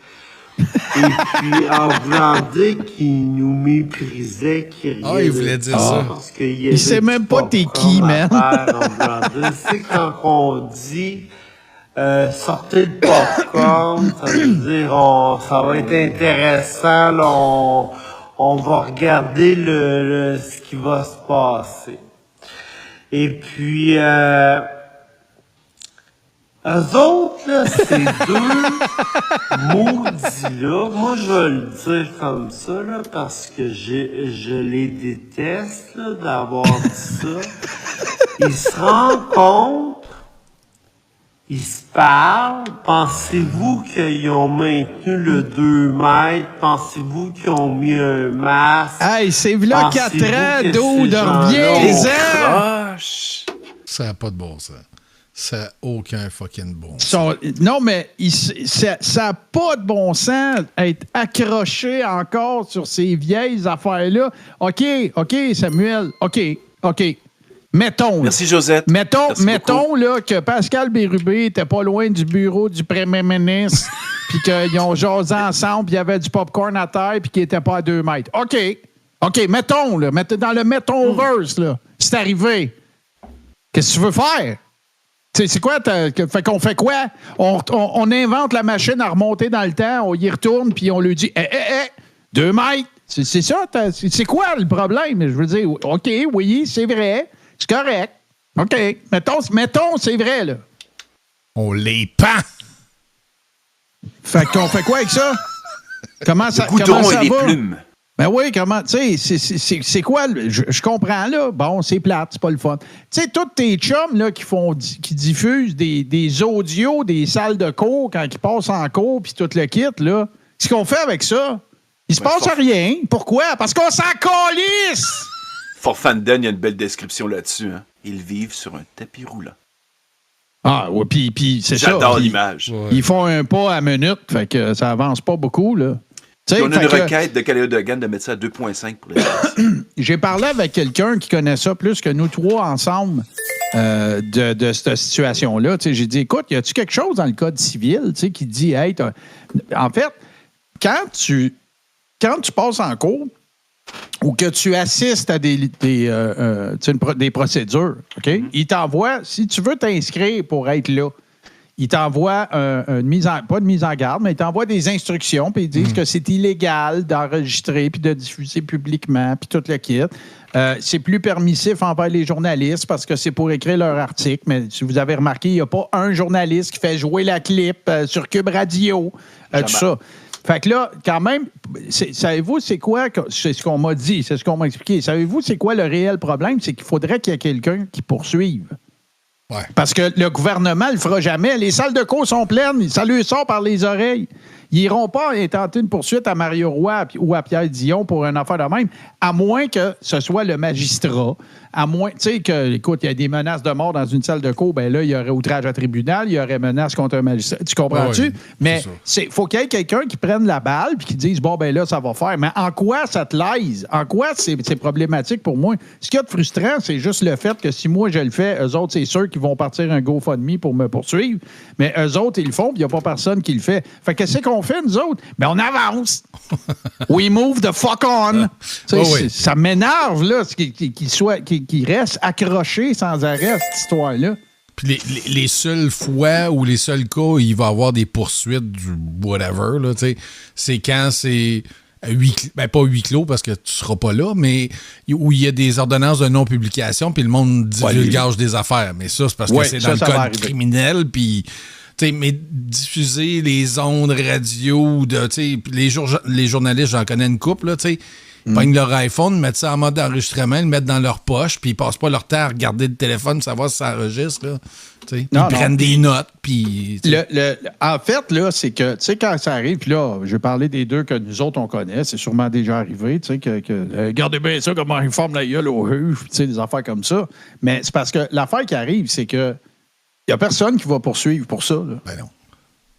Speaker 13: Et puis, en voulant dire qu'il nous méprisait, qu'il riait.
Speaker 3: Ah, il voulait dire ça.
Speaker 13: Parce qu'il y
Speaker 1: il sait même pas t'es qui, man.
Speaker 13: C'est quand on dit sortez le popcorn, ça veut dire ça va être intéressant, là, on va regarder ce qui va se passer. Et puis, eux autres, là, ces deux maudits-là, moi, je vais le dire comme ça, là, parce que je les déteste, là, d'avoir dit ça. Ils se rencontrent, ils se parlent. Pensez-vous qu'ils ont maintenu le 2 mètres? Pensez-vous qu'ils ont mis un masque?
Speaker 1: Hey, c'est là 4 ans d'eau de reviens-en!
Speaker 3: Ça n'a pas de bon sens. Ça n'a aucun fucking bon
Speaker 1: sens. Non, mais ça n'a pas de bon sens être accroché encore sur ces vieilles affaires-là. OK, Samuel, OK. Mettons.
Speaker 2: Merci, Josette.
Speaker 1: Mettons là, que Pascal Bérubé était pas loin du bureau du premier ministre, puis qu'ils ont jasé ensemble, puis il y avait du popcorn à terre, puis qu'il n'était pas à 2 mètres. OK, mettons, là. Dans le mettons-verse, là. C'est arrivé. Qu'est-ce que tu veux faire? C'est quoi? Fait qu'on fait quoi? On invente la machine à remonter dans le temps, on y retourne, puis on lui dit 2 mètres. C'est ça? C'est quoi le problème? Je veux dire, OK, oui, c'est vrai. C'est correct. OK. Mettons, c'est vrai, là.
Speaker 3: On les pend.
Speaker 1: Fait qu'on fait quoi avec ça? Comment ça
Speaker 2: va?
Speaker 1: Les
Speaker 2: plumes.
Speaker 1: Ben oui, comment, tu sais, c'est quoi? Je comprends, là. Bon, c'est plate, c'est pas le fun. Tu sais, tous tes chums, là, qui diffusent des audios des salles de cours quand ils passent en cours, puis tout le kit, là. Qu'est-ce qu'on fait avec ça? Il se passe rien. Pourquoi? Parce qu'on s'en calisse!
Speaker 2: Fort Fandon, il y a une belle description là-dessus. Hein. Ils vivent sur un tapis roulant.
Speaker 1: Ah, oui, puis c'est ça.
Speaker 2: J'adore l'image.
Speaker 1: Ouais. Ils font un pas à minute, fait que ça avance pas beaucoup, là.
Speaker 2: On a une requête de Caléo Dogan de mettre ça à 2,5 pour les
Speaker 1: J'ai parlé avec quelqu'un qui connaît ça plus que nous trois ensemble de cette situation-là. J'ai dit, écoute, y a-tu quelque chose dans le code civil qui dit, hey, en fait, quand tu passes en cours ou que tu assistes à des procédures, OK? Il t'envoie, si tu veux t'inscrire pour être là, il t'envoie pas de mise en garde, mais il t'envoie des instructions, puis ils disent que c'est illégal d'enregistrer puis de diffuser publiquement, puis tout le kit. C'est plus permissif envers les journalistes parce que c'est pour écrire leur article, mais si vous avez remarqué, il n'y a pas un journaliste qui fait jouer la clip sur Cube Radio, tout ça. Fait que là, quand même, savez-vous, c'est quoi? C'est ce qu'on m'a dit, c'est ce qu'on m'a expliqué. Savez-vous, c'est quoi le réel problème? C'est qu'il faudrait qu'il y ait quelqu'un qui poursuive. Ouais. Parce que le gouvernement ne le fera jamais. Les salles de cours sont pleines. Ça lui sort par les oreilles. Ils n'iront pas intenter une poursuite à Mario Roy ou à Pierre Dion pour une affaire de même, à moins que ce soit le magistrat. À moins, tu sais, que, écoute, il y a des menaces de mort dans une salle de cour, ben là, il y aurait outrage à tribunal, il y aurait menace contre un magistrat. Tu comprends-tu?
Speaker 3: Oui,
Speaker 1: mais il faut qu'il y ait quelqu'un qui prenne la balle puis qui dise, bon, ben là, ça va faire. Mais en quoi ça te lèse? En quoi c'est problématique pour moi? Ce qu'il y a de frustrant, c'est juste le fait que si moi je le fais, eux autres, c'est sûr qu'ils vont partir un GoFundMe pour me poursuivre. Mais eux autres, ils le font, puis il n'y a pas personne qui le fait. Fait que qu'est-ce qu'on fait, nous autres? Ben, on avance. We move the fuck on. Ça m'énerve, là, qu'il reste accroché sans arrêt, cette histoire-là.
Speaker 3: Puis les seules fois ou les seuls cas où il va y avoir des poursuites du whatever, là, c'est quand c'est pas huis clos parce que tu seras pas là, mais où il y a des ordonnances de non-publication puis le monde divulgage des affaires. Mais ça, c'est parce que c'est dans le code criminel, puis... mais diffuser les ondes radio, les journalistes, j'en connais une couple, là, ils pognent leur iPhone, mettent ça en mode enregistrement, le mettent dans leur poche, puis ils passent pas leur temps à regarder le téléphone, savoir si ça enregistre. Là. Ils prennent des notes, puis...
Speaker 1: En fait, là, c'est que, tu sais, quand ça arrive, puis là, je vais parler des deux que nous autres, on connaît, c'est sûrement déjà arrivé, tu sais, regardez bien ça, comment ils forment la gueule au juge, tu sais, des affaires comme ça. Mais c'est parce que l'affaire qui arrive, c'est que il n'y a personne qui va poursuivre pour ça. Là.
Speaker 3: Ben non.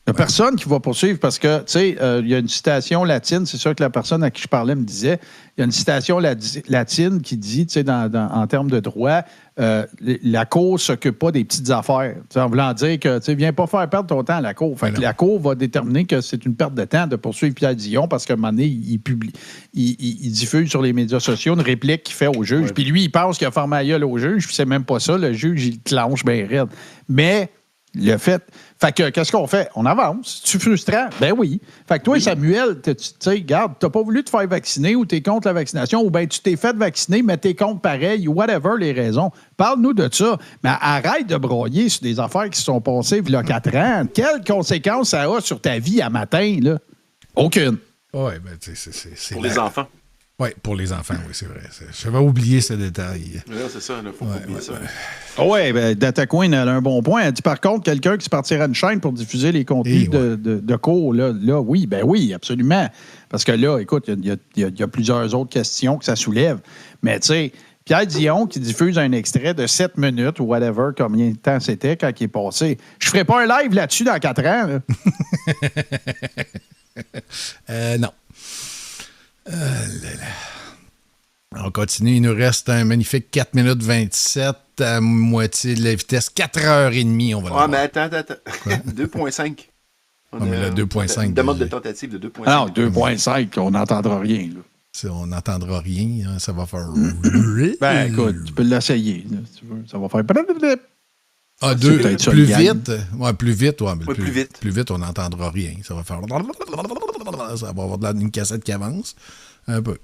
Speaker 1: Il n'y a personne qui va poursuivre parce que, tu sais, il y a une citation latine, c'est sûr que la personne à qui je parlais me disait, il y a une citation latine qui dit, tu sais, en termes de droit, la Cour ne s'occupe pas des petites affaires. T'sais, en voulant dire que, tu sais, viens pas faire perdre ton temps à la Cour. Fait que la Cour va déterminer que c'est une perte de temps de poursuivre Pierre Dion parce qu'à un moment donné, il diffuse sur les médias sociaux une réplique qu'il fait au juge. Puis lui, il pense qu'il a formé la gueule au juge, puis c'est même pas ça. Le juge, il clenche bien raide. Mais... le fait. Fait que, qu'est-ce qu'on fait? On avance. C'est-tu frustrant? Ben oui. Fait que toi, Samuel, tu sais, regarde, t'as pas voulu te faire vacciner ou t'es contre la vaccination ou bien tu t'es fait vacciner, mais t'es contre pareil, whatever les raisons. Parle-nous de ça. Mais arrête de broyer sur des affaires qui se sont passées il y a 4 ans. Quelles conséquences ça a sur ta vie à matin, là? Aucune.
Speaker 3: Oui, ben, c'est
Speaker 2: pour les enfants.
Speaker 3: Oui, pour les enfants, oui, c'est vrai. J'avais oublié ce détail.
Speaker 2: Oui, c'est ça, il faut pas oublier ça.
Speaker 1: Oui, bien, Data Queen, elle a un bon point. Elle dit, par contre, quelqu'un qui se partirait une chaîne pour diffuser les contenus de cours, là, oui, ben oui, absolument. Parce que là, écoute, il y a plusieurs autres questions que ça soulève. Mais tu sais, Pierre Dion qui diffuse un extrait de 7 minutes ou whatever, combien de temps c'était quand il est passé. Je ferai pas un live là-dessus dans 4 ans. Là.
Speaker 3: Non. On continue. Il nous reste un magnifique 4 minutes 27 à moitié de la vitesse. 4h30, on va
Speaker 2: l'avoir. Ah, mais attends. 2.5.
Speaker 3: Mais là, 2.5.
Speaker 2: Demande de tentative de 2.5.
Speaker 1: Ah non, 2.5, on n'entendra rien. Là.
Speaker 3: On n'entendra rien. Hein, ça va faire...
Speaker 1: Ben, écoute, tu peux l'essayer. Là, si tu veux. Ça va faire...
Speaker 3: Ah, plus vite? Ouais, plus vite. Ouais, mais
Speaker 2: plus vite.
Speaker 3: Plus vite, on n'entendra rien. Ça va faire... Ça va avoir une cassette qui avance. Un peu.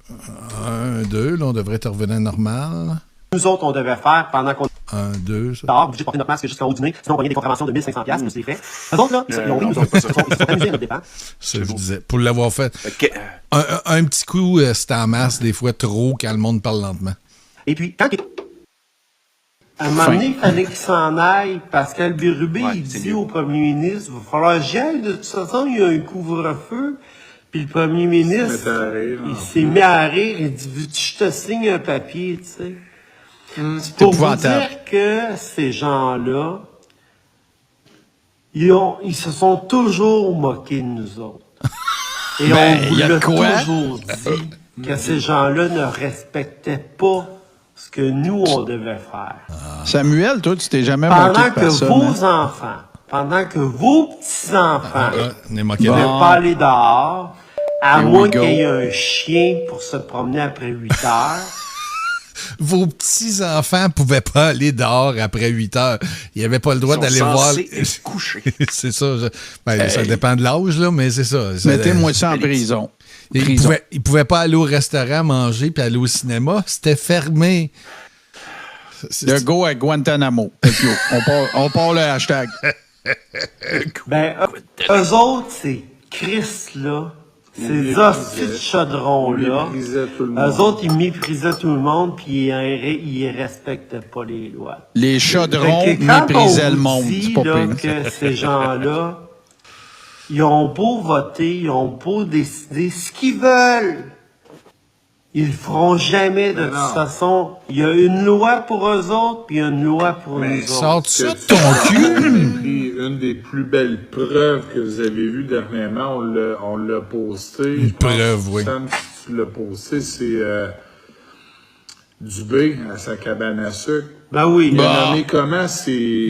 Speaker 3: 1, 2, là, on devrait être revenu normal.
Speaker 13: Nous autres, on devait faire pendant qu'on...
Speaker 3: 1, 2, ça.
Speaker 13: Dehors, obligé de porter notre masque jusqu'en haut du nez, sinon on voyait des contraventions de 1500$, plus les frais. Eux autres, là, ils ont ri, nous autres. Ils se sont amusés à notre dépens.
Speaker 3: Ça, je vous disais. Pour l'avoir fait. Un petit coup, c'est en masse, des fois trop, quand le monde parle lentement.
Speaker 13: Et puis, quand à un moment donné, il fallait qu'il s'en aille, Pascal Bérubé, il dit au premier ministre, il va falloir que j'y aille, de toute façon, il y a un couvre-feu. Puis le premier ministre, il s'est mis à rire, il dit, veux-tu que je te signe un papier, tu sais? C'est pour vous dire que ces gens-là, ils se sont toujours moqués de nous autres. Et on vous l'a toujours dit que ces gens-là ne respectaient pas ce que nous, on devait faire.
Speaker 1: Samuel, toi, tu t'es jamais moqué de personne.
Speaker 13: Pendant que vos petits-enfants ne veulent pas aller dehors, à moins qu'il y ait un chien pour se promener après 8 heures.
Speaker 3: Vos petits-enfants pouvaient pas aller dehors après 8 heures. Ils n'avaient pas le droit d'aller voir...
Speaker 2: coucher.
Speaker 3: C'est ça. Ça dépend de l'âge, là, mais c'est ça.
Speaker 1: Mettez-moi ça en prison.
Speaker 3: Ils pouvaient pas aller au restaurant manger puis aller au cinéma. C'était fermé.
Speaker 1: Le go à Guantanamo. On part le hashtag.
Speaker 13: Ben, eux autres, c'est Chris, là. Ces hosties de chaudrons-là, eux autres, ils méprisaient tout le monde, puis ils respectaient pas les lois.
Speaker 1: Les chaudrons méprisaient le monde.
Speaker 13: C'est pas pire. Que ces gens-là, Ils ont beau voter, ils ont beau décider ce qu'ils veulent. Ils le feront jamais de toute façon. Il y a une loi pour eux autres, puis il y a une loi pour nous autres.
Speaker 3: Sors-tu ça de ton cul?
Speaker 12: Une des plus belles preuves que vous avez vues dernièrement, on l'a posté.
Speaker 3: Une preuve, oui.
Speaker 12: Sam, si tu l'as posté, c'est Dubé à sa cabane à sucre.
Speaker 13: Ben oui.
Speaker 12: Il a nommé comment? C'est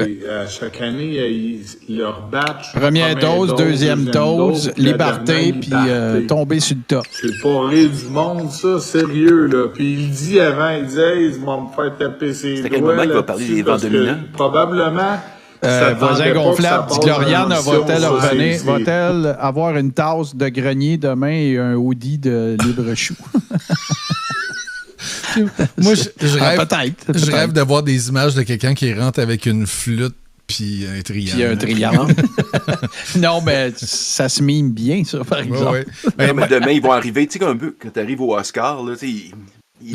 Speaker 12: chaque année, leur batch.
Speaker 1: Première dose, deuxième dose, liberté, puis tomber sur le top.
Speaker 12: C'est pas rire du monde, ça, sérieux, là. Puis il dit avant, il dit, hey, ils vont me faire taper ses doigts.
Speaker 2: C'est à quel moment qu'il va parler des vents dominants?
Speaker 12: Probablement.
Speaker 1: Voisin gonflable, dit Gloriane, va-t-elle avoir une tasse de grenier demain et un hoodie de libre-chou?
Speaker 3: Moi, je rêve,
Speaker 1: peut-être.
Speaker 3: Je rêve de voir des images de quelqu'un qui rentre avec une flûte puis un triangle.
Speaker 1: Non, mais ça se mime bien, ça, par exemple.
Speaker 2: Ouais. Mais demain, ils vont arriver, tu sais, comme un peu, quand tu arrives au Oscar, là, ils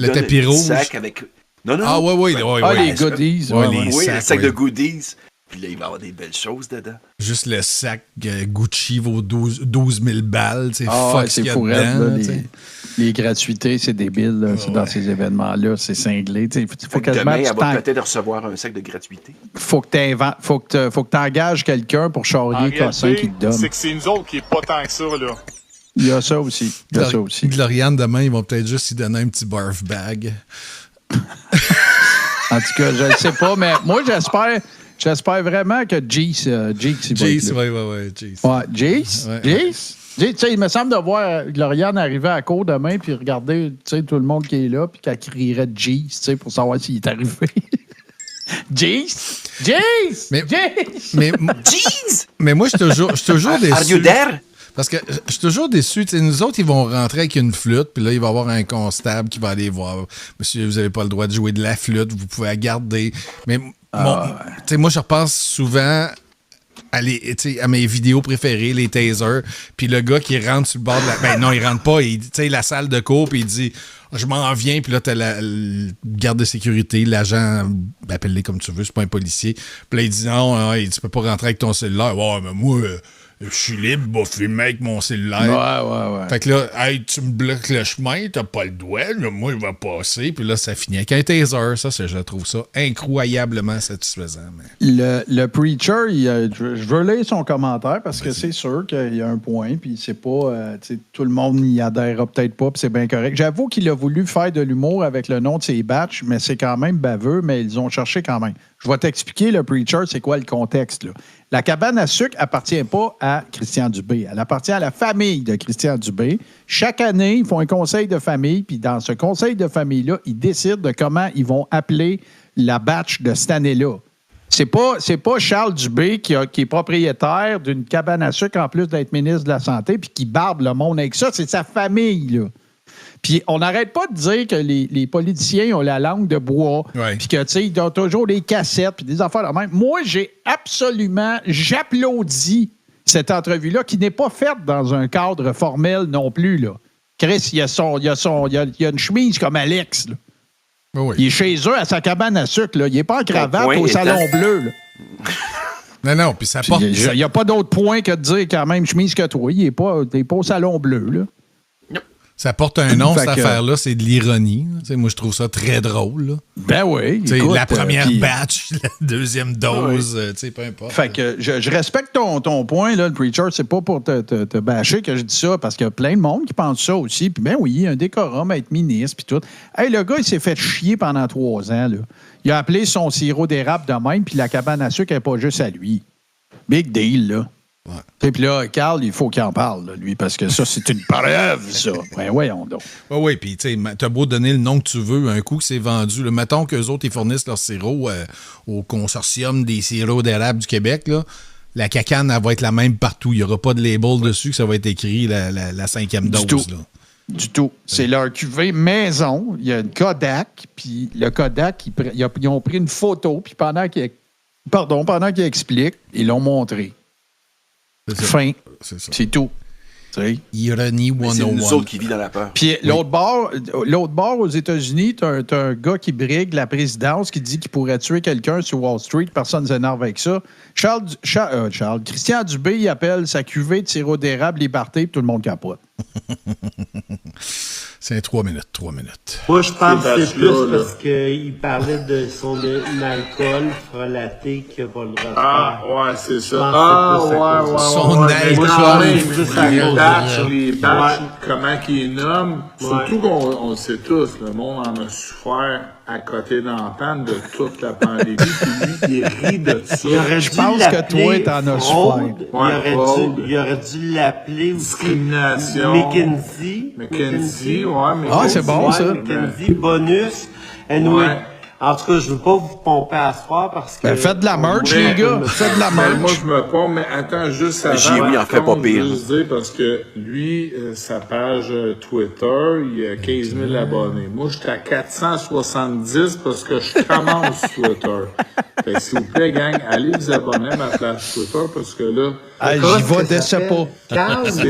Speaker 3: le tapis rouge.
Speaker 2: Sac avec... Non.
Speaker 3: Ah, ouais.
Speaker 1: Les goodies.
Speaker 2: Oui, le sac de goodies. Puis là, il va y avoir des belles choses dedans.
Speaker 3: Juste le sac Gucci vaut 12 000 balles. C'est
Speaker 1: fou, les gratuités, c'est débile. Là, dans ces événements-là, c'est cinglé.
Speaker 2: Faut demain, elle va peut-être recevoir un sac de gratuité.
Speaker 1: Faut que tu engages quelqu'un pour charrier Cossin qui te donne.
Speaker 4: C'est que c'est nous autres qui n'est pas tant que ça, là.
Speaker 1: Il y a ça aussi.
Speaker 3: Gloriane, demain, ils vont peut-être juste y donner un petit barf bag.
Speaker 1: En tout cas, je ne sais pas, mais moi, J'espère vraiment que Jace va être là. Jace. Il me semble de voir Gloriane arriver à la cour demain puis regarder tout le monde qui est là puis qu'elle crierait Jace pour savoir s'il est arrivé. Jace!
Speaker 3: Mais moi, je suis toujours déçu.
Speaker 2: Are you there?
Speaker 3: Parce que je suis toujours déçu. Nous autres, ils vont rentrer avec une flûte, puis là, il va y avoir un constable qui va aller voir. Monsieur, vous n'avez pas le droit de jouer de la flûte, vous pouvez la garder. Mais moi, je repense souvent à mes vidéos préférées, les tasers, puis le gars qui rentre sur le bord de la... Ben non, il rentre pas. La salle de cours, puis il dit... Je m'en viens, puis là, t'as le garde de sécurité, l'agent, appelle-les comme tu veux, c'est pas un policier. Puis là, il dit non, tu peux pas rentrer avec ton cellulaire. Ouais, mais moi... je suis libre, va filmer avec mon cellulaire.
Speaker 1: Ouais.
Speaker 3: Fait que là, hey, tu me bloques le chemin, t'as pas le doigt, là, moi, il va passer. Puis là, ça finit avec un taser. Ça, je trouve ça incroyablement satisfaisant. Mais...
Speaker 1: Le preacher, je veux lire son commentaire parce que c'est sûr qu'il y a un point, puis c'est pas... tout le monde n'y adhérera peut-être pas, puis c'est bien correct. J'avoue qu'il a voulu faire de l'humour avec le nom de ses batchs, mais c'est quand même baveux, mais ils ont cherché quand même. Je vais t'expliquer, le preacher, c'est quoi le contexte, là. La cabane à sucre appartient pas à Christian Dubé. Elle appartient à la famille de Christian Dubé. Chaque année, ils font un conseil de famille, puis dans ce conseil de famille-là, ils décident de comment ils vont appeler la batch de cette année-là. C'est pas Charles Dubé qui est propriétaire d'une cabane à sucre en plus d'être ministre de la Santé puis qui barbe le monde avec ça. C'est sa famille, là. Puis on n'arrête pas de dire que les politiciens ont la langue de bois, puis que, tu sais, ils ont toujours des cassettes, puis des affaires de même. Moi, j'applaudis cette entrevue-là, qui n'est pas faite dans un cadre formel non plus, là. Chris, il y a une chemise comme Alex, là.
Speaker 3: Oui.
Speaker 1: Il est chez eux à sa cabane à sucre, là. Il n'est pas en cravate au Salon Bleu, là.
Speaker 3: Non, puis ça porte...
Speaker 1: Il n'y a pas d'autre point que de dire qu'il a la même chemise que toi. Il n'est pas au Salon Bleu, là.
Speaker 3: Ça porte un nom, cette affaire-là, c'est de l'ironie. Moi, je trouve ça très drôle. Là.
Speaker 1: Ben oui.
Speaker 3: Écoute, la première batch, la deuxième dose, peu importe.
Speaker 1: Fait que je respecte ton point, là, le preacher. C'est pas pour te bâcher que je dis ça, parce qu'il y a plein de monde qui pense ça aussi. Puis ben oui, un décorum à être ministre, puis tout. Hey, le gars, il s'est fait chier pendant 3 ans, là. Il a appelé son sirop d'érable de même, puis la cabane à sucre n'est pas juste à lui. Big deal, là. Et puis là, Carl, il faut qu'il en parle, là, lui, parce que ça, c'est une preuve, ça. Ben, voyons donc.
Speaker 3: Oui, puis tu sais, t'as beau donner le nom que tu veux, un coup que c'est vendu. Là, mettons qu'eux autres, ils fournissent leur sirop au consortium des sirops d'érable du Québec, là. La cacane, elle va être la même partout. Il n'y aura pas de label dessus que ça va être écrit la 5e dose.
Speaker 1: Du tout. C'est leur cuvée maison. Il y a une Kodak, puis le Kodak, ils ont pris une photo, puis pendant qu'ils expliquent, ils l'ont montré. Fin. C'est tout.
Speaker 3: Ironie 101.
Speaker 2: C'est nous autres qui vivent dans la peur.
Speaker 1: Puis l'autre bord aux États-Unis, t'as un gars qui brigue la présidence, qui dit qu'il pourrait tuer quelqu'un sur Wall Street. Personne ne s'énerve avec ça. Christian Dubé, il appelle sa cuvée de sirop d'érable Liberté, puis tout le monde capote.
Speaker 3: C'est 3 minutes.
Speaker 13: Moi, je pense que c'est plus parce qu'il parlait de son alcool frelaté qu'il va le refaire.
Speaker 12: Ah, ouais, c'est ça.
Speaker 3: Son
Speaker 12: alcool. Sur les batchs, comment qu'il nomme. Surtout qu'on le sait tous, le monde en a souffert à côté dans la panne de toute la pandémie. Puis lui, il rit de ça.
Speaker 1: Je pense que toi, t'en as souffert.
Speaker 13: Il aurait dû l'appeler
Speaker 12: discrimination. McKenzie, ouais.
Speaker 1: Ah, c'est bon, ça.
Speaker 13: McKenzie, bonus. Anyway. En tout cas, je veux pas vous pomper à soir parce que...
Speaker 1: faites de la merch, les gars. Faites de la merch.
Speaker 12: Moi, je me pompe, mais attends, juste avant.
Speaker 2: J'ai en fait pas pire.
Speaker 12: Juste dire, parce que lui, sa page Twitter, il a 15 000 abonnés. Moi, j'étais à 470 parce que je commence Twitter. Fait que s'il vous plaît, gang, allez vous abonner à ma page Twitter parce que là...
Speaker 1: j'y vais de ce pas.
Speaker 12: C'est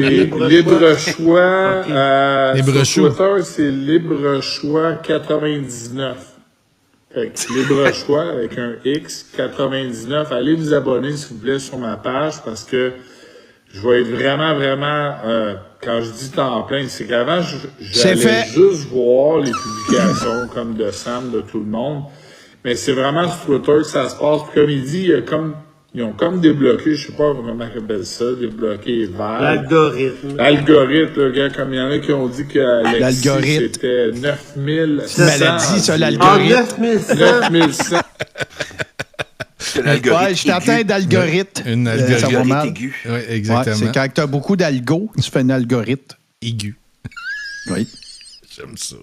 Speaker 12: Libre Choix. Sur Twitter, c'est Libre Choix 99. Fait que Libre Choix avec un X 99. Allez vous abonner, s'il vous plaît, sur ma page parce que je vais être vraiment, quand je dis temps plein, c'est qu'avant, j'allais juste voir les publications comme de Sam, de tout le monde. Mais c'est vraiment sur Twitter que ça se passe. Puis comme il dit, ils ont comme débloqué, je sais pas comment ils appellent ça, débloqué vert.
Speaker 13: L'algorithme.
Speaker 12: L'algorithme, le gars, comme il y en a qui ont dit que l'algorithme c'était 9100.
Speaker 1: C'est maladie, ça, l'algorithme.
Speaker 12: 9100.
Speaker 2: C'est l'algorithme.
Speaker 1: Ouais, je t'entends d'algorithme.
Speaker 3: Une algorithme.
Speaker 1: Ça va mal.
Speaker 2: Aigu.
Speaker 3: Oui, exactement.
Speaker 1: Ouais, c'est quand tu as beaucoup d'algo, tu fais un algorithme.
Speaker 3: Aigu.
Speaker 1: Oui.
Speaker 3: J'aime ça.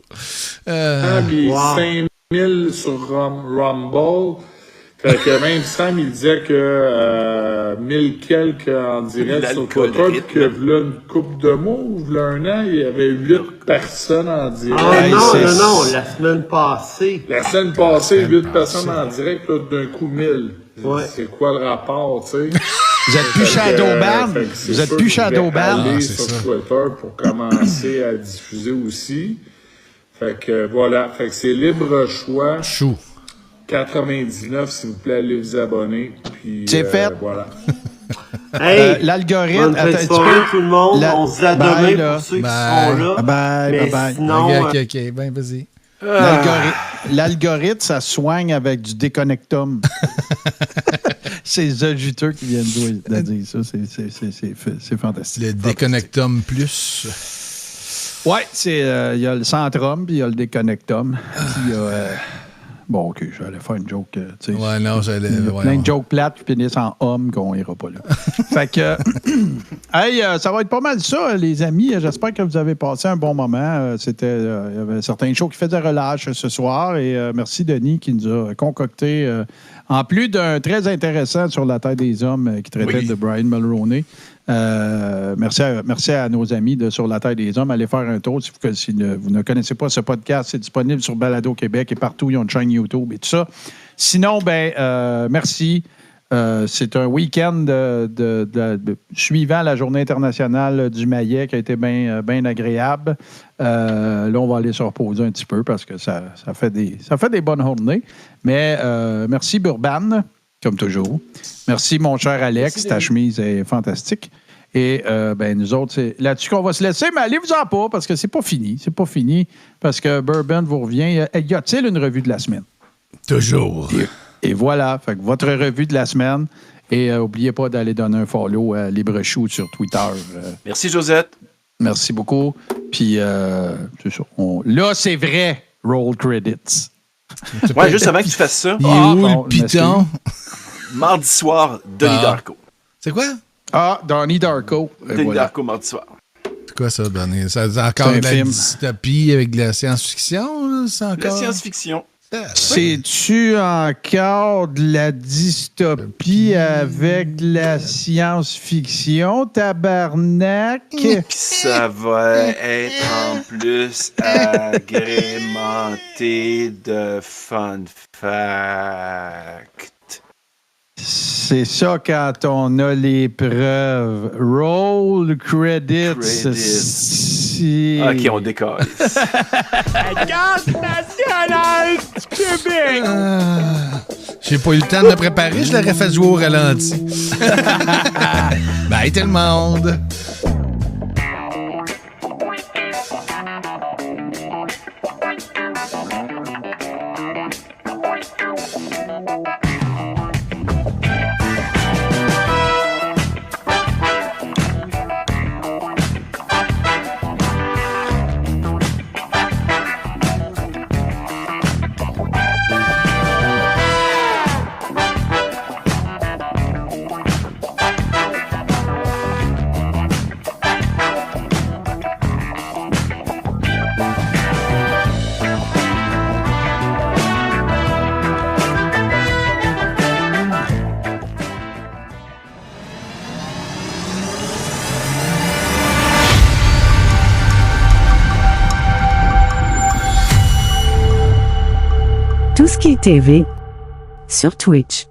Speaker 12: 5000 sur Rumble. Fait que même Sam, il disait que 1000 quelques en direct sur Twitter, puis que là, une couple de mois, ou là, un an, il y avait 8 personnes en direct.
Speaker 13: Ah non, la semaine passée.
Speaker 12: La semaine passée, 8 personnes en direct, là, d'un coup 1000.
Speaker 13: Ouais.
Speaker 12: C'est quoi le rapport, tu sais?
Speaker 1: Vous êtes plus Shadowban? Vous êtes plus Shadowban?
Speaker 12: Aller sur Twitter pour commencer à diffuser aussi. Fait que voilà, fait que c'est Libre Choix.
Speaker 3: Chou.
Speaker 12: 99, s'il vous plaît, allez vous abonner. Puis,
Speaker 1: c'est fait.
Speaker 12: Voilà.
Speaker 13: Hey,
Speaker 1: l'algorithme.
Speaker 13: Attends, tout le monde. On se dit à demain pour ceux qui sont là.
Speaker 1: Bye.
Speaker 13: Sinon,
Speaker 3: OK. Ben, vas-y.
Speaker 1: L'algorithme, ça soigne avec du déconnectum. C'est The Juteux qui viennent de dire ça. C'est fantastique.
Speaker 3: Le déconnectum plus.
Speaker 1: Ouais, il y a le centrum, puis il y a le déconnectum. Puis il y a... Bon, OK, j'allais faire une joke.
Speaker 3: Ouais, non, j'allais...
Speaker 1: plein de jokes plates qui finissent en homme qu'on ira pas là. Fait que... hey, ça va être pas mal ça, les amis. J'espère que vous avez passé un bon moment. Il y avait certains shows qui faisaient relâche ce soir. Et merci, Denis, qui nous a concocté... en plus d'un très intéressant sur la Terre des Hommes qui traitait de Brian Mulroney. Merci à nos amis de Sur la Terre des Hommes. Allez faire un tour si vous ne connaissez pas ce podcast. C'est disponible sur Balado Québec et partout. Ils ont une chaîne YouTube et tout ça. Sinon, merci. C'est un week-end suivant la Journée internationale du maillet qui a été bien agréable. Là, on va aller se reposer un petit peu parce que ça fait des bonnes journées. Mais merci, Burban. Comme toujours. Merci, mon cher Alex. Ta chemise est fantastique. Et nous autres, c'est là-dessus qu'on va se laisser. Mais allez-vous-en pas, parce que c'est pas fini. C'est pas fini, parce que Bourbon vous revient. Y a-t-il une revue de la semaine?
Speaker 3: Toujours.
Speaker 1: Et voilà. Fait que votre revue de la semaine. Et n'oubliez pas d'aller donner un follow à Libre Chou sur Twitter.
Speaker 2: Merci, Josette.
Speaker 1: Merci beaucoup. Puis, c'est ça. Là, c'est vrai. Roll credits.
Speaker 2: Ouais, juste avant que tu fasses ça.
Speaker 3: Il est où le piton?
Speaker 2: Mardi soir, Donnie Darko.
Speaker 3: C'est quoi?
Speaker 1: Donnie Darko.
Speaker 2: Donnie Darko, mardi soir.
Speaker 3: C'est quoi ça, Donnie? C'est encore de la dystopie avec de la science-fiction? C'est encore...
Speaker 2: La science-fiction.
Speaker 1: C'est-tu encore de la dystopie avec de la science-fiction, tabarnak?
Speaker 2: Ça va être en plus agrémenté de fun fact.
Speaker 1: C'est ça quand on a les preuves. Roll credits.
Speaker 2: OK, on décolle.
Speaker 7: Garde nationale du Québec!
Speaker 3: J'ai pas eu le temps de me préparer, je l'aurais fait jouer au ralenti. Bye tout le monde!
Speaker 14: Tout ce qui est TV sur Twitch.